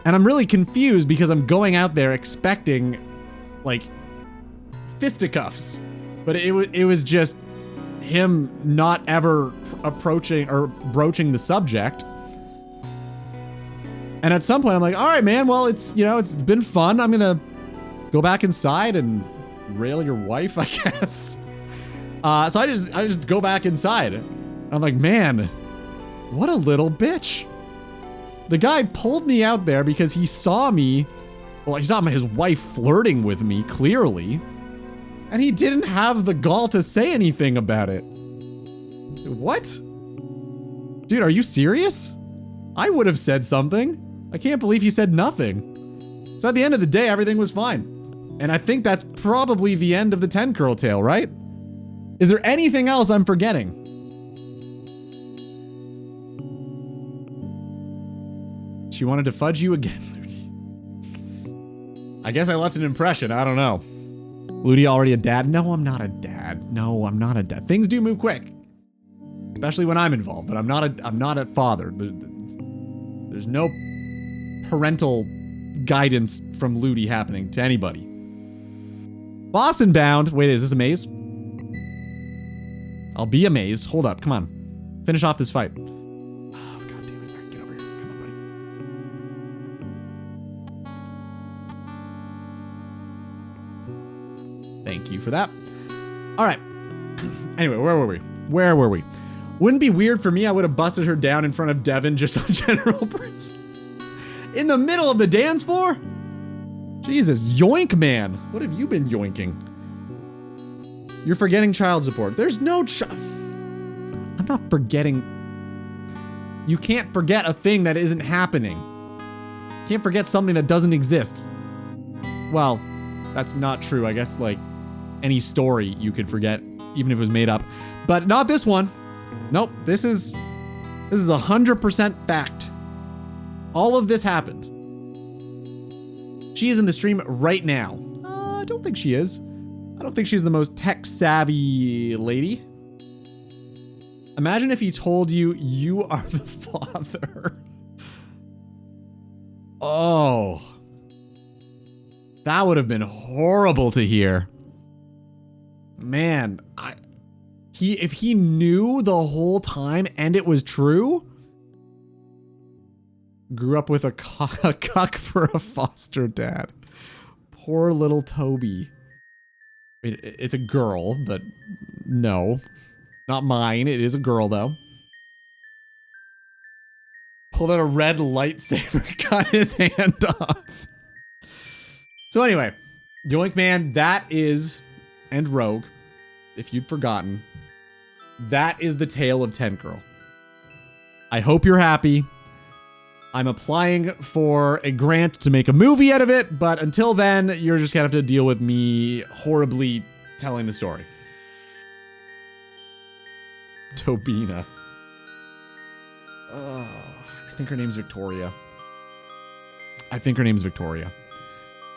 And I'm really confused because I'm going out there expecting, like, fisticuffs. But it was just him not ever approaching or broaching the subject. And at some point I'm like, all right, man, well, it's been fun. I'm gonna go back inside and rail your wife, I guess. So I just go back inside. I'm like, man, what a little bitch. The guy pulled me out there because he saw me, well, he saw his wife flirting with me, clearly, and he didn't have the gall to say anything about it. What? Dude, are you serious? I would have said something. I can't believe he said nothing. So at the end of the day, everything was fine. And I think that's probably the end of the Tent Girl tale, right? Is there anything else I'm forgetting? She wanted to fudge you again, Ludi. I guess I left an impression. I don't know. Ludi already a dad? No, I'm not a dad. No, I'm not a dad. Things do move quick. especially when I'm involved, but I'm not a father. There's no parental guidance from Ludi happening to anybody. Boston bound. Wait, is this a maze? I'll be amazed. Hold up, come on. Finish off this fight. Oh, god damn it. All right, get over here. Come on, buddy. Thank you for that. All right. Anyway, where were we? Where were we? Wouldn't be weird for me, I would have busted her down in front of Devin just on general principle. In the middle of the dance floor? Jesus, yoink, man. What have you been yoinking? You're forgetting child support. There's no I'm not forgetting. You can't forget a thing that isn't happening. You can't forget something that doesn't exist. Well, that's not true. I guess, like, any story you could forget, even if it was made up. But not this one. Nope, this is 100% fact. All of this happened. She is in the stream right now. I don't think she is. I don't think she's the most tech-savvy lady. Imagine if he told you you are the father. Oh. That would have been horrible to hear. Man, if he knew the whole time and it was true, grew up with a cuck for a foster dad. Poor little Toby. It's a girl, but no, not mine. It is a girl though. Pulled out a red lightsaber, cut his hand off. So anyway, Yoink Man, that is, and Rogue, if you'd forgotten, that is the tale of Tent Girl. I hope you're happy. I'm applying for a grant to make a movie out of it, but until then, you're just gonna have to deal with me horribly telling the story. Tobina. Oh, I think her name's Victoria.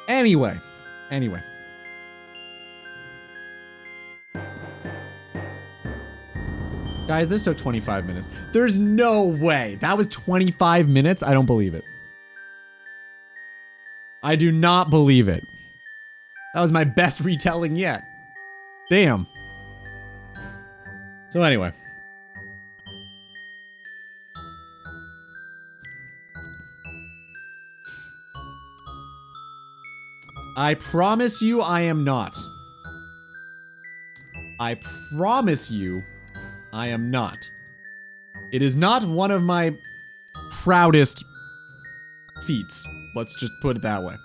Anyway. Guys, this took 25 minutes. There's no way. That was 25 minutes? I don't believe it. I do not believe it. That was my best retelling yet. Damn. So anyway. I promise you I am not. I promise you I am not. It is not one of my proudest feats. Let's just put it that way.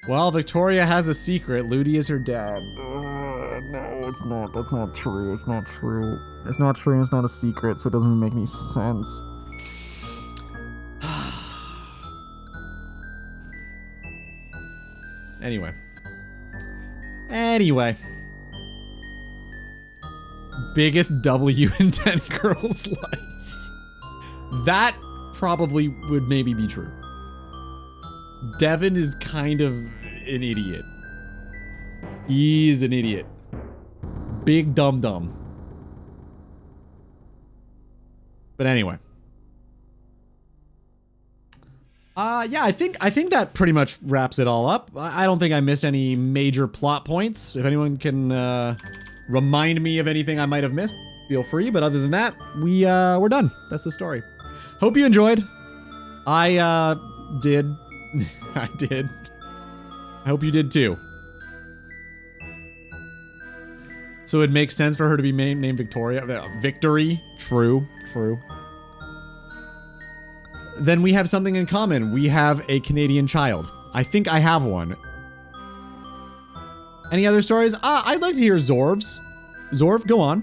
Well, Victoria has a secret. Ludi is her dad. No, it's not. That's not true. It's not true. It's not true. It's not a secret, so it doesn't make any sense. Anyway. Biggest W in Tent Girl's life. That probably would maybe be true. Devin is kind of an idiot. He's an idiot. Big dum-dum. But anyway. Yeah, I think that pretty much wraps it all up. I don't think I missed any major plot points. If anyone can remind me of anything I might have missed, feel free. But other than that, we're done. That's the story. Hope you enjoyed. I did. I did. I hope you did too. So it makes sense for her to be named Victoria. Victory. True. Then we have something in common. We have a Canadian child. I think I have one. Any other stories? I'd like to hear Zorv's. Zorv, go on.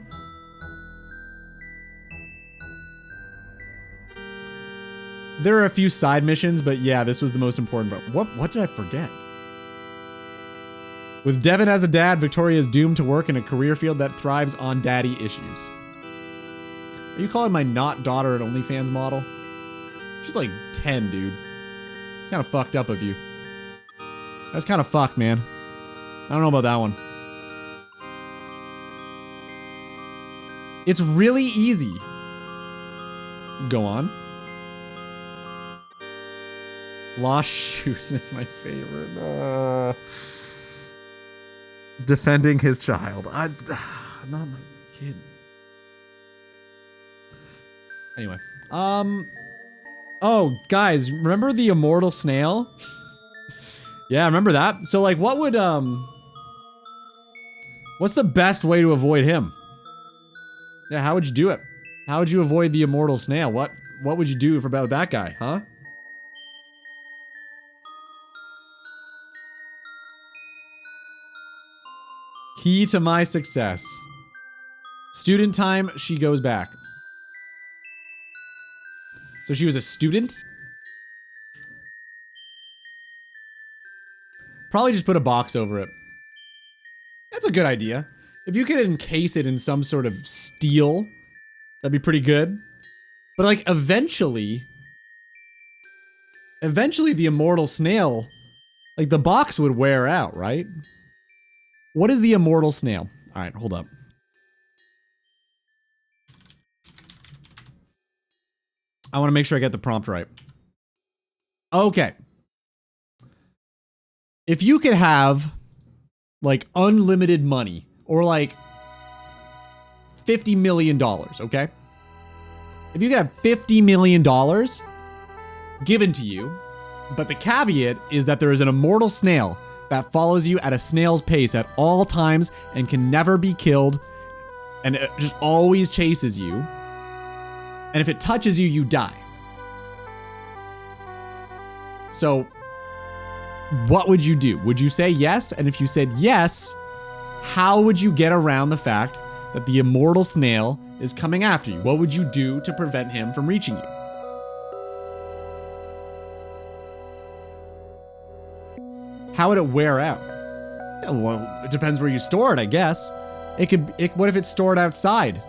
There are a few side missions, but yeah, this was the most important. But what did I forget? With Devin as a dad, Victoria is doomed to work in a career field that thrives on daddy issues. Are you calling my not daughter an OnlyFans model? She's like 10, dude. Kind of fucked up of you. That's kind of fucked, man. I don't know about that one. It's really easy. Go on. Lost shoes is my favorite. Defending his child. Not my kid. Anyway. Oh, guys, remember the immortal snail? Yeah, remember that? So, like, what would, what's the best way to avoid him? Yeah, how would you do it? How would you avoid the immortal snail? What would you do about that guy, huh? Key to my success. Student time, she goes back. So she was a student? Probably just put a box over it. That's a good idea. If you could encase it in some sort of steel, that'd be pretty good. But like eventually the immortal snail, like the box would wear out, right? What is the immortal snail? All right, hold up. I want to make sure I get the prompt right. Okay. If you could have like unlimited money or like $50 million, okay? If you could have $50 million given to you, but the caveat is that there is an immortal snail that follows you at a snail's pace at all times and can never be killed and it just always chases you. And if it touches you, you die. So, what would you do? Would you say yes? And if you said yes, how would you get around the fact that the immortal snail is coming after you? What would you do to prevent him from reaching you? How would it wear out? Well, it depends where you store it, I guess. What if it's stored outside?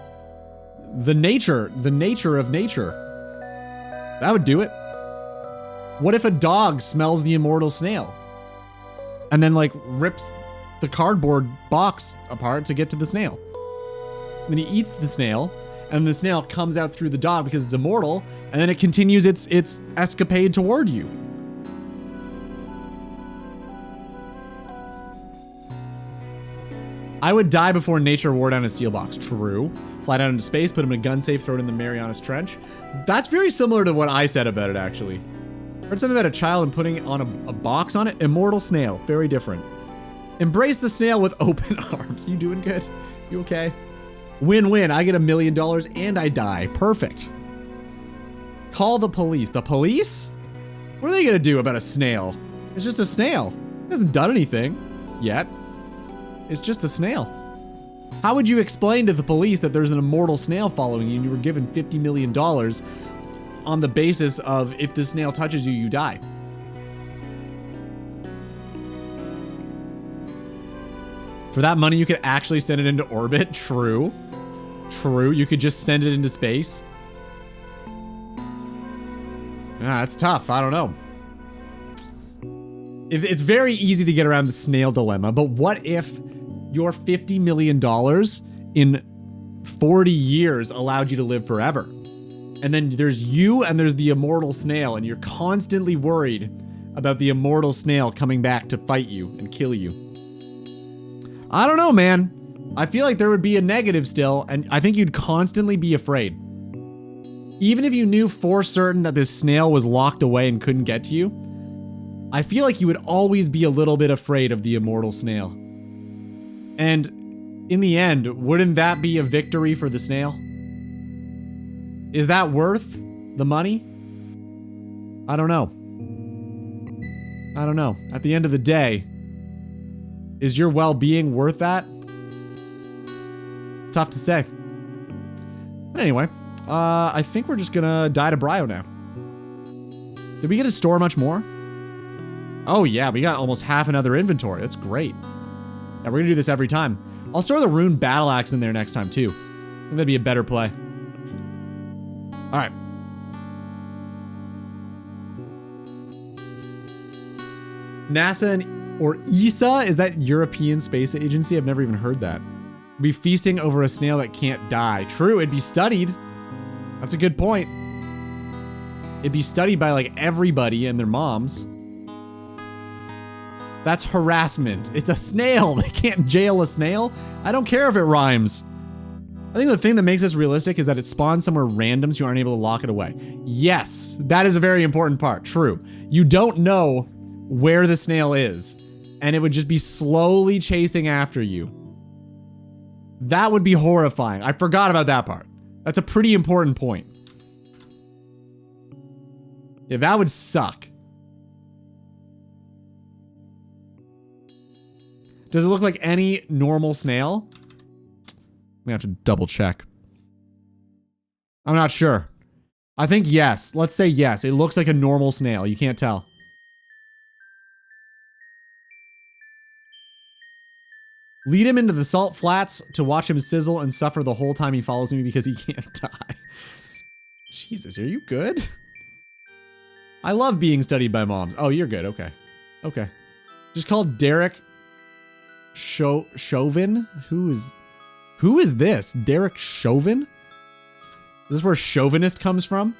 The nature of nature. That would do it. What if a dog smells the immortal snail? And then like rips the cardboard box apart to get to the snail. Then he eats the snail, and the snail comes out through the dog because it's immortal, and then it continues its escapade toward you. I would die before nature wore down a steel box. True. Fly down into space, put him in a gun safe, throw it in the Marianas Trench. That's very similar to what I said about it, actually. Heard something about a child and putting on a box on it. Immortal snail. Very different. Embrace the snail with open arms. You doing good? You okay? Win-win. I get $1 million and I die. Perfect. Call the police. The police? What are they gonna do about a snail? It's just a snail. It hasn't done anything yet. It's just a snail. How would you explain to the police that there's an immortal snail following you and you were given $50 million on the basis of if the snail touches you, you die? For that money, you could actually send it into orbit. True. True. You could just send it into space. That's tough. I don't know. It's very easy to get around the snail dilemma, but what if your $50 million in 40 years allowed you to live forever? And then there's you and there's the immortal snail, and you're constantly worried about the immortal snail coming back to fight you and kill you. I don't know, man. I feel like there would be a negative still, and I think you'd constantly be afraid. Even if you knew for certain that this snail was locked away and couldn't get to you, I feel like you would always be a little bit afraid of the immortal snail. And in the end, wouldn't that be a victory for the snail? Is that worth the money? I don't know. I don't know. At the end of the day, is your well-being worth that? It's tough to say. But anyway, I think we're just gonna die to Brio now. Did we get to store much more? Oh yeah, we got almost half another inventory. That's great. Yeah, we're gonna do this every time. I'll store the rune battle axe in there next time too. I think that'd be a better play. All right. NASA and Or ESA? Is that European Space Agency? I've never even heard that. Be feasting over a snail that can't die. True, it'd be studied. That's a good point. It'd be studied by like everybody and their moms. That's harassment. It's a snail. They can't jail a snail. I don't care if it rhymes. I think the thing that makes this realistic is that it spawns somewhere random so you aren't able to lock it away. Yes, that is a very important part. True. You don't know where the snail is, and it would just be slowly chasing after you. That would be horrifying. I forgot about that part. That's a pretty important point. Yeah, that would suck. Does it look like any normal snail? I'm gonna have to double check. I'm not sure. I think yes. Let's say yes. It looks like a normal snail. You can't tell. Lead him into the salt flats to watch him sizzle and suffer the whole time he follows me because he can't die. Jesus, are you good? I love being studied by moms. Oh, you're good. Okay. Okay. Just call Derek Chauvin? Who is this? Derek Chauvin? Is this where chauvinist comes from?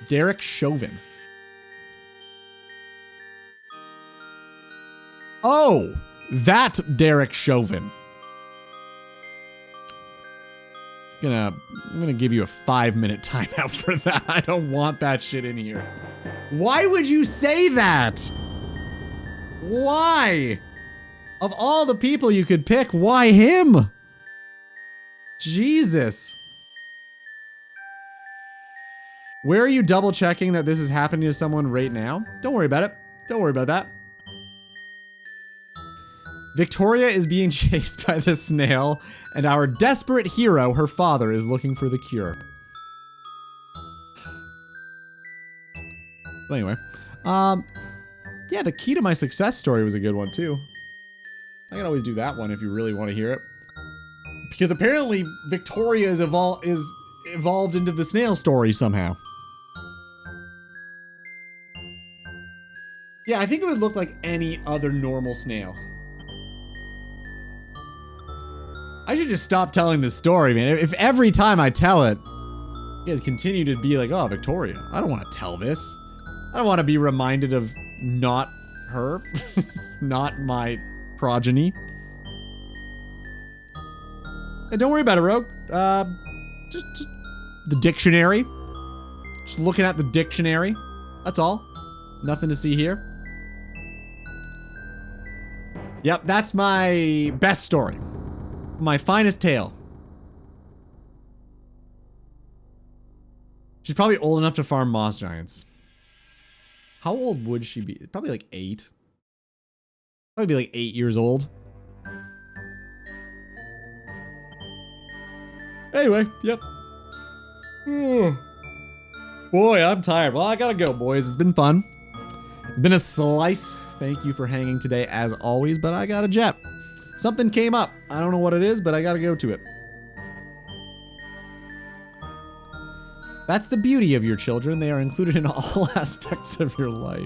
Derek Chauvin. Oh, that Derek Chauvin. I'm gonna give you a 5-minute timeout for that. I don't want that shit in here. Why would you say that? Why? Of all the people you could pick, why him? Jesus. Where are you double checking that this is happening to someone right now? Don't worry about it. Don't worry about that. Victoria is being chased by the snail, and our desperate hero, her father, is looking for the cure. But anyway, yeah, the key to my success story was a good one too. I can always do that one if you really want to hear it. Because apparently Victoria is evolved into the snail story somehow. Yeah, I think it would look like any other normal snail. I should just stop telling this story, man. If every time I tell it, you guys continue to be like, oh, Victoria, I don't want to tell this. I don't want to be reminded of not her, not my progeny. And don't worry about it, Rogue. Just the dictionary. Just looking at the dictionary. That's all. Nothing to see here. Yep, that's my best story. My finest tale. She's probably old enough to farm moss giants. How old would she be? Probably like 8. Probably be like 8 years old. Anyway, yep. Boy, I'm tired. Well, I gotta go, boys. It's been fun. It's been a slice. Thank you for hanging today, as always, but I got a jet. Something came up. I don't know what it is, but I gotta go to it. That's the beauty of your children. They are included in all aspects of your life.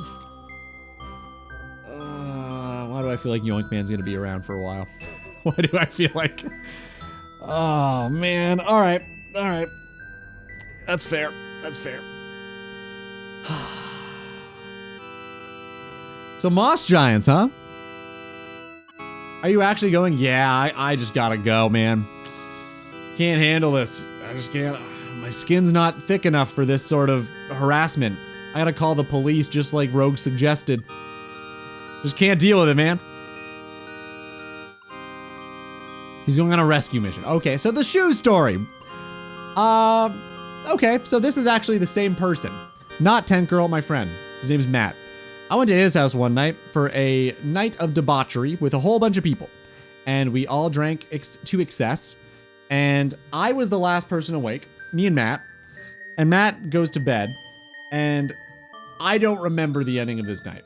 Why do I feel like Yoink Man's gonna be around for a while? Why do I feel like... Oh, man. All right. All right. That's fair. That's fair. So moss giants, huh? Are you actually going? Yeah, I just gotta go, man. Can't handle this. I just can't. My skin's not thick enough for this sort of harassment. I gotta call the police just like Rogue suggested. Just can't deal with it, man. He's going on a rescue mission. Okay, so the shoe story. Okay, so this is actually the same person. Not Tent Girl, my friend. His name's Matt. I went to his house one night for a night of debauchery with a whole bunch of people. And we all drank to excess. And I was the last person awake, me and Matt. And Matt goes to bed. And I don't remember the ending of this night.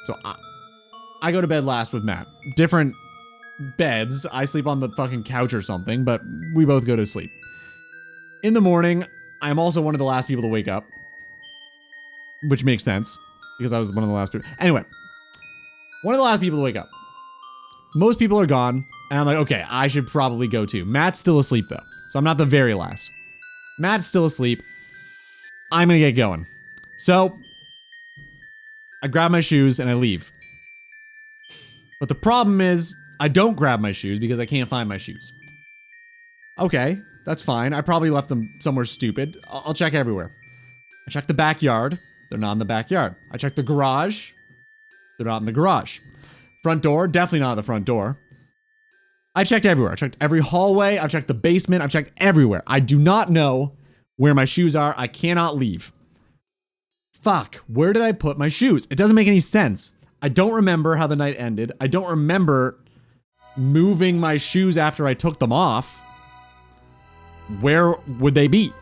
So I go to bed last with Matt. Different beds. I sleep on the fucking couch or something, but we both go to sleep. In the morning, I'm also one of the last people to wake up. Which makes sense. because I was one of the last people. Anyway, one of the last people to wake up. Most people are gone, and I'm like, okay, I should probably go too. Matt's still asleep though, so I'm not the very last. Matt's still asleep. I'm gonna get going. So, I grab my shoes and I leave. But the problem is, I don't grab my shoes because I can't find my shoes. Okay, that's fine. I probably left them somewhere stupid. I'll check everywhere. I check the backyard. They're not in the backyard. I check the garage. They're not in the garage. Front door, definitely not at the front door. I checked everywhere. I checked every hallway. I've checked the basement. I've checked everywhere. I do not know where my shoes are. I cannot leave. Fuck, where did I put my shoes? It doesn't make any sense. I don't remember how the night ended. I don't remember moving my shoes after I took them off. Where would they be?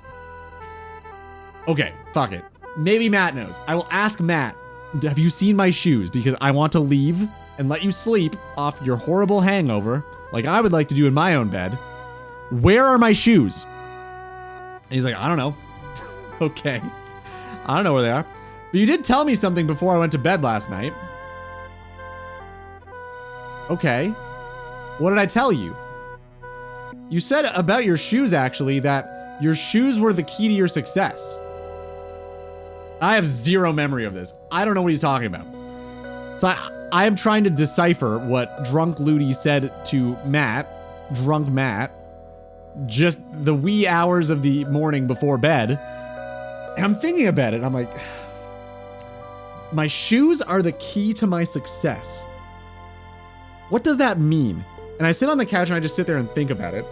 Okay, fuck it. Maybe Matt knows. I will ask Matt, have you seen my shoes? Because I want to leave and let you sleep off your horrible hangover, like I would like to do in my own bed. Where are my shoes? And he's like, I don't know. Okay. I don't know where they are. But you did tell me something before I went to bed last night. Okay. What did I tell you? You said about your shoes, actually, that your shoes were the key to your success. I have zero memory of this. I don't know what he's talking about. So I am trying to decipher what Drunk Ludi said to Matt, Drunk Matt, just the wee hours of the morning before bed. And I'm thinking about it. I'm like, my shoes are the key to my success. What does that mean? And I sit on the couch and I just sit there and think about it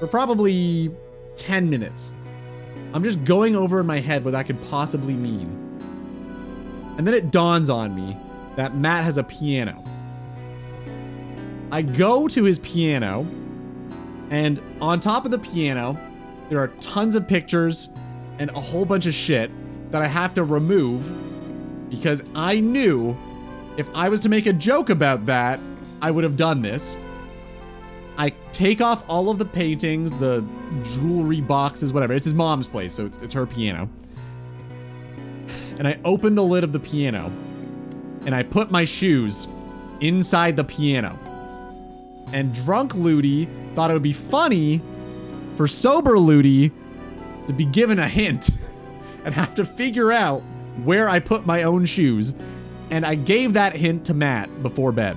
for probably 10 minutes. I'm just going over in my head what that could possibly mean. And then it dawns on me that Matt has a piano. I go to his piano, and on top of the piano, there are tons of pictures and a whole bunch of shit that I have to remove because I knew if I was to make a joke about that, I would have done this. I take off all of the paintings, the jewelry boxes, whatever. It's his mom's place, so it's her piano. And I open the lid of the piano, and I put my shoes inside the piano. And Drunk Ludi thought it would be funny for Sober Ludi to be given a hint and have to figure out where I put my own shoes. And I gave that hint to Matt before bed.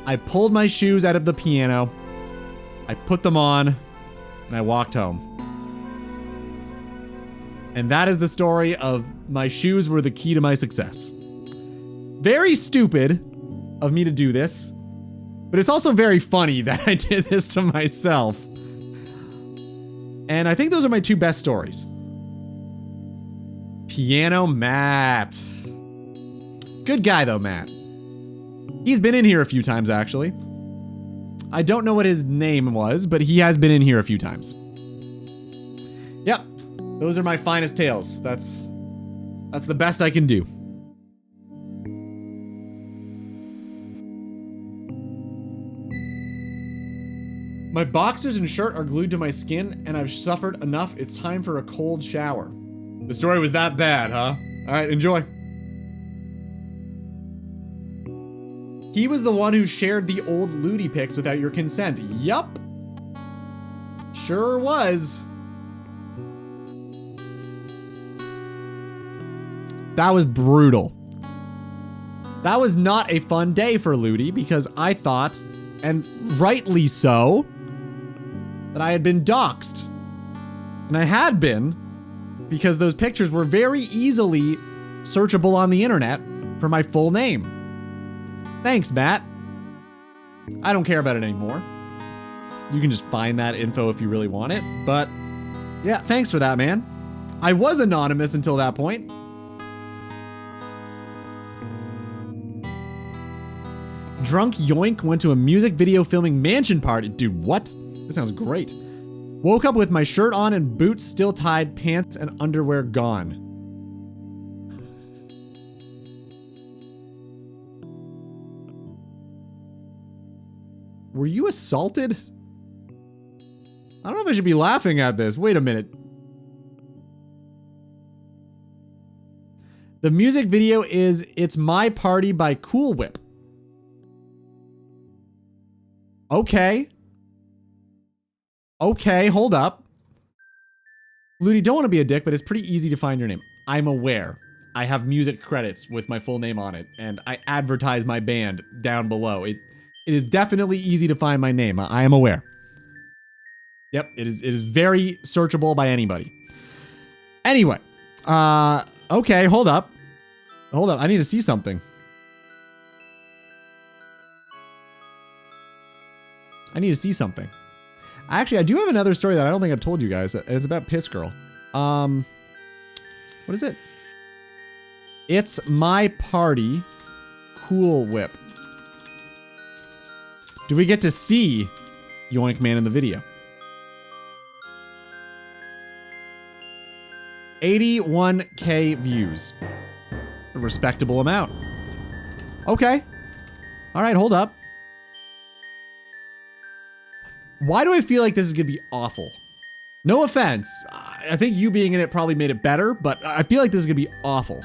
I pulled my shoes out of the piano, I put them on, and I walked home. And that is the story of my shoes were the key to my success. Very stupid of me to do this, but it's also very funny that I did this to myself. And I think those are my two best stories. Piano Matt. Good guy though, Matt. He's been in here a few times, actually. I don't know what his name was, but he has been in here a few times. Yep, those are my finest tales. That's the best I can do. My boxers and shirt are glued to my skin, and I've suffered enough. It's time for a cold shower. The story was that bad, huh? All right, enjoy. He was the one who shared the old Ludi pics without your consent. Yup. Sure was. That was brutal. That was not a fun day for Ludi because I thought, and rightly so, that I had been doxxed. And I had been because those pictures were very easily searchable on the internet for my full name. Thanks, Matt. I don't care about it anymore. You can just find that info if you really want it, but yeah, thanks for that, man. I was anonymous until that point. Drunk Yoink went to a music video filming mansion party. Dude, what? This sounds great. Woke up with my shirt on and boots still tied, pants and underwear gone. Were you assaulted? I don't know if I should be laughing at this. Wait a minute. The music video is It's My Party by Cool Whip. Okay. Okay, hold up. Ludi, don't want to be a dick, but it's pretty easy to find your name. I'm aware. I have music credits with my full name on it, and I advertise my band down below. It is definitely easy to find my name. I am aware. Yep, it is very searchable by anybody. Anyway, okay, hold up. Hold up, I need to see something. I need to see something. Actually, I do have another story that I don't think I've told you guys. It's about Piss Girl. What is it? It's My Party, Cool Whip. Do we get to see Yoink Man in the video? 81K views. A respectable amount. Okay. All right, hold up. Why do I feel like this is gonna be awful? No offense. I think you being in it probably made it better, but I feel like this is gonna be awful.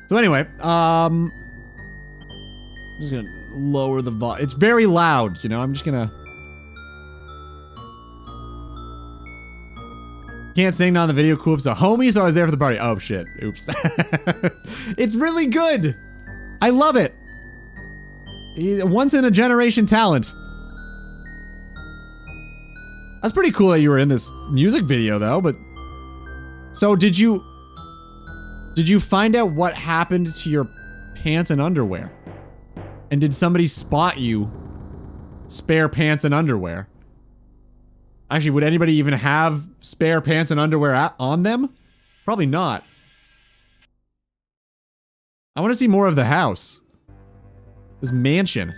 So anyway, I'm just gonna lower the volume. It's very loud, you know, I'm just gonna... Can't sing on the video, cool, it's a homie, so I was there for the party. Oh shit, oops. It's really good! I love it! Once in a generation talent. That's pretty cool that you were in this music video though, but... So did you find out what happened to your pants and underwear? And did somebody spot you spare pants and underwear? Actually, would anybody even have spare pants and underwear on them? Probably not. I want to see more of the house. This mansion.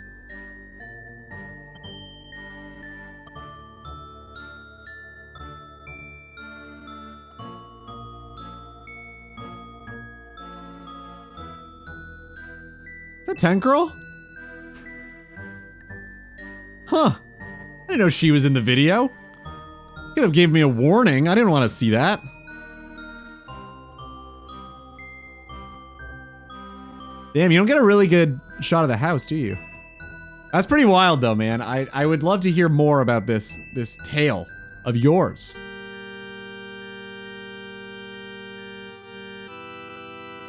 Is that Tent Girl? Huh. I didn't know she was in the video. Could have gave me a warning. I didn't want to see that. Damn, you don't get a really good shot of the house, do you? That's pretty wild though, man. I would love to hear more about this tale of yours.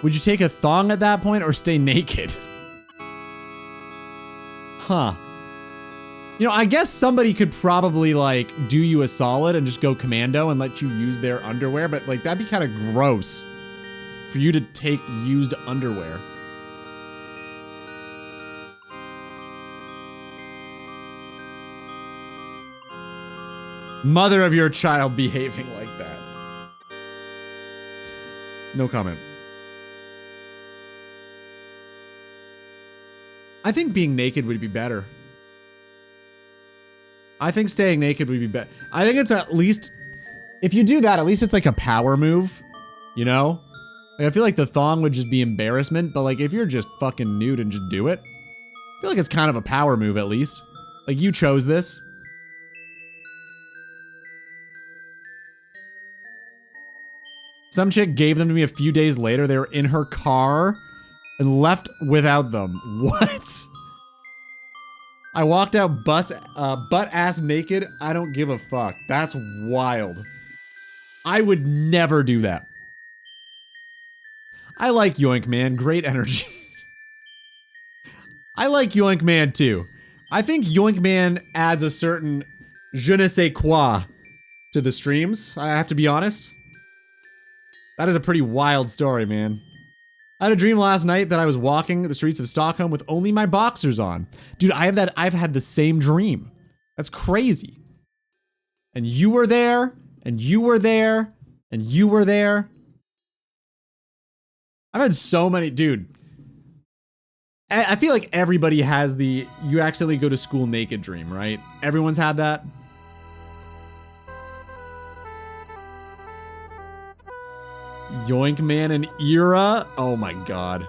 Would you take a thong at that point or stay naked? Huh. You know, I guess somebody could probably, like, do you a solid and just go commando and let you use their underwear, but, like, that'd be kind of gross for you to take used underwear. Mother of your child behaving like that. No comment. I think being naked would be better. I think staying naked would be better. I think it's at least, if you do that, at least it's like a power move, you know? Like, I feel like the thong would just be embarrassment, but like if you're just fucking nude and just do it, I feel like it's kind of a power move at least. Like you chose this. Some chick gave them to me a few days later. They were in her car and left without them. What? I walked out butt-ass naked. I don't give a fuck. That's wild. I would never do that. I like Yoink Man. Great energy. I like Yoink Man too. I think Yoink Man adds a certain je ne sais quoi to the streams. I have to be honest. That is a pretty wild story, man. I had a dream last night that I was walking the streets of Stockholm with only my boxers on. Dude, I've had the same dream. That's crazy. And you were there, and you were there, and you were there. I've had so many, dude. I feel like everybody has the you accidentally go to school naked dream, right? Everyone's had that. Yoink Man and Era. Oh my god.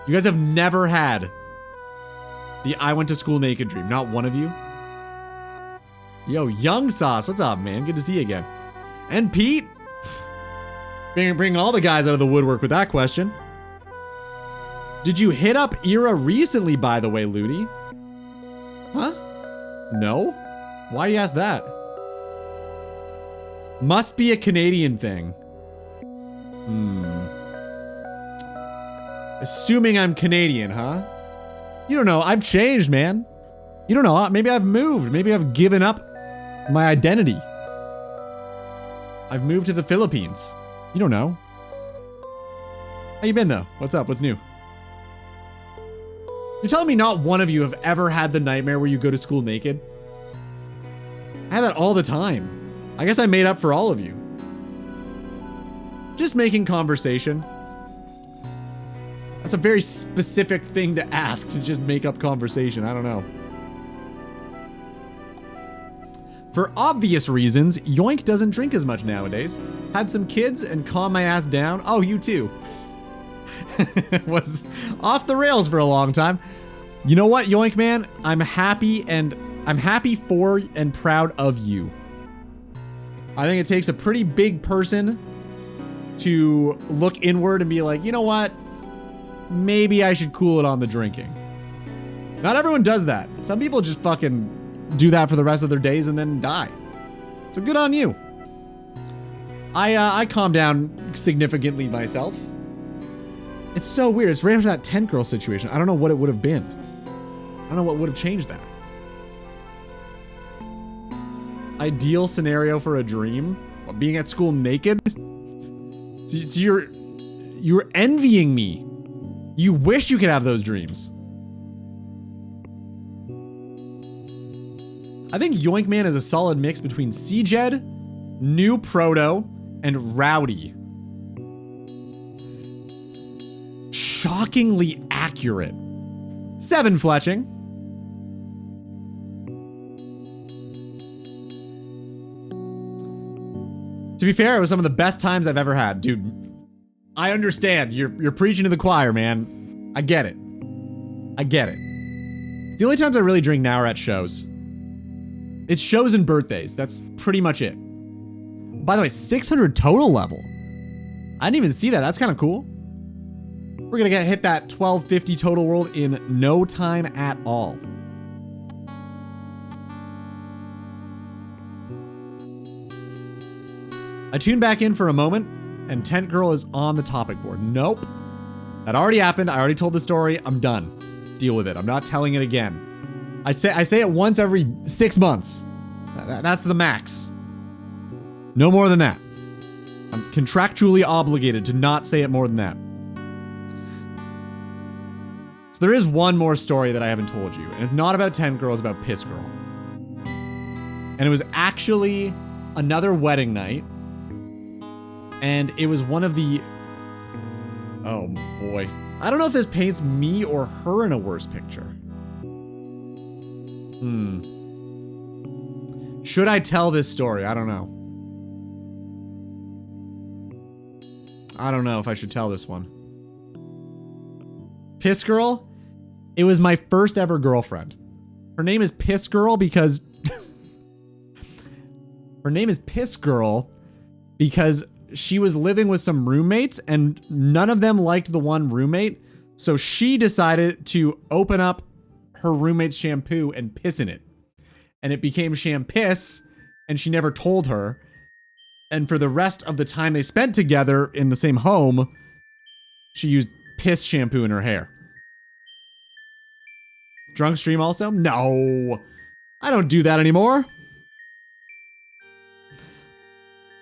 You guys have never had the I went to school naked dream. Not one of you. Yo, Young Sauce. What's up, man? Good to see you again. And Pete. Bring all the guys out of the woodwork with that question. Did you hit up Era recently, by the way, Ludi? Huh? No? Why you ask that? Must be a Canadian thing. Assuming I'm Canadian, huh? You don't know. I've changed, man. You don't know. Maybe I've moved. Maybe I've given up my identity. I've moved to the Philippines. You don't know. How you been, though? What's up? What's new? You're telling me not one of you have ever had the nightmare where you go to school naked? I have that all the time. I guess I made up for all of you. Just making conversation. That's a very specific thing to ask, to just make up conversation. I don't know. For obvious reasons, Yoink doesn't drink as much nowadays. Had some kids and calmed my ass down. Oh, you too. Was off the rails for a long time. You know what, Yoink Man? I'm happy for and proud of you. I think it takes a pretty big person to look inward and be like, you know what? Maybe I should cool it on the drinking. Not everyone does that. Some people just fucking do that for the rest of their days and then die. So good on you. I calmed down significantly myself. It's so weird. It's right after that tent girl situation. I don't know what it would have been. I don't know what would have changed that. Ideal scenario for a dream? What, being at school naked? So you're envying me. You wish you could have those dreams. I think Yoink Man is a solid mix between CJed, New Proto, and Rowdy. Shockingly accurate. 7 Fletching. To be fair, it was some of the best times I've ever had. Dude, I understand. You're preaching to the choir, man. I get it. I get it. The only times I really drink now are at shows. It's shows and birthdays. That's pretty much it. By the way, 600 total level. I didn't even see that. That's kind of cool. We're gonna hit that 1250 total world in no time at all. I tuned back in for a moment, and Tent Girl is on the topic board. Nope. That already happened. I already told the story. I'm done. Deal with it. I'm not telling it again. I say it once every 6 months. That's the max. No more than that. I'm contractually obligated to not say it more than that. So there is one more story that I haven't told you, and it's not about Tent Girl, it's about Piss Girl. And it was actually another wedding night. And it was one of the... Oh, boy. I don't know if this paints me or her in a worse picture. Should I tell this story? I don't know. I don't know if I should tell this one. Piss Girl? It was my first ever girlfriend. Her name is Piss Girl because... Her name is Piss Girl because... she was living with some roommates and none of them liked the one roommate. So she decided to open up her roommate's shampoo and piss in it. And it became Shampiss, and she never told her. And for the rest of the time they spent together in the same home, she used piss shampoo in her hair. Drunk stream also? No, I don't do that anymore.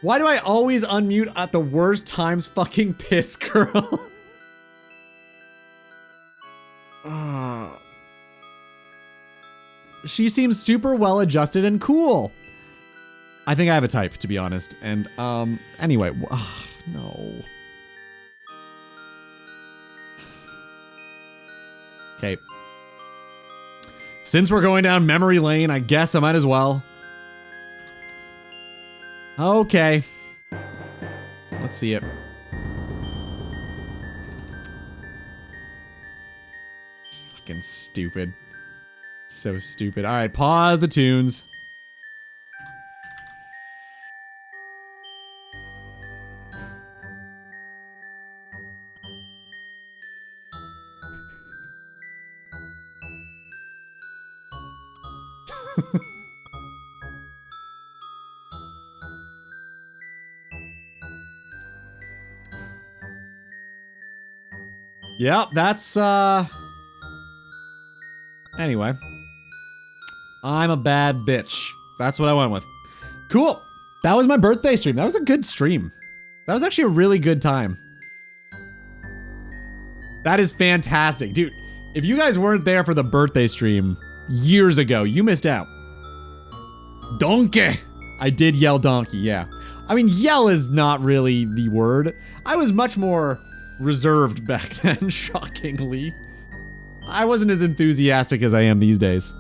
Why do I always unmute at the worst times, fucking Piss Girl? She seems super well adjusted and cool. I think I have a type, to be honest. And, anyway, no. Okay. Since we're going down memory lane, I guess I might as well. Okay. Let's see it. Fucking stupid. So stupid. All right, pause the tunes. Yep, that's, anyway. I'm a bad bitch. That's what I went with. Cool. That was my birthday stream. That was a good stream. That was actually a really good time. That is fantastic. Dude, if you guys weren't there for the birthday stream years ago, you missed out. Donkey. I did yell donkey, yeah. I mean, yell is not really the word. I was much more reserved back then, shockingly. I wasn't as enthusiastic as I am these days.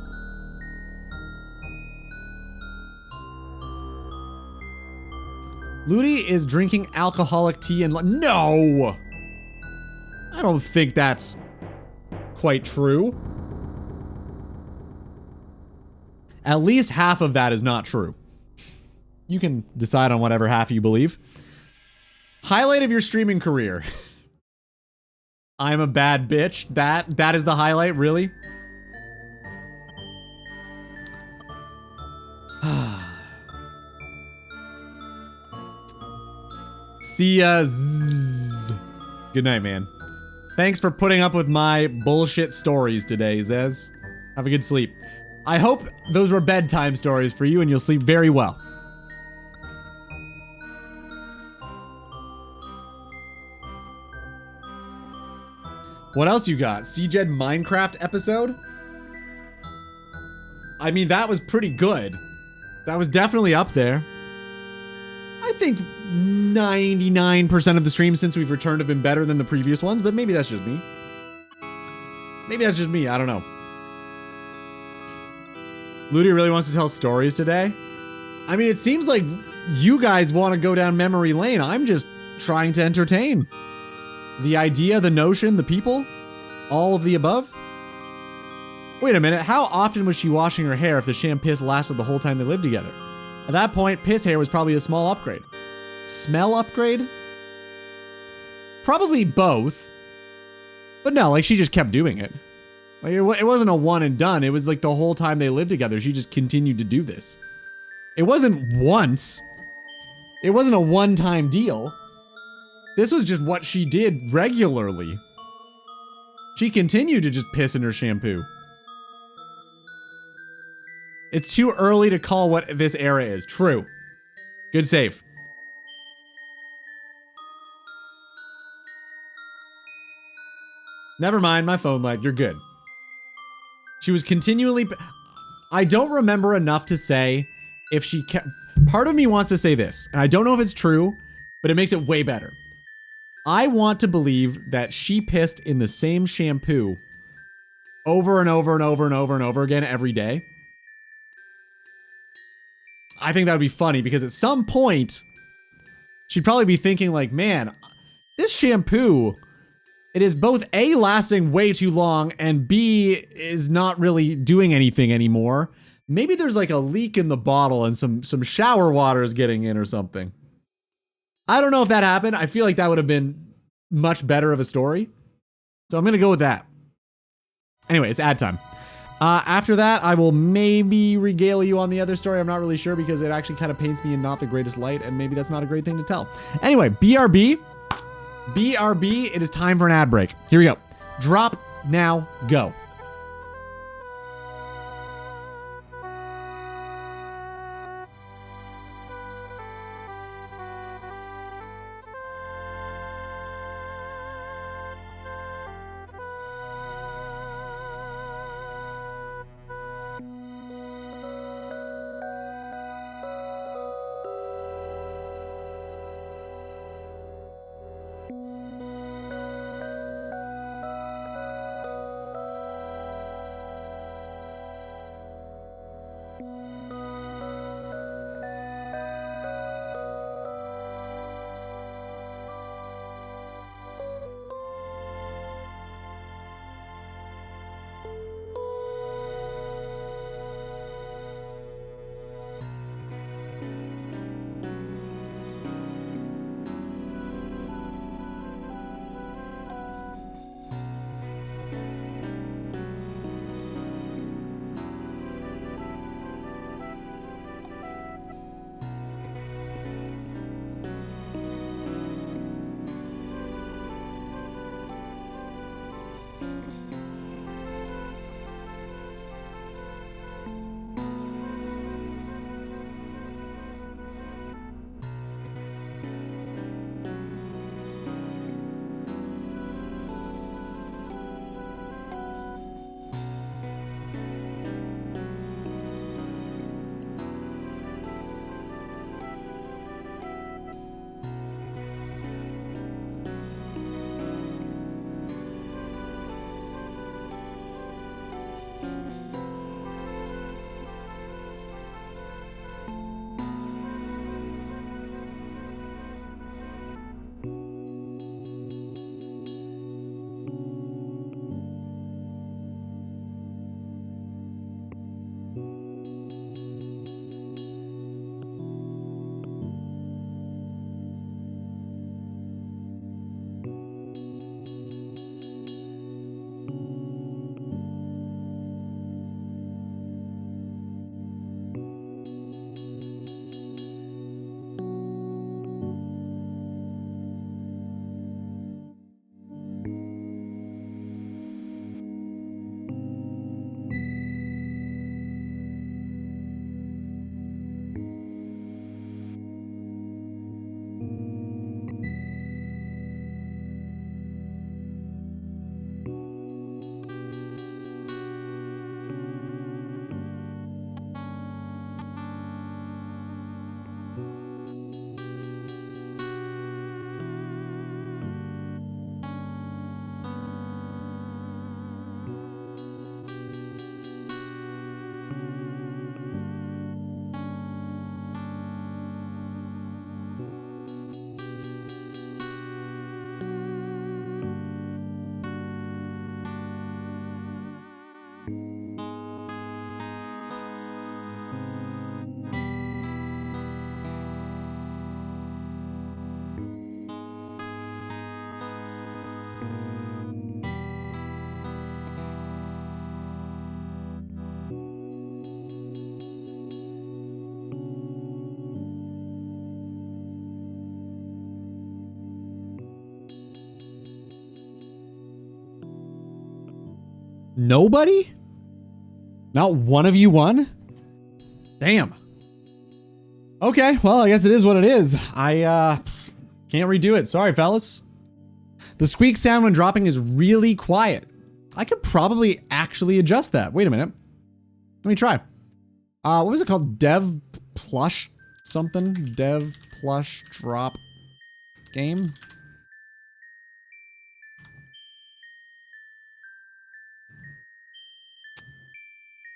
Ludi is drinking alcoholic tea and no! I don't think that's quite true. At least half of that is not true. You can decide on whatever half you believe. Highlight of your streaming career. I'm a bad bitch. That is the highlight, really? See ya. Zzz. Good night, man. Thanks for putting up with my bullshit stories today, Zez. Have a good sleep. I hope those were bedtime stories for you and you'll sleep very well. What else you got? CJed Minecraft episode? I mean, that was pretty good. That was definitely up there. I think 99% of the streams since we've returned have been better than the previous ones, but maybe that's just me. Maybe that's just me, I don't know. Ludi really wants to tell stories today? I mean, it seems like you guys want to go down memory lane. I'm just trying to entertain. The idea, the notion, the people, all of the above. Wait a minute, how often was she washing her hair if the shampoo lasted the whole time they lived together? At that point, piss hair was probably a small upgrade. Smell upgrade? Probably both. But no, like she just kept doing it. Like it wasn't a one and done. It was like the whole time they lived together, she just continued to do this. It wasn't once. It wasn't a one-time deal. This was just what she did regularly. She continued to just piss in her shampoo. It's too early to call what this era is. True. Good save. Never mind, my phone light. You're good. She was continually... I don't remember enough to say if she kept... Part of me wants to say this, and I don't know if it's true, but it makes it way better. I want to believe that she pissed in the same shampoo over and over and over and over and over again every day. I think that would be funny because at some point, she'd probably be thinking like, man, this shampoo, it is both A, lasting way too long, and B, is not really doing anything anymore. Maybe there's like a leak in the bottle and some shower water is getting in or something. I don't know if that happened. I feel like that would have been much better of a story. So I'm going to go with that. Anyway, it's ad time. After that, I will maybe regale you on the other story. I'm not really sure because it actually kind of paints me in not the greatest light, and maybe that's not a great thing to tell. Anyway, BRB. BRB, it is time for an ad break. Here we go. Drop, now, go. Nobody? Not one of you won? Damn. Okay, well, I guess it is what it is. I can't redo it. Sorry, fellas. The squeak sound when dropping is really quiet. I could probably actually adjust that. Wait a minute. Let me try. What was it called? Dev plush something? Dev plush drop game?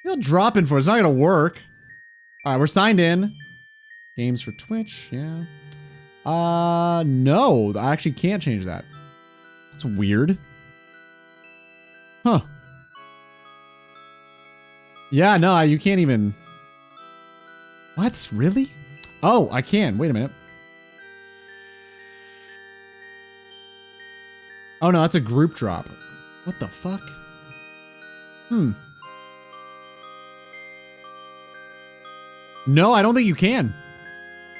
You'll drop in for it. It's not gonna work. All right, we're signed in. Games for Twitch, yeah. No, I actually can't change that. It's weird. Huh. Yeah, no, you can't even. What? Really? Oh, I can. Wait a minute. Oh no, that's a group drop. What the fuck? No, I don't think you can.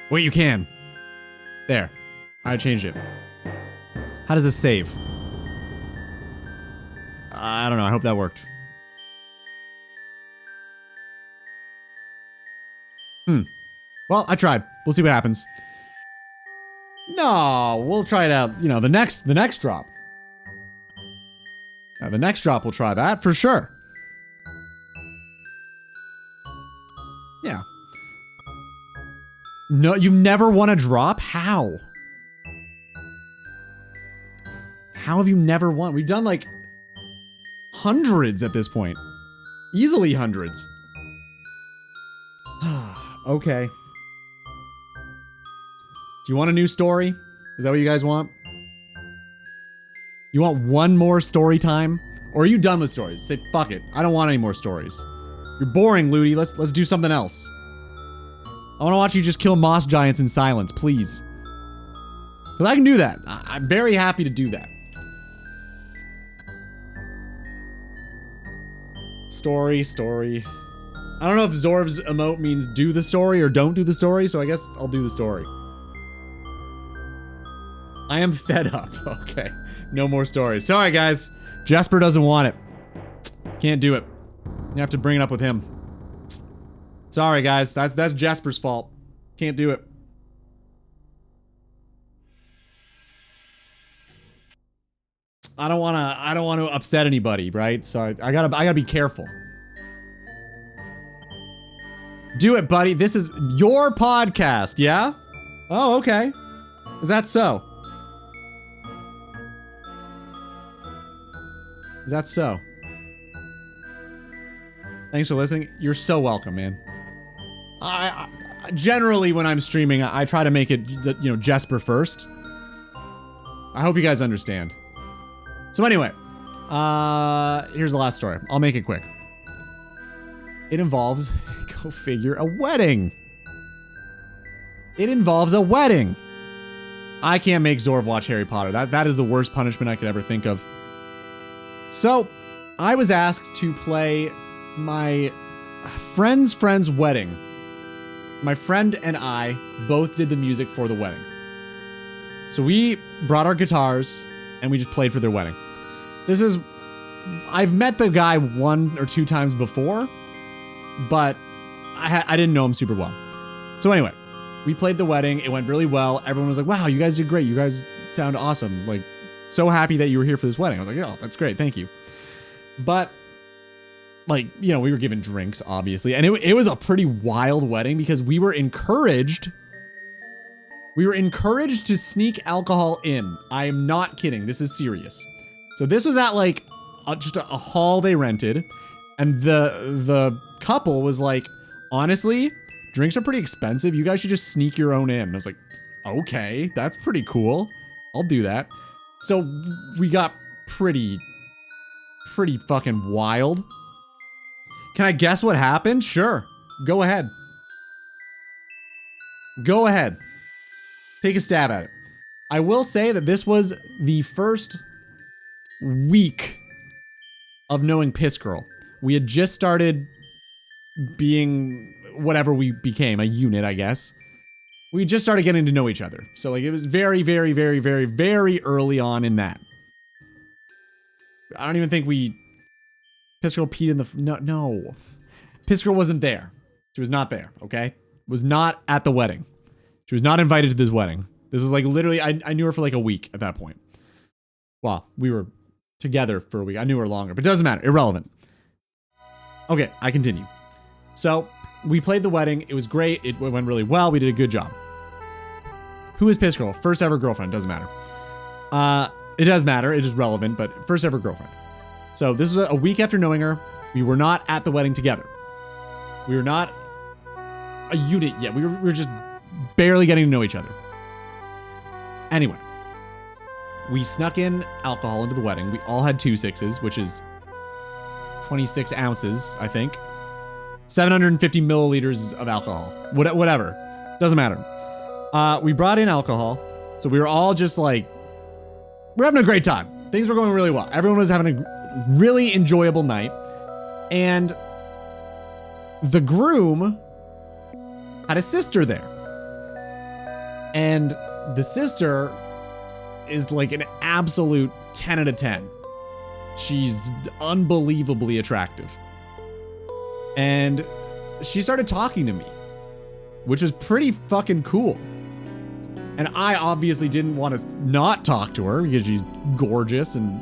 Wait, you can. There. I changed it. How does this save? I don't know. I hope that worked. Well, I tried. We'll see what happens. No, we'll try it out. You know, the next drop. The next drop, we'll try that for sure. Yeah. No, you've never won a drop? How? How have you never won? We've done like hundreds at this point. Easily hundreds. Okay. Do you want a new story? Is that what you guys want? You want one more story time? Or are you done with stories? Say, fuck it. I don't want any more stories. You're boring, Ludi. Let's do something else. I want to watch you just kill moss giants in silence, please. Because I can do that. I'm very happy to do that. Story. I don't know if Zorv's emote means do the story or don't do the story, so I guess I'll do the story. I am fed up. Okay. No more stories. Sorry, guys. Jesper doesn't want it. Can't do it. You have to bring it up with him. Sorry, guys. That's Jesper's fault. Can't do it. I don't want to upset anybody, right? So I gotta be careful. Do it, buddy. This is your podcast, yeah? Oh, okay. Is that so? Is that so? Thanks for listening. You're so welcome, man. I generally, when I'm streaming, I try to make it, you know, Jesper first. I hope you guys understand. So anyway, here's the last story. I'll make it quick. It involves, go figure, a wedding. It involves a wedding. I can't make Zorv watch Harry Potter. That is the worst punishment I could ever think of. So, I was asked to play my friend's wedding. My friend and I both did the music for the wedding. So we brought our guitars and we just played for their wedding. I've met the guy 1 or 2 times before, but I didn't know him super well. So anyway, we played the wedding. It went really well. Everyone was like, wow, you guys did great. You guys sound awesome. Like, so happy that you were here for this wedding. I was like, oh, that's great. Thank you. But like, you know, we were given drinks, obviously. And it was a pretty wild wedding because we were encouraged to sneak alcohol in. I am not kidding. This is serious. So this was at like just a hall they rented. And the couple was like, honestly, drinks are pretty expensive. You guys should just sneak your own in. And I was like, okay, that's pretty cool. I'll do that. So we got pretty fucking wild. Can I guess what happened? Sure. Go ahead. Go ahead. Take a stab at it. I will say that this was the first week of knowing Piss Girl. We had just started being whatever we became, a unit, I guess. We just started getting to know each other. So like it was very, very, very, very, very early on in that. I don't even think Piss Girl peed in the, no. Piss Girl wasn't there. She was not there, okay? Was not at the wedding. She was not invited to this wedding. This was like literally, I knew her for like a week at that point. Well, we were together for a week. I knew her longer, but it doesn't matter. Irrelevant. Okay, I continue. So we played the wedding. It was great. It went really well. We did a good job. Who is Piss Girl? First ever girlfriend. Doesn't matter. It does matter. It is relevant, but first ever girlfriend. So this was a week after knowing her. We were not at the wedding together. We were not a unit yet. We were just barely getting to know each other. Anyway, we snuck in alcohol into the wedding. We all had 2 6s, which is 26 ounces, I think. 750 milliliters of alcohol. Whatever. Doesn't matter. We brought in alcohol. So we were all just like, we're having a great time. Things were going really well. Everyone was having a really enjoyable night. And the groom had a sister there. And the sister is like an absolute 10 out of 10. She's unbelievably attractive. And she started talking to me, which was pretty fucking cool. And I obviously didn't want to not talk to her because she's gorgeous and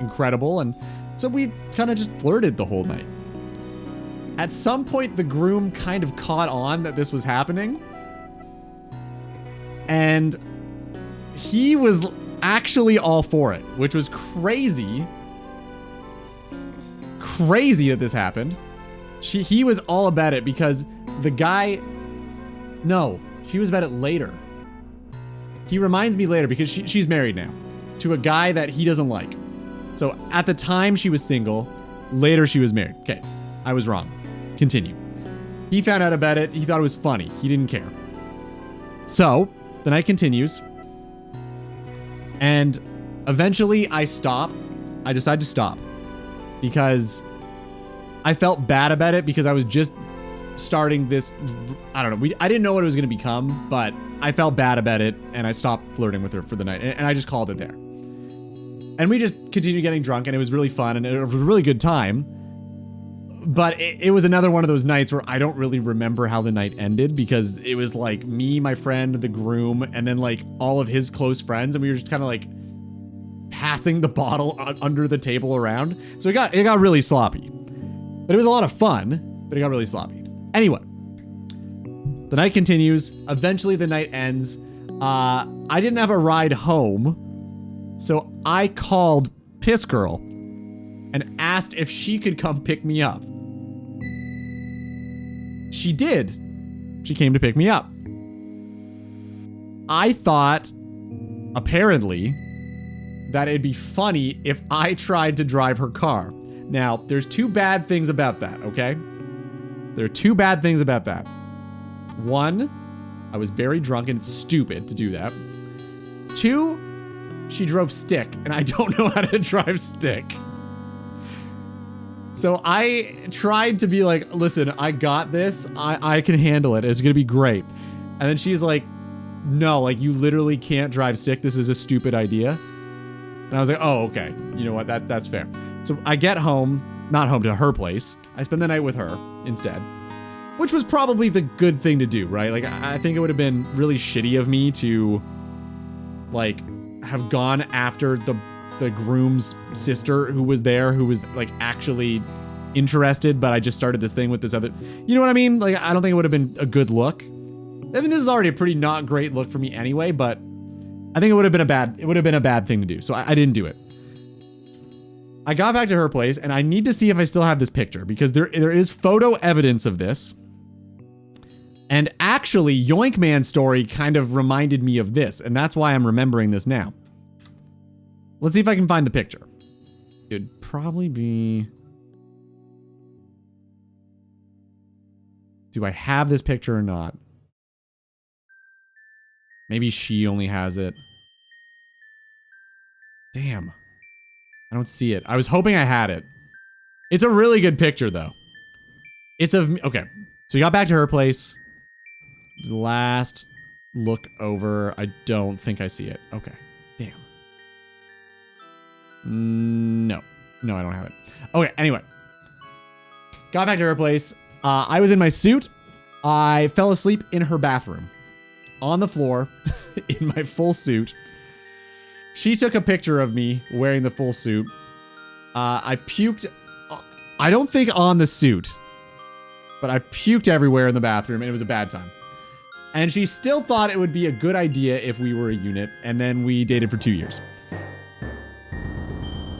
incredible. And so we kind of just flirted the whole night. At some point, the groom kind of caught on that this was happening. And he was actually all for it, which was crazy. Crazy that this happened. He was all about it because the guy... No, she was about it later. He reminds me later because she's married now to a guy that he doesn't like. So at the time she was single, later she was married. Okay, I was wrong. Continue. He found out about it. He thought it was funny. He didn't care. So the night continues. And eventually I stop. I decide to stop because I felt bad about it because I was just starting this, I don't know, I didn't know what it was going to become, but I felt bad about it, and I stopped flirting with her for the night, and I just called it there. And we just continued getting drunk, and it was really fun, and it was a really good time. But it was another one of those nights where I don't really remember how the night ended, because it was like me, my friend, the groom, and then like all of his close friends, and we were just kind of like passing the bottle under the table around. So it got really sloppy. But it was a lot of fun, but it got really sloppy. Anyway, the night continues. Eventually the night ends. I didn't have a ride home, so I called Piss Girl and asked if she could come pick me up. She did. She came to pick me up. I thought, apparently, that it'd be funny if I tried to drive her car. Now, there's two bad things about that, okay? There are two bad things about that. One, I was very drunk and stupid to do that. Two, she drove stick, and I don't know how to drive stick. So I tried to be like, listen, I got this. I can handle it. It's gonna be great. And then she's like, no, like you literally can't drive stick. This is a stupid idea. And I was like, oh, okay. You know what? That's fair. So I get home, not home to her place. I spend the night with her instead, which was probably the good thing to do, right? Like, I think it would have been really shitty of me to like have gone after the groom's sister who was there, who was like actually interested, but I just started this thing with this other, you know what I mean? Like, I don't think it would have been a good look. I mean, this is already a pretty not great look for me anyway, but I think it would have been a bad thing to do. So I didn't do it. I got back to her place, and I need to see if I still have this picture, because there is photo evidence of this. And actually, Yoink Man's story kind of reminded me of this, and that's why I'm remembering this now. Let's see if I can find the picture. It'd probably be... Do I have this picture or not? Maybe she only has it. Damn. I don't see it. I was hoping I had it. It's a really good picture, though. It's of me. Okay. So we got back to her place. Last look over. I don't think I see it. Okay. Damn. No. No, I don't have it. Okay, anyway. Got back to her place. I was in my suit. I fell asleep in her bathroom. On the floor. In my full suit. She took a picture of me wearing the full suit. I puked, I don't think on the suit, but I puked everywhere in the bathroom, and it was a bad time. And she still thought it would be a good idea if we were a unit, and then we dated for 2 years.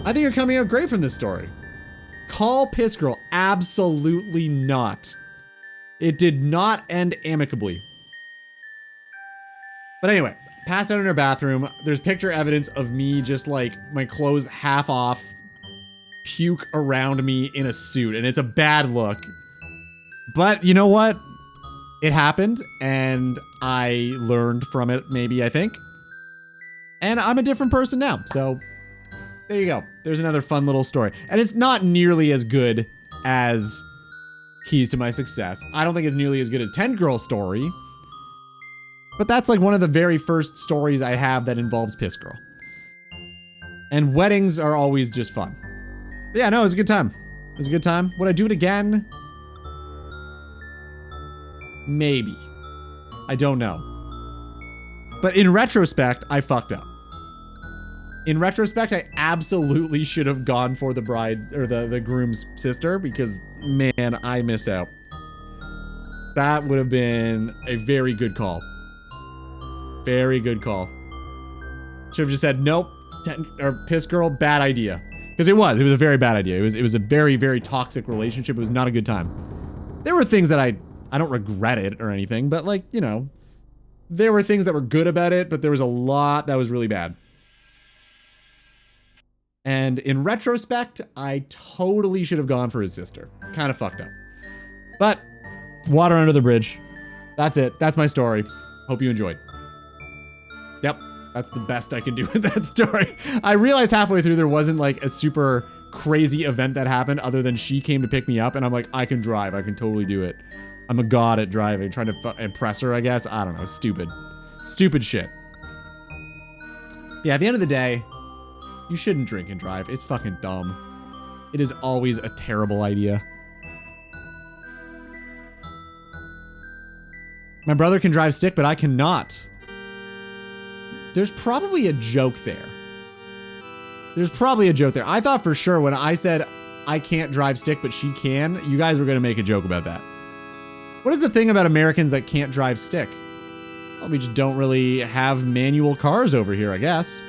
I think you're coming out great from this story. Call Piss Girl. Absolutely not. It did not end amicably. But anyway. Passed out in her bathroom. There's picture evidence of me just like my clothes half off, puke around me in a suit, and it's a bad look. But you know what? It happened, and I learned from it, maybe, I think. And I'm a different person now, so there you go. There's another fun little story. And it's not nearly as good as Keys to My Success. I don't think it's nearly as good as 10 Girl Story. But that's like one of the very first stories I have that involves Piss Girl. And weddings are always just fun. But yeah, no, it was a good time. It was a good time. Would I do it again? Maybe. I don't know. But in retrospect, I fucked up. In retrospect, I absolutely should have gone for the bride, or the groom's sister, because, man, I missed out. That would have been a very good call. Very good call. Should have just said, nope, or Piss Girl, bad idea. Because it was a very bad idea. It was a very, very toxic relationship. It was not a good time. There were things that I don't regret it or anything, but like, you know, there were things that were good about it, but there was a lot that was really bad. And in retrospect, I totally should have gone for his sister. Kind of fucked up. But, water under the bridge. That's it. That's my story. Hope you enjoyed. Yep, that's the best I can do with that story. I realized halfway through there wasn't like a super crazy event that happened other than she came to pick me up, and I'm like, I can drive. I can totally do it. I'm a god at driving, trying to impress her, I guess. I don't know, stupid. Stupid shit. Yeah, at the end of the day, you shouldn't drink and drive. It's fucking dumb. It is always a terrible idea. My brother can drive stick, but I cannot. There's probably a joke there. There's probably a joke there. I thought for sure when I said I can't drive stick, but she can, you guys were gonna make a joke about that. What is the thing about Americans that can't drive stick? Well, we just don't really have manual cars over here, I guess.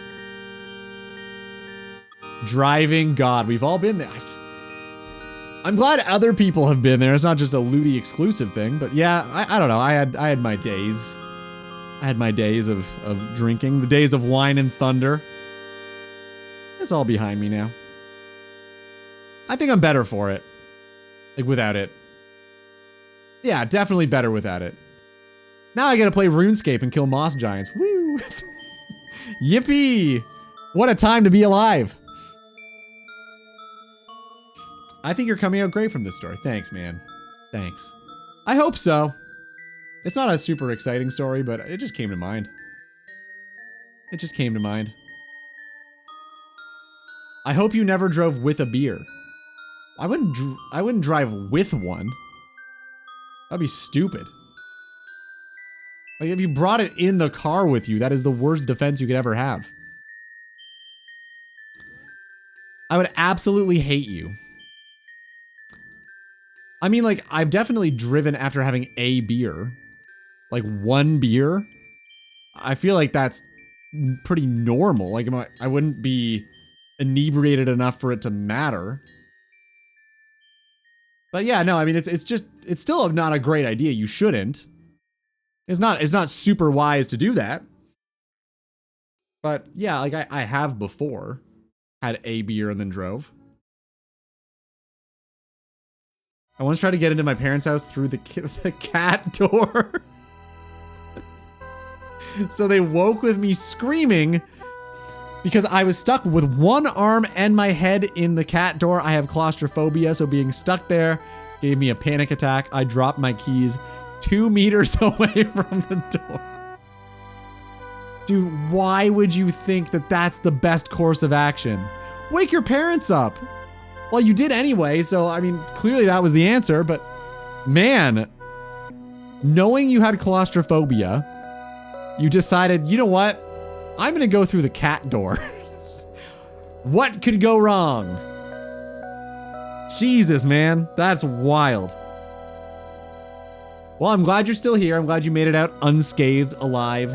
Driving, God, we've all been there. I'm glad other people have been there. It's not just a Ludi exclusive thing, but yeah, I don't know. I had my days. I had my days of drinking, the days of wine and thunder. It's all behind me now. I think I'm better for it. Like, without it. Yeah, definitely better without it. Now I gotta play RuneScape and kill moss giants. Woo! Yippee! What a time to be alive. I think you're coming out great from this story. Thanks, man. Thanks. I hope so. It's not a super exciting story, but it just came to mind. It just came to mind. I hope you never drove with a beer. I wouldn't drive with one. That'd be stupid. Like, if you brought it in the car with you, that is the worst defense you could ever have. I would absolutely hate you. I mean, like, I've definitely driven after having a beer. Like, one beer. I feel like that's pretty normal. Like, I wouldn't be inebriated enough for it to matter. But yeah, no, I mean, it's still not a great idea. You shouldn't. It's not super wise to do that. But yeah, like I have before had a beer and then drove. I once tried to get into my parents' house through the cat door. So they woke with me screaming because I was stuck with one arm and my head in the cat door. I have claustrophobia, so being stuck there gave me a panic attack. I dropped my keys 2 meters away from the door. Dude, why would you think that that's the best course of action? Wake your parents up. Well, you did anyway, so I mean, clearly that was the answer, but man, knowing you had claustrophobia, you decided, you know what? I'm gonna go through the cat door. What could go wrong? Jesus, man, that's wild. Well, I'm glad you're still here. I'm glad you made it out unscathed, alive.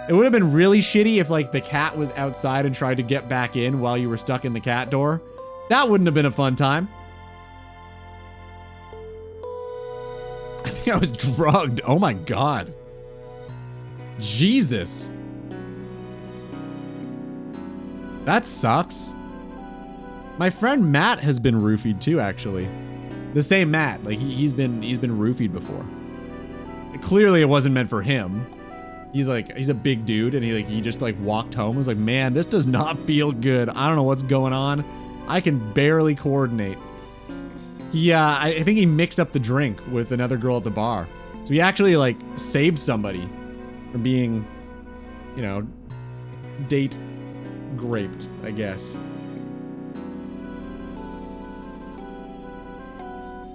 It would have been really shitty if, like, the cat was outside and tried to get back in while you were stuck in the cat door. That wouldn't have been a fun time. I think I was drugged. Oh my God. Jesus. That sucks. My friend Matt has been roofied too, actually. The same Matt. Like, he's been roofied before. Clearly it wasn't meant for him. He's a big dude, and he just walked home. Was like, man, this does not feel good. I don't know what's going on. I can barely coordinate. I think he mixed up the drink with another girl at the bar. So he actually saved somebody from being, you know, date graped, I guess.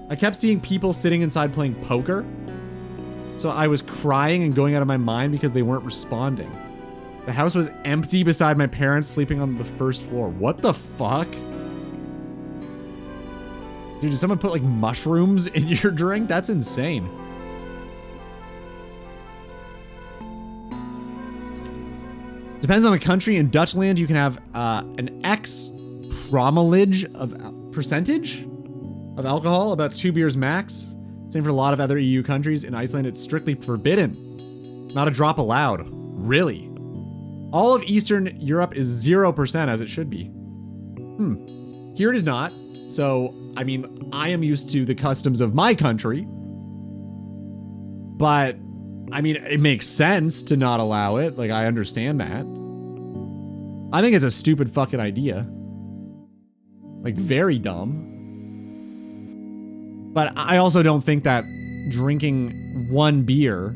I kept seeing people sitting inside playing poker. So I was crying and going out of my mind because they weren't responding. The house was empty beside my parents sleeping on the first floor. What the fuck? Dude, did someone put mushrooms in your drink? That's insane. Depends on the country. In Dutchland, you can have an X promillage of percentage of alcohol, about 2 beers max. Same for a lot of other EU countries. In Iceland, it's strictly forbidden. Not a drop allowed. Really? All of Eastern Europe is 0%, as it should be. Here it is not. So, I mean, I am used to the customs of my country. But, I mean, it makes sense to not allow it. Like, I understand that. I think it's a stupid fucking idea. Like, very dumb. But I also don't think that drinking one beer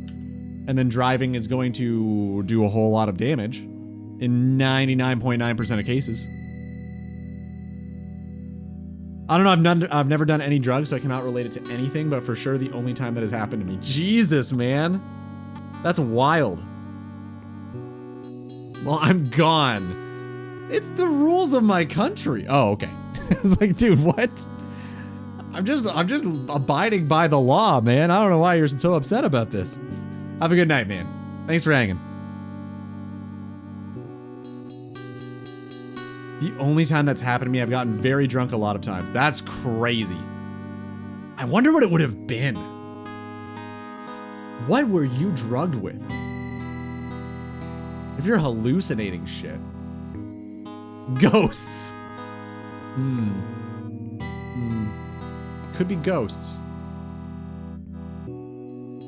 and then driving is going to do a whole lot of damage in 99.9% of cases. I don't know, I've never done any drugs, so I cannot relate it to anything, but for sure the only time that has happened to me. Jesus, man. That's wild. Well, I'm gone. It's the rules of my country. Oh, okay. It's like, dude, what? I'm just abiding by the law, man. I don't know why you're so upset about this. Have a good night, man. Thanks for hanging. The only time that's happened to me, I've gotten very drunk a lot of times. That's crazy. I wonder what it would have been. What were you drugged with? If you're hallucinating shit. Ghosts. Could be ghosts.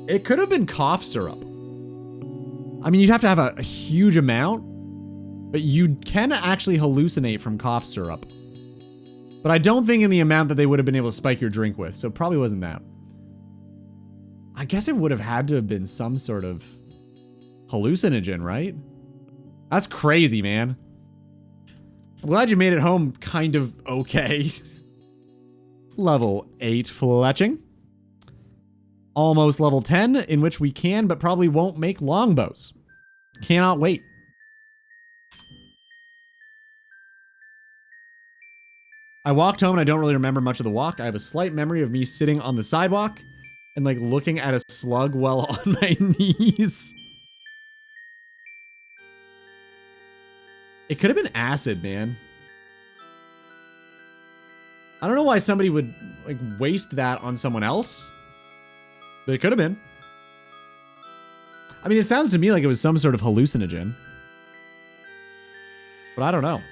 It could have been cough syrup. I mean, you'd have to have a huge amount, but you can actually hallucinate from cough syrup. But I don't think in the amount that they would have been able to spike your drink with, so it probably wasn't that. I guess it would have had to have been some sort of hallucinogen, right? That's crazy, man. I'm glad you made it home kind of okay. Level 8 fletching. Almost level 10, in which we can, but probably won't make longbows. Cannot wait. I walked home and I don't really remember much of the walk. I have a slight memory of me sitting on the sidewalk and like looking at a slug while on my knees. It could have been acid, man. I don't know why somebody would like waste that on someone else, but it could have been. I mean, it sounds to me like it was some sort of hallucinogen, but I don't know.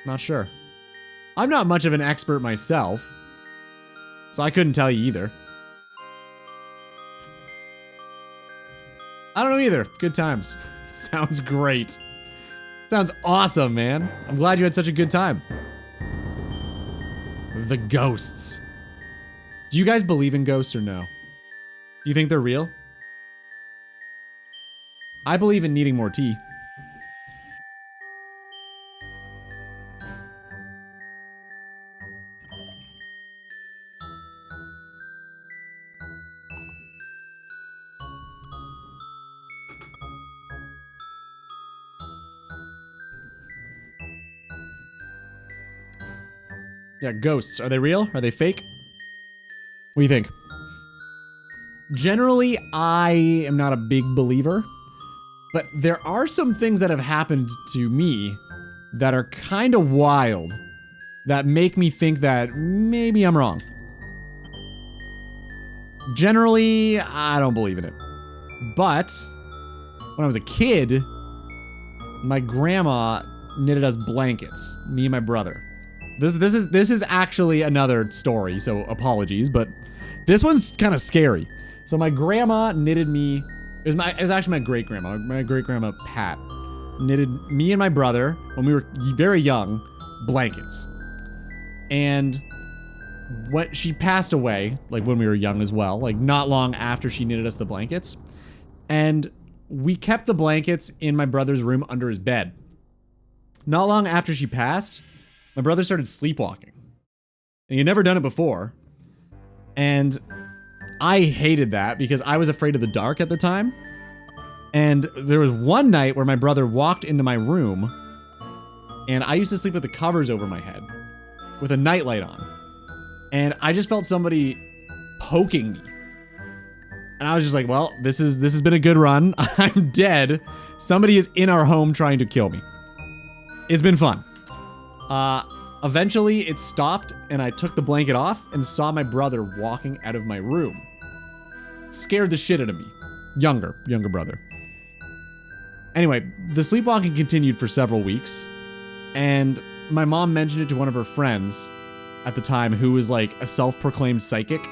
Not sure. I'm not much of an expert myself, so I couldn't tell you either. I don't know either. Good times. Sounds great. Sounds awesome, man. I'm glad you had such a good time. The ghosts. Do you guys believe in ghosts or no? Do you think they're real? I believe in needing more tea. Yeah, ghosts. Are they real? Are they fake? What do you think? Generally, I am not a big believer, but there are some things that have happened to me that are kind of wild that make me think that maybe I'm wrong. Generally, I don't believe in it. But when I was a kid, my grandma knitted us blankets, me and my brother. This is actually another story, so apologies, but this one's kind of scary. So my grandma knitted me, it was actually my great-grandma, Pat, knitted me and my brother, when we were very young, blankets. And when she passed away, like when we were young as well, like not long after she knitted us the blankets, and we kept the blankets in my brother's room under his bed. Not long after she passed, my brother started sleepwalking. And he had never done it before. And I hated that because I was afraid of the dark at the time. And there was one night where my brother walked into my room and I used to sleep with the covers over my head with a nightlight on. And I just felt somebody poking me. And I was just like, well, this has been a good run. I'm dead. Somebody is in our home trying to kill me. It's been fun. Eventually it stopped and I took the blanket off and saw my brother walking out of my room. Scared the shit out of me. Younger brother. Anyway, the sleepwalking continued for several weeks and my mom mentioned it to one of her friends at the time who was like a self-proclaimed psychic.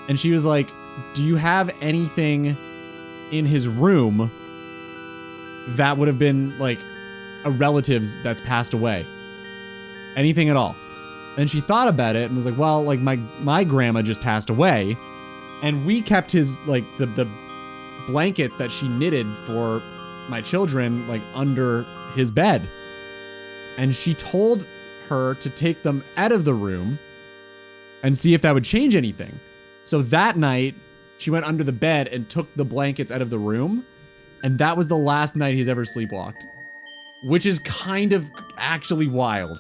And she was like, do you have anything in his room that would have been like a relative's that's passed away? Anything at all? And she thought about it and was like, well, like my grandma just passed away And we kept his, like, the blankets that she knitted for my children, like, under his bed. And she told her to take them out of the room and see if that would change anything. So that night, she went under the bed and took the blankets out of the room. And that was the last night he's ever sleepwalked. Which is kind of actually wild.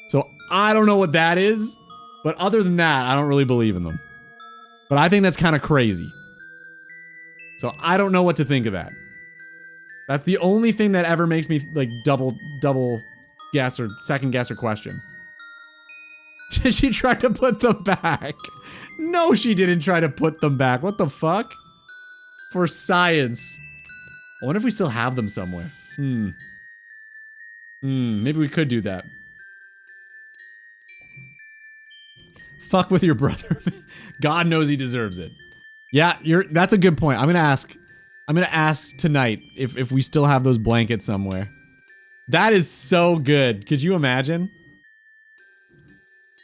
So I don't know what that is. But other than that, I don't really believe in them. But I think that's kind of crazy. So I don't know what to think of that. That's the only thing that ever makes me like double guess or second guess or question. She tried to put them back. No, she didn't try to put them back. What the fuck? For science. I wonder if we still have them somewhere. Maybe we could do that. Fuck with your brother. God knows he deserves it. Yeah, that's a good point. I'm gonna ask tonight if we still have those blankets somewhere. That is so good. Could you imagine?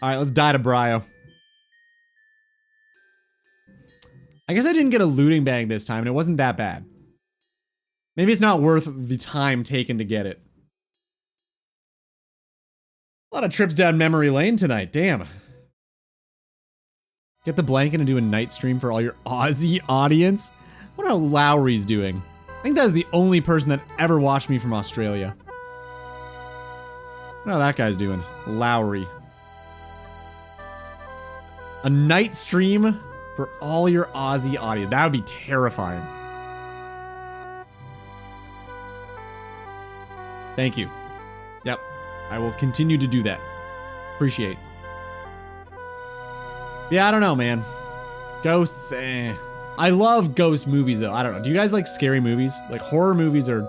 Alright, let's die to Brio. I guess I didn't get a looting bag this time, and it wasn't that bad. Maybe it's not worth the time taken to get it. A lot of trips down memory lane tonight, damn. Get the blanket and do a night stream for all your Aussie audience. I wonder how Lowry's doing. I think that was the only person that ever watched me from Australia. I wonder how that guy's doing. Lowry. A night stream for all your Aussie audience. That would be terrifying. Thank you. Yep. I will continue to do that. Appreciate. Yeah, I don't know, man. Ghosts, I love ghost movies, though. I don't know. Do you guys like scary movies? Like, horror movies are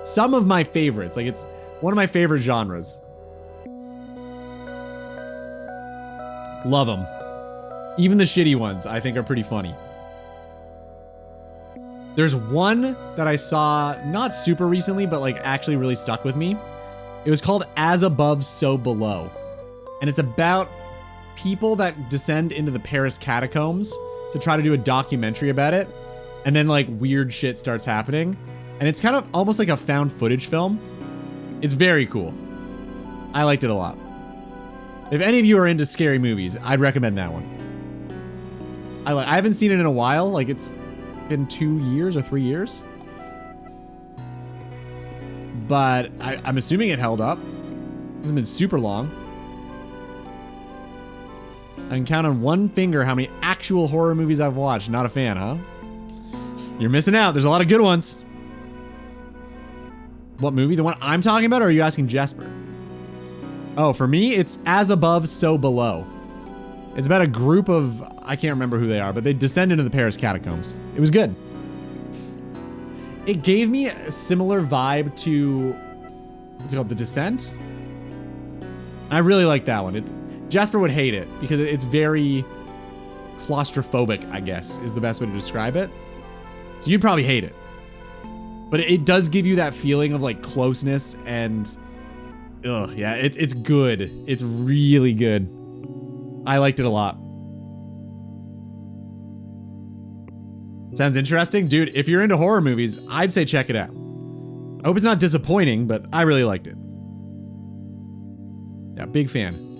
some of my favorites. Like, it's one of my favorite genres. Love them. Even the shitty ones, I think, are pretty funny. There's one that I saw, not super recently, but, like, actually really stuck with me. It was called As Above, So Below. And it's about people that descend into the Paris catacombs to try to do a documentary about it. And then like weird shit starts happening. And it's kind of almost like a found footage film. It's very cool. I liked it a lot. If any of you are into scary movies, I'd recommend that one. I haven't seen it in a while. Like it's been 2 years or 3 years. But I'm assuming it held up. It hasn't been super long. I can count on one finger how many actual horror movies I've watched. Not a fan, huh? You're missing out. There's a lot of good ones. What movie? The one I'm talking about, or are you asking Jesper? Oh, for me, it's As Above, So Below. It's about a group of, I can't remember who they are, but they descend into the Paris catacombs. It was good. It gave me a similar vibe to, what's it called? The Descent? I really like that one. Jasper would hate it because it's very claustrophobic, I guess, is the best way to describe it. So you'd probably hate it. But it does give you that feeling of like closeness and, yeah, it's good. It's really good. I liked it a lot. Sounds interesting? Dude, if you're into horror movies, I'd say check it out. I hope it's not disappointing, but I really liked it. Yeah, big fan.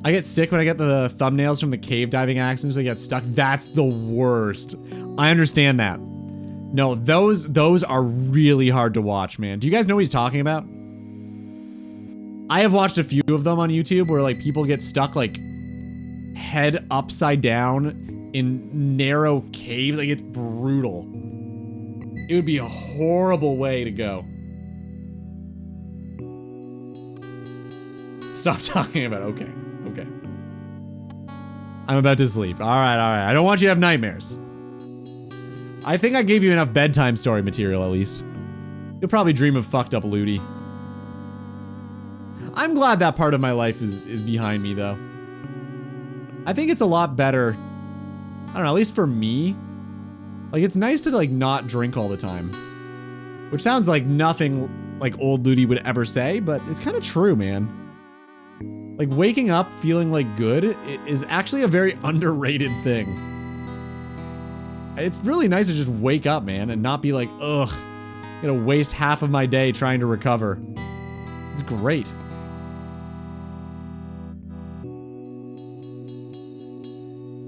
I get sick when I get the thumbnails from the cave diving accidents. I get stuck. That's the worst. I understand that. No, those are really hard to watch, man. Do you guys know what he's talking about? I have watched a few of them on YouTube where like people get stuck like head upside down in narrow caves. Like it's brutal. It would be a horrible way to go. Stop talking about it. Okay. Okay. I'm about to sleep. All right, all right. I don't want you to have nightmares. I think I gave you enough bedtime story material, at least. You'll probably dream of fucked up Ludi. I'm glad that part of my life is behind me, though. I think it's a lot better. I don't know, at least for me. Like, it's nice to, like, not drink all the time. Which sounds like nothing like old Ludi would ever say, but it's kind of true, man. Like, waking up feeling like good is actually a very underrated thing. It's really nice to just wake up, man, and not be like, ugh, I'm gonna waste half of my day trying to recover. It's great.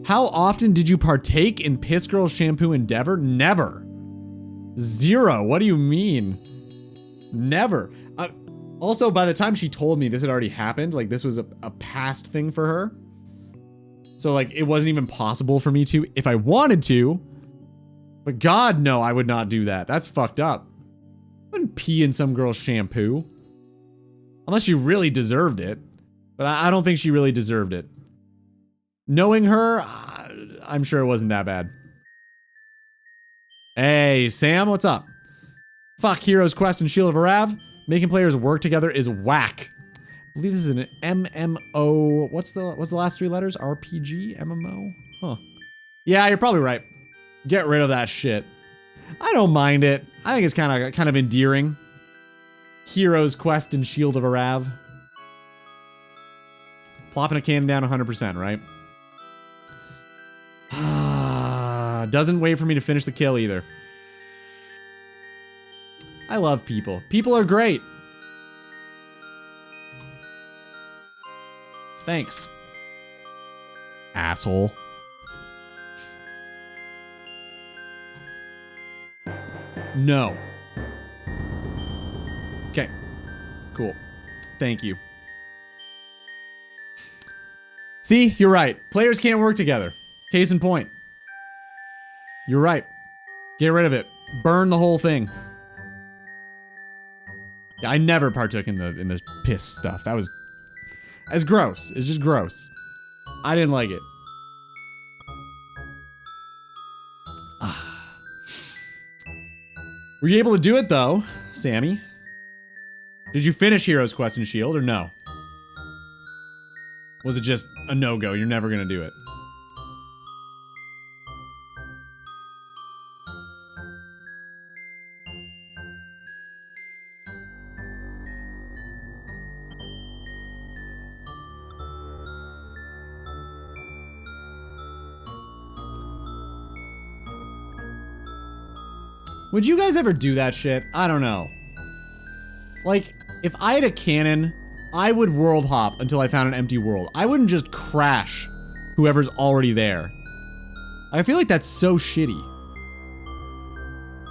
How often did you partake in Piss Girl shampoo endeavor? Never. Zero. What do you mean? Never. Also, by the time she told me this had already happened, like this was a past thing for her. So like it wasn't even possible for me to if I wanted to. But God, no, I would not do that. That's fucked up. I wouldn't pee in some girl's shampoo. Unless she really deserved it. But I don't think she really deserved it. Knowing her, I'm sure it wasn't that bad. Hey, Sam, what's up? Fuck Heroes Quest and Shield of Arav. Making players work together is whack. I believe this is an MMO. What's the last three letters? RPG? MMO? Huh. Yeah, you're probably right. Get rid of that shit. I don't mind it. I think it's kind of endearing. Heroes Quest and Shield of Arav. Plopping a cannon down 100%, right? Doesn't wait for me to finish the kill either. I love people. People are great. Thanks. Asshole. No. Okay. Cool. Thank you. See, you're right. Players can't work together. Case in point. You're right. Get rid of it. Burn the whole thing. Yeah, I never partook in the piss stuff. That's gross. It's just gross. I didn't like it. Were you able to do it though, Sammy? Did you finish Heroes Quest and Shield or no? Was it just a no-go? You're never gonna do it. Would you guys ever do that shit? I don't know. Like, if I had a cannon, I would world hop until I found an empty world. I wouldn't just crash whoever's already there. I feel like that's so shitty.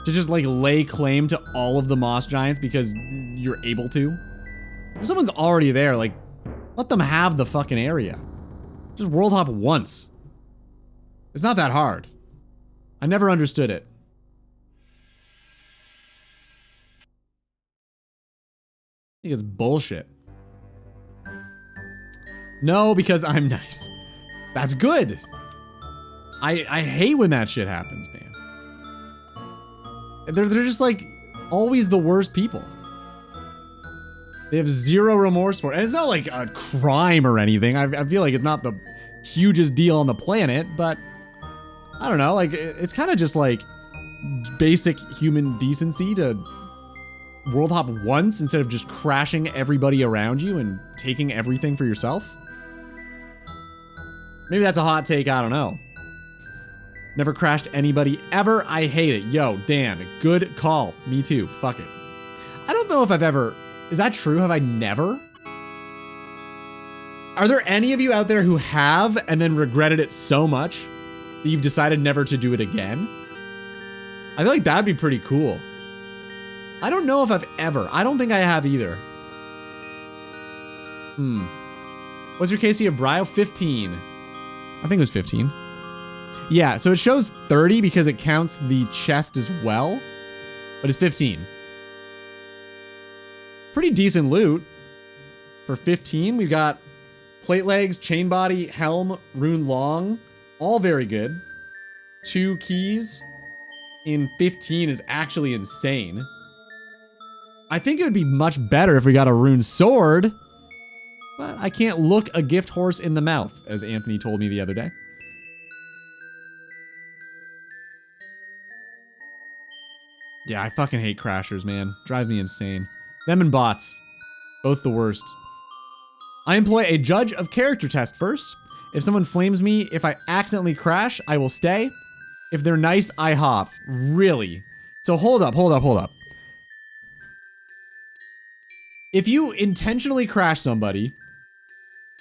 To just like lay claim to all of the moss giants because you're able to. If someone's already there, like, let them have the fucking area. Just world hop once. It's not that hard. I never understood it. I think it's bullshit. No, because I'm nice. That's good. I hate when that shit happens, man. They're just like always the worst people. They have zero remorse for it. And it's not like a crime or anything. I feel like it's not the hugest deal on the planet, but I don't know. Like it's kind of just like basic human decency to world hop once instead of just crashing everybody around you and taking everything for yourself. Maybe that's a hot take, I don't know. Never crashed anybody ever. I hate it. Yo, Dan, good call. Me too. Fuck it. I don't know if I've ever... Is that true? Have I never? Are there any of you out there who have and then regretted it so much that you've decided never to do it again? I feel like that'd be pretty cool. I don't know if I've ever. I don't think I have either. What's your KC of Brio? 15. I think it was 15. Yeah, so it shows 30 because it counts the chest as well, but it's 15. Pretty decent loot. For 15, we've got plate legs, chain body, helm, rune long, all very good. 2 keys in 15 is actually insane. I think it would be much better if we got a rune sword, but I can't look a gift horse in the mouth, as Anthony told me the other day. Yeah, I fucking hate crashers, man. Drive me insane. Them and bots. Both the worst. I employ a judge of character test first. If someone flames me, if I accidentally crash, I will stay. If they're nice, I hop. Really? So hold up. If you intentionally crash somebody,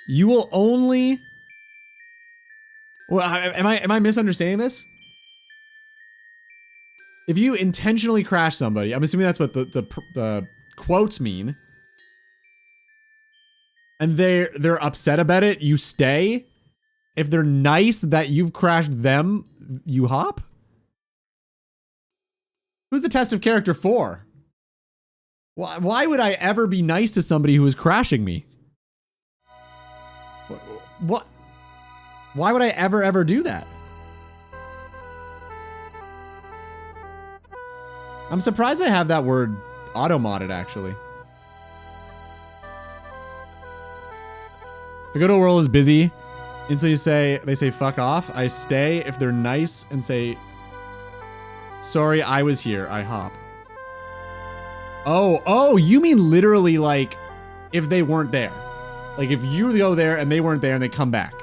you will only... Well, am I misunderstanding this? If you intentionally crash somebody, I'm assuming that's what the quotes mean, and they're upset about it, you stay. If they're nice that you've crashed them, you hop? Who's the test of character for? Why would I ever be nice to somebody who is crashing me? What? Why would I ever do that? I'm surprised I have that word auto-modded, actually. If I go to a world is busy, instantly they say fuck off, I stay. If they're nice and say, sorry, I was here, I hop. Oh, you mean literally like if they weren't there. Like if you go there and they weren't there and they come back.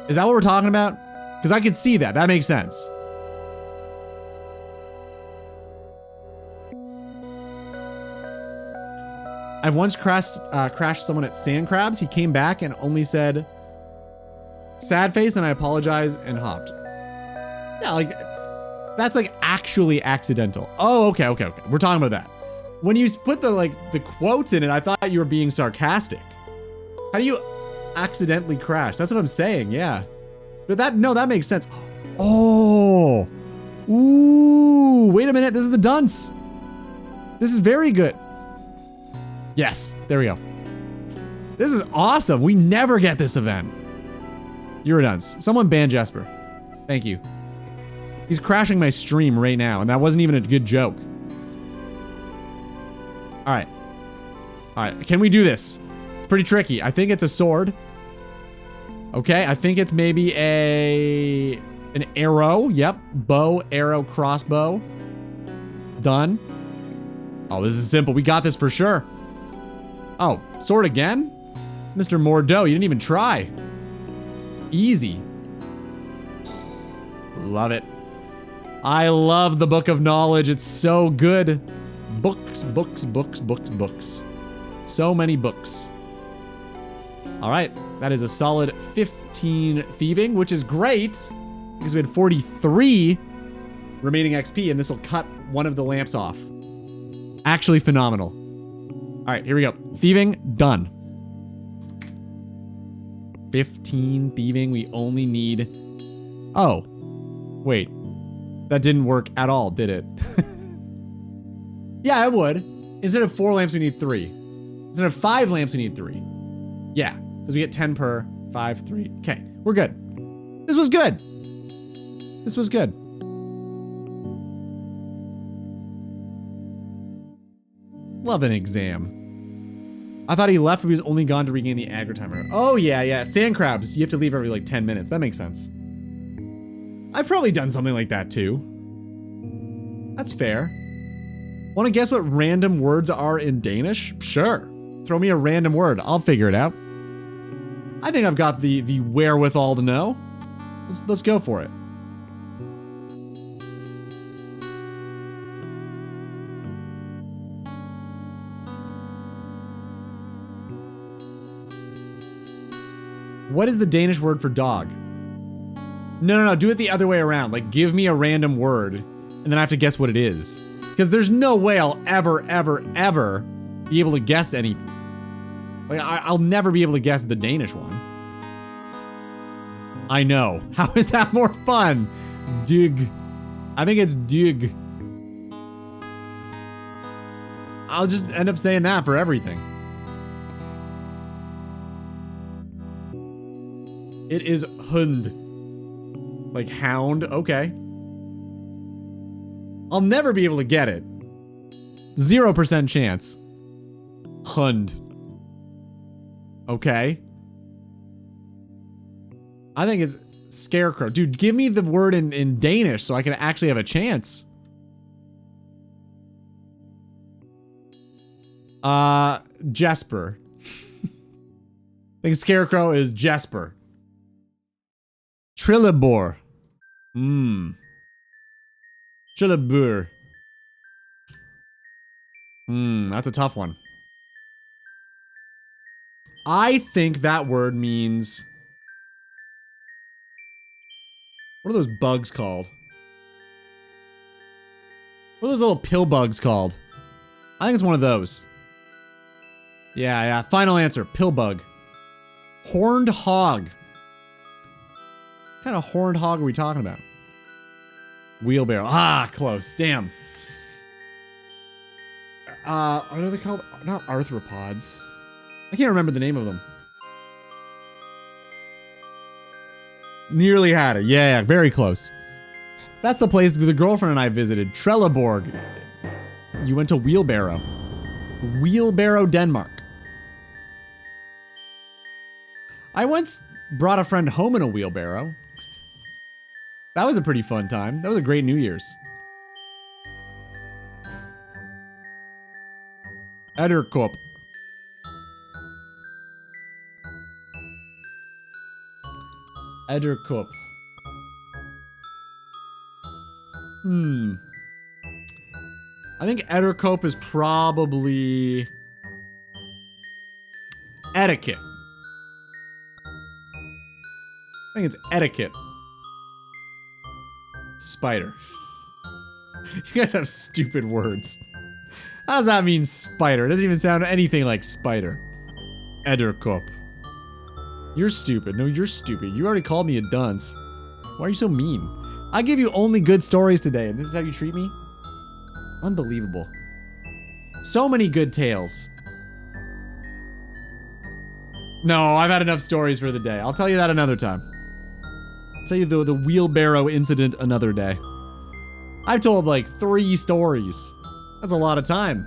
Is that what we're talking about? Because I can see that. That makes sense. I've once crashed someone at Sand Crabs. He came back and only said, sad face and I apologize and hopped. Yeah, like, that's like actually accidental. Oh, okay. We're talking about that. When you put the quotes in it, I thought you were being sarcastic. How do you accidentally crash? That's what I'm saying, yeah. But that makes sense. Oh. Ooh, wait a minute, this is the dunce. This is very good. Yes, there we go. This is awesome. We never get this event. You're a dunce. Someone ban Jesper. Thank you. He's crashing my stream right now, and that wasn't even a good joke. All right. Can we do this? It's pretty tricky. I think it's a sword. Okay, I think it's maybe an arrow. Yep, bow, arrow, crossbow. Done. Oh, this is simple. We got this for sure. Oh, sword again? Mr. Mordeaux, you didn't even try. Easy. Love it. I love the Book of Knowledge. It's so good. Books. So many books. All right, that is a solid 15 thieving, which is great because we had 43 remaining XP, and this will cut one of the lamps off. Actually phenomenal. All right, here we go. Thieving, done. 15 thieving, we only need... Oh, wait. That didn't work at all, did it? Yeah, it would. Instead of 4 lamps, we need 3. Instead of 5 lamps, we need 3. Yeah, because we get 10 per 5, 3. Okay, we're good. This was good. This was good. Love an exam. I thought he left, but he was only gone to regain the aggro timer. Oh, yeah. Sand crabs, you have to leave every like 10 minutes. That makes sense. I've probably done something like that too. That's fair. Want to guess what random words are in Danish? Sure. Throw me a random word. I'll figure it out. I think I've got the wherewithal to know. Let's go for it. What is the Danish word for dog? No, do it the other way around. Like, give me a random word, and then I have to guess what it is. Because there's no way I'll ever be able to guess anything. Like, I'll never be able to guess the Danish one. I know. How is that more fun? Dig. I think it's dig. I'll just end up saying that for everything. It is hund. Like hound, okay. I'll never be able to get it. 0% chance. Hund. Okay. I think it's scarecrow. Dude, give me the word in Danish so I can actually have a chance. Jesper. I think Scarecrow is Jesper. Trillibor. Trillibur. That's a tough one. I think that word means... What are those bugs called? What are those little pill bugs called? I think it's one of those. Yeah. Final answer. Pill bug. Horned hog. What kind of horned hog are we talking about? Wheelbarrow. Ah, close. Damn. What are they called? Not arthropods. I can't remember the name of them. Nearly had it. Yeah, very close. That's the place the girlfriend and I visited. Trelleborg. You went to Wheelbarrow. Wheelbarrow, Denmark. I once brought a friend home in a wheelbarrow. That was a pretty fun time. That was a great New Year's. Edderkop. Edderkop. I think Edderkop is probably etiquette. I think it's etiquette. Spider. You guys have stupid words. How does that mean spider? It doesn't even sound anything like spider. Edderkop. You're stupid. No, you're stupid. You already called me a dunce. Why are you so mean? I give you only good stories today, and this is how you treat me? Unbelievable. So many good tales. No, I've had enough stories for the day. I'll tell you that another time. I'll tell you the wheelbarrow incident another day. I've told like 3 stories. That's a lot of time.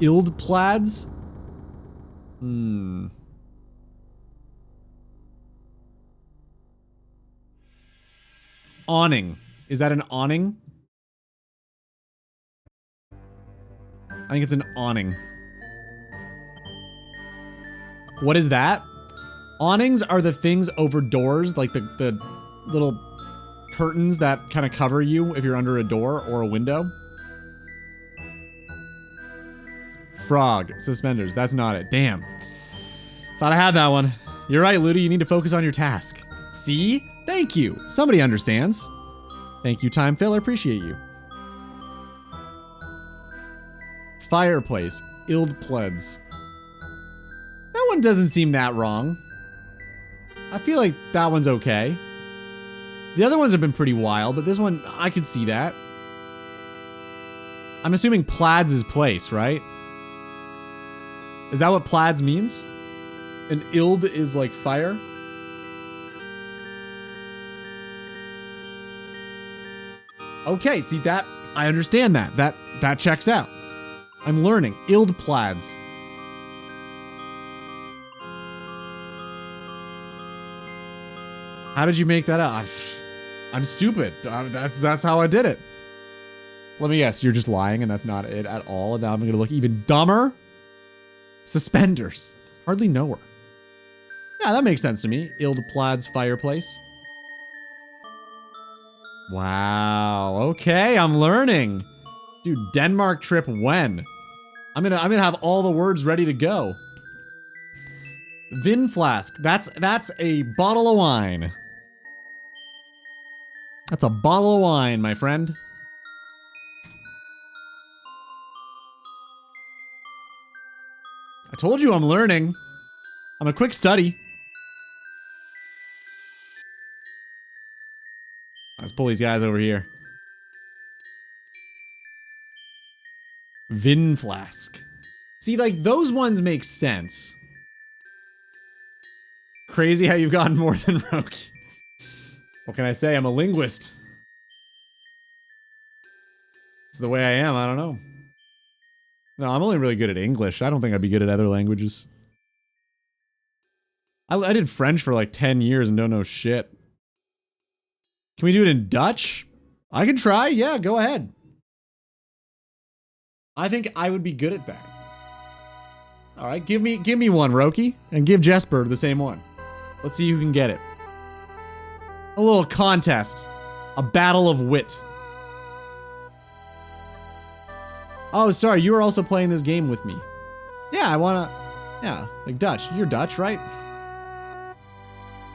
Ildplaids? Awning. Is that an awning? I think it's an awning. What is that? Awnings are the things over doors, like the little curtains that kind of cover you if you're under a door or a window. Frog. Suspenders. That's not it. Damn. Thought I had that one. You're right, Ludi. You need to focus on your task. See? Thank you. Somebody understands. Thank you, Time Phil. I appreciate you. Fireplace. Ildplaids. That one doesn't seem that wrong. I feel like that one's okay. The other ones have been pretty wild, but this one, I could see that. I'm assuming plaids is place, right? Is that what plaids means? And ild is like fire? Okay, see that, I understand that. That checks out. I'm learning. Ildplaids. How did you make that up? I'm stupid. That's how I did it. Let me guess, you're just lying and that's not it at all. And now I'm gonna look even dumber. Suspenders. Hardly know her. Yeah, that makes sense to me. Ildplaids fireplace. Wow. Okay, I'm learning. Dude, Denmark trip when? I'm gonna have all the words ready to go. Vin flask. That's a bottle of wine. That's a bottle of wine, my friend. I told you I'm learning. I'm a quick study. Let's pull these guys over here. Vin flask. See, like, those ones make sense. Crazy how you've gotten more than Roki. What can I say? I'm a linguist. It's the way I am, I don't know. No, I'm only really good at English. I don't think I'd be good at other languages. I did French for like 10 years and don't know shit. Can we do it in Dutch? I can try, yeah, go ahead. I think I would be good at that. All right, give me one, Roki, and give Jesper the same one. Let's see who can get it. A little contest. A battle of wit. Oh, sorry, you were also playing this game with me. Yeah, I wanna... Yeah, like Dutch. You're Dutch, right?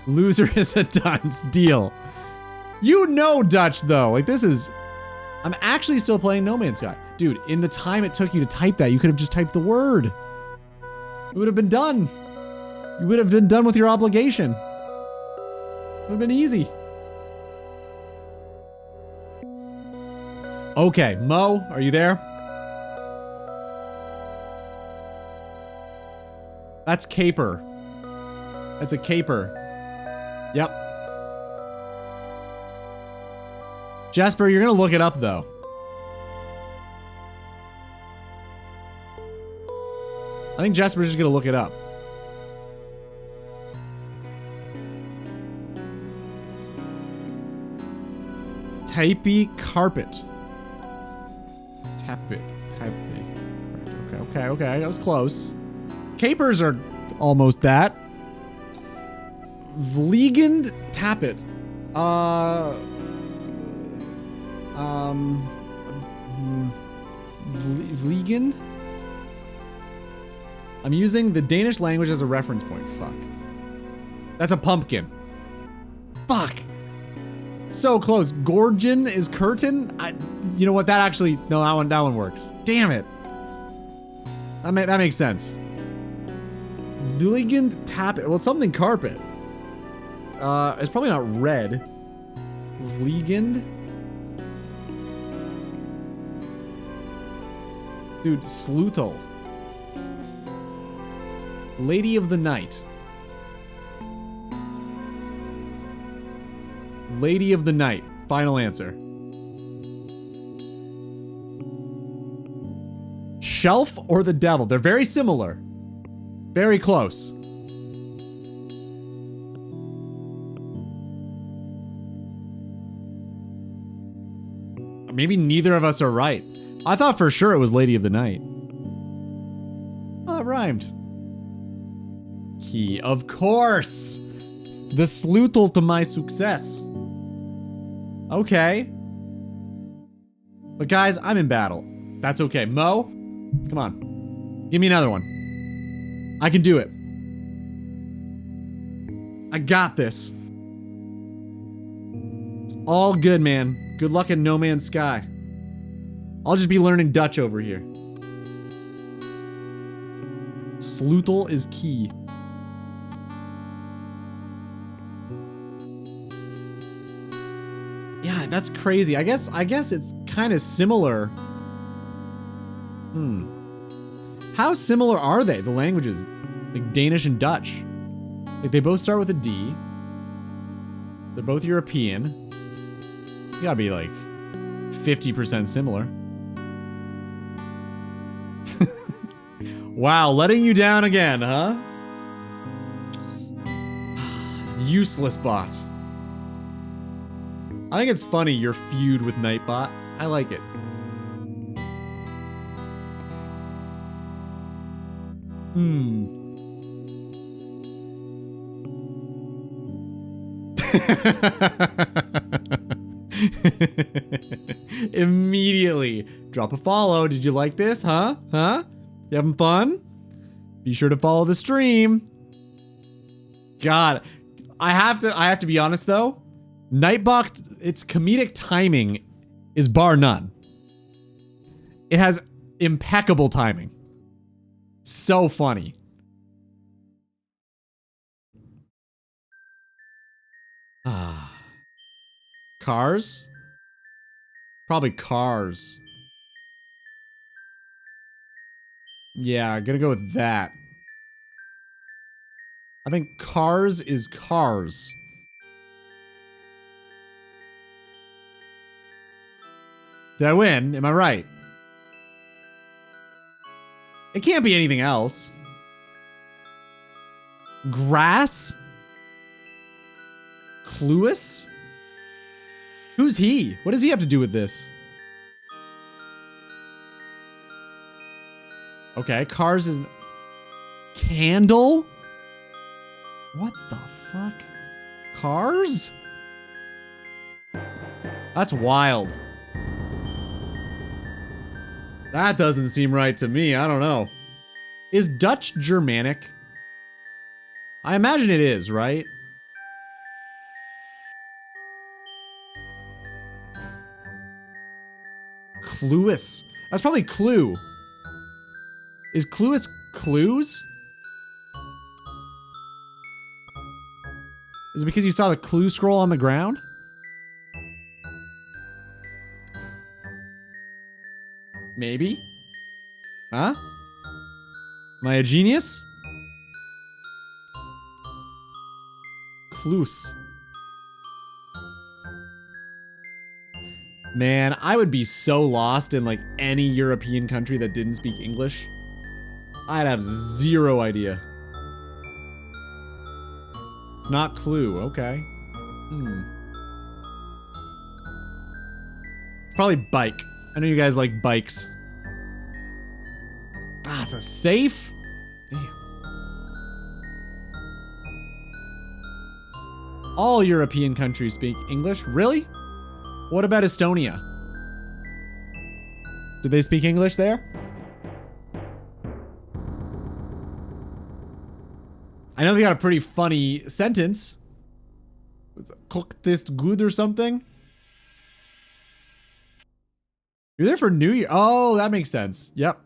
Loser is a dunce. Deal. You know Dutch, though. Like, this is... I'm actually still playing No Man's Sky. Dude, in the time it took you to type that, you could have just typed the word. It would have been done. You would have been done with your obligation. It would have been easy. Okay, Mo, are you there? That's caper. That's a caper. Yep. Jasper, you're gonna look it up, though. I think Jasper's just gonna look it up. Tapey carpet. Tapet. Okay, that was close. Capers are almost that. Vliegend tappet. Vliegend? I'm using the Danish language as a reference point. Fuck. That's a pumpkin. Fuck. So close. Gorgon is curtain? You know what? That actually... No, that one works. Damn it. That makes sense. Vliegend tappet. Well, it's something carpet. It's probably not red. Vliegend? Dude, Slutel. Lady of the Night. Lady of the Night. Final answer. Shelf or the devil? They're very similar. Very close. Maybe neither of us are right. I thought for sure it was Lady of the Night. Oh, it rhymed. Key, of course. The Slutel to my success. Okay. But guys, I'm in battle. That's okay. Mo, come on. Give me another one. I can do it. I got this. It's all good, man. Good luck in No Man's Sky. I'll just be learning Dutch over here. Slutel is key. Yeah, that's crazy. I guess it's kind of similar. How similar are they, the languages? Like Danish and Dutch. Like they both start with a D. They're both European. You gotta be like 50% similar. Wow, letting you down again, huh? Useless bot. I think it's funny your feud with Nightbot. I like it. Immediately. Drop a follow. Did you like this? Huh? Huh? You having fun? Be sure to follow the stream. God. I have to be honest though. Nightbot, its comedic timing is bar none. It has impeccable timing. So funny. Cars? Probably cars. Yeah, gonna go with that. I think cars is cars. Did I win? Am I right? It can't be anything else. Grass? Cluus? Who's he? What does he have to do with this? Okay, cars is... Candle? What the fuck? Cars? That's wild. That doesn't seem right to me. I don't know. Is Dutch Germanic? I imagine it is, right? Cluis. That's probably clue. Is cluis clues? Is it because you saw the clue scroll on the ground? Maybe? Huh? Am I a genius? Clues. Man, I would be so lost in like any European country that didn't speak English. I'd have zero idea. It's not clue, okay. Probably bike. I know you guys like bikes. Ah, it's a safe? Damn. All European countries speak English? Really? What about Estonia? Do they speak English there? I know they got a pretty funny sentence. Cook this good or something? You're there for New Year. Oh, that makes sense. Yep.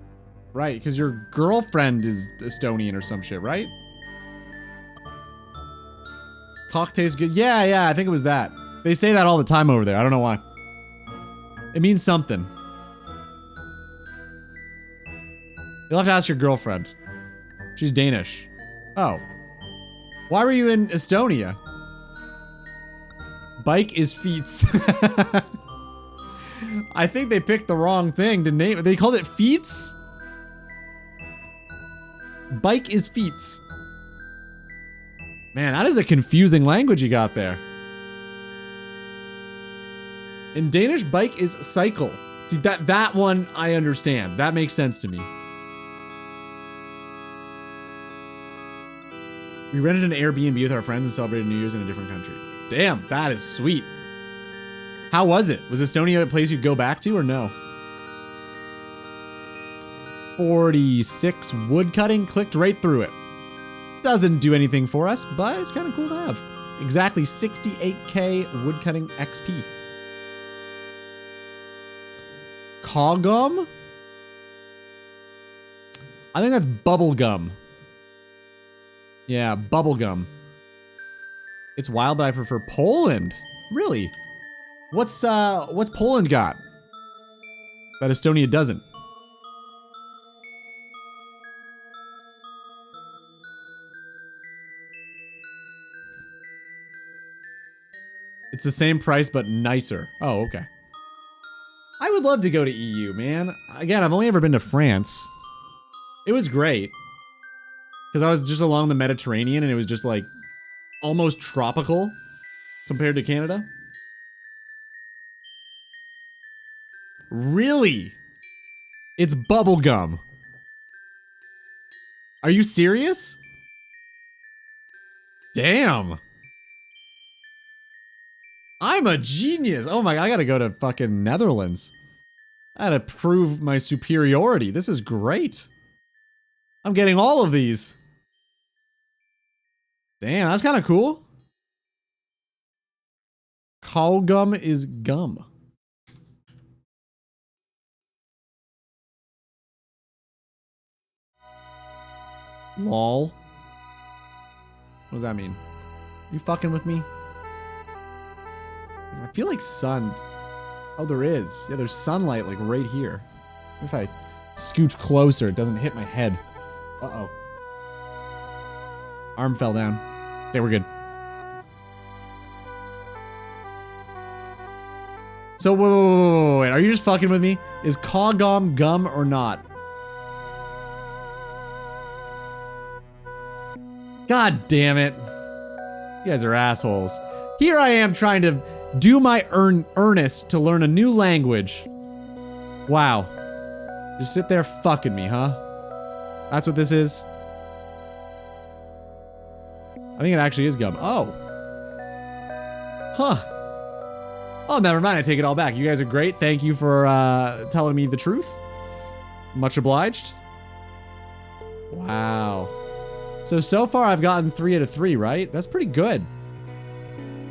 Right, because your girlfriend is Estonian or some shit, right? Cock tastes good. Yeah, I think it was that. They say that all the time over there. I don't know why. It means something. You'll have to ask your girlfriend. She's Danish. Oh. Why were you in Estonia? Bike is feets. I think they picked the wrong thing to name it. They called it feets? Bike is feets. Man, that is a confusing language you got there. In Danish, bike is cycle. See, that one I understand. That makes sense to me. We rented an Airbnb with our friends and celebrated New Year's in a different country. Damn, that is sweet. How was it? Was Estonia a place you'd go back to or no? 46 woodcutting, clicked right through it. Doesn't do anything for us, but it's kind of cool to have. Exactly 68k woodcutting XP. Cogum? I think that's bubblegum. Yeah, bubblegum. It's wild, but I prefer Poland. Really? What's Poland got that Estonia doesn't? It's the same price, but nicer. Oh, okay. I would love to go to EU, man. Again, I've only ever been to France. It was great. Because I was just along the Mediterranean and it was just like almost tropical compared to Canada. Really? It's bubblegum. Are you serious? Damn. I'm a genius. Oh my God, I gotta go to fucking Netherlands. I gotta prove my superiority. This is great. I'm getting all of these. Damn, that's kind of cool. Cowgum is gum. Lol. What does that mean? You fucking with me? I feel like sun. Oh, there is. Yeah, there's sunlight like right here. If I scooch closer, it doesn't hit my head. Uh-oh. Arm fell down. Okay, we're good. So, wait. Are you just fucking with me? Is Cogom gum or not? God damn it. You guys are assholes. Here I am trying to do my earnest to learn a new language. Wow. Just sit there fucking me, huh? That's what this is. I think it actually is gum. Oh. Huh. Oh, never mind. I take it all back. You guys are great. Thank you for telling me the truth. Much obliged. Wow. So far I've gotten 3 out of 3, right? That's pretty good.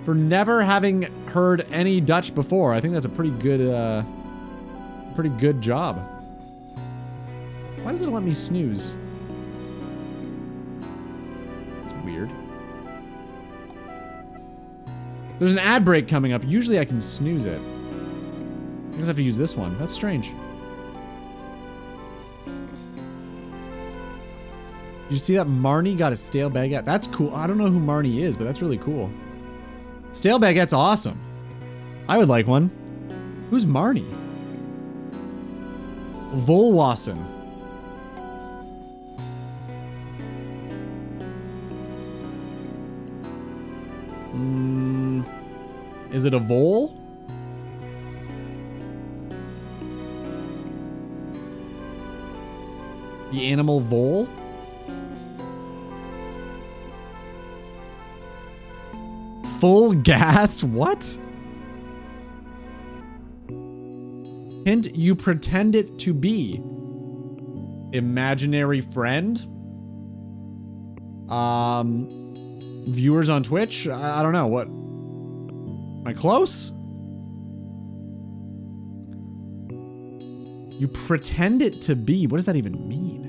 For never having heard any Dutch before, I think that's a pretty good job. Why does it let me snooze? It's weird. There's an ad break coming up. Usually I can snooze it. I just have to use this one. That's strange. Did you see that Marnie got a stale baguette? That's cool. I don't know who Marnie is, but that's really cool. Stale baguette's awesome. I would like one. Who's Marnie? Volwassen. Is it a vole? The animal vole? Full gas? What? Hint, you pretend it to be. Imaginary friend? Viewers on Twitch? I don't know. What? Am I close? You pretend it to be. What does that even mean?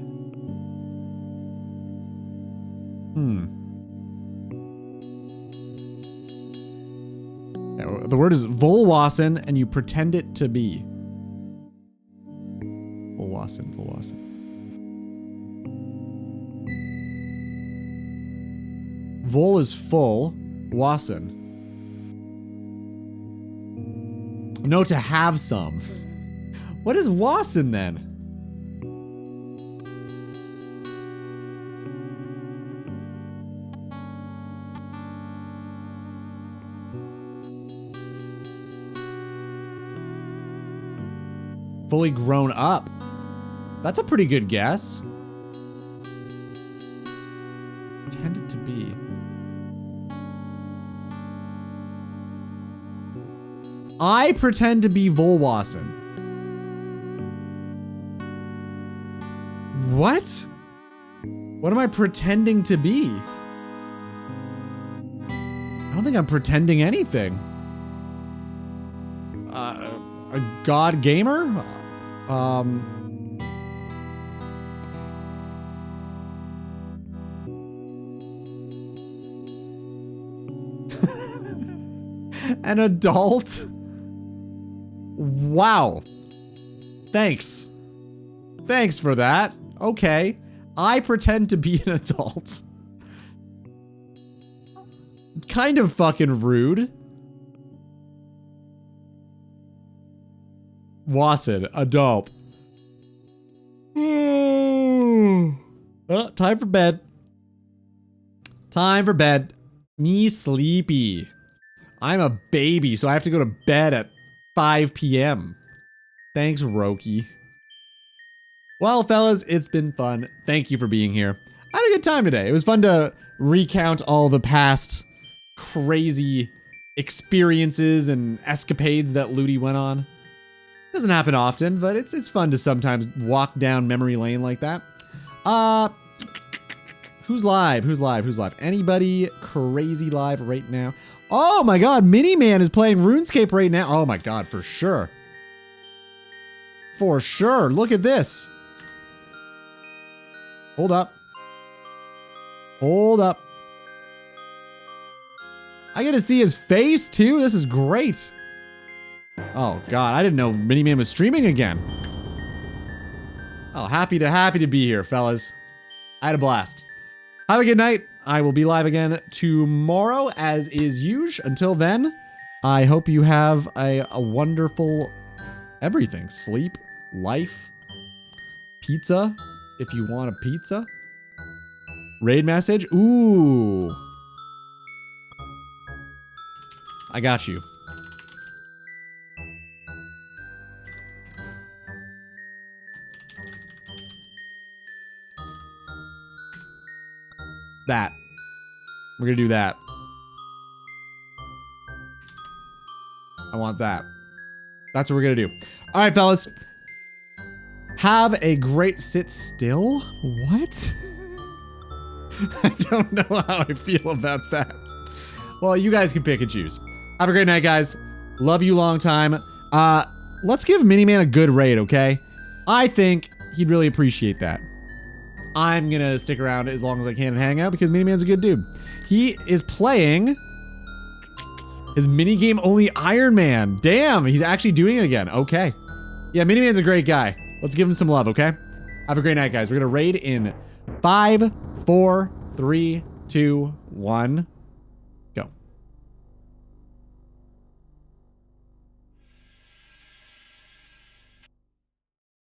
The word is Volwassen, and you pretend it to be. Volwassen. Vol is full. Wassen. No, to have some. What is Wassen then? Fully grown up. That's a pretty good guess. Pretended to be. I pretend to be Volwassen. What? What am I pretending to be? I don't think I'm pretending anything. A god gamer? An adult? Wow. Thanks. Thanks for that. Okay. I pretend to be an adult. Kind of fucking rude. Wasson, adult. Time for bed. Time for bed. Me sleepy. I'm a baby, so I have to go to bed at 5 p.m. Thanks, Roki. Well, fellas, it's been fun. Thank you for being here. I had a good time today. It was fun to recount all the past crazy experiences and escapades that Ludi went on. Doesn't happen often, but it's fun to sometimes walk down memory lane like that. Who's live? Who's live? Who's live? Anybody crazy live right now? Oh my god, Miniman is playing RuneScape right now. Oh my god, for sure. For sure. Look at this. Hold up. Hold up. I get to see his face too. This is great. Oh god, I didn't know Miniman was streaming again. Oh, happy to be here, fellas. I had a blast. Have a good night. I will be live again tomorrow, as is usual. Until then, I hope you have a wonderful everything. Sleep, life, pizza, if you want a pizza. Raid message. Ooh. I got you. That. We're gonna do that. I want that. That's what we're gonna do. All right, fellas. Have a great sit still. What? I don't know how I feel about that. Well, you guys can pick and choose. Have a great night, guys. Love you long time. Let's give Miniman a good raid, okay? I think he'd really appreciate that. I'm gonna stick around as long as I can and hang out because Miniman's a good dude. He is playing his minigame only Iron Man. Damn, he's actually doing it again. Okay. Yeah, Miniman's a great guy. Let's give him some love, okay? Have a great night, guys. We're gonna raid in 5, 4, 3, 2, 1.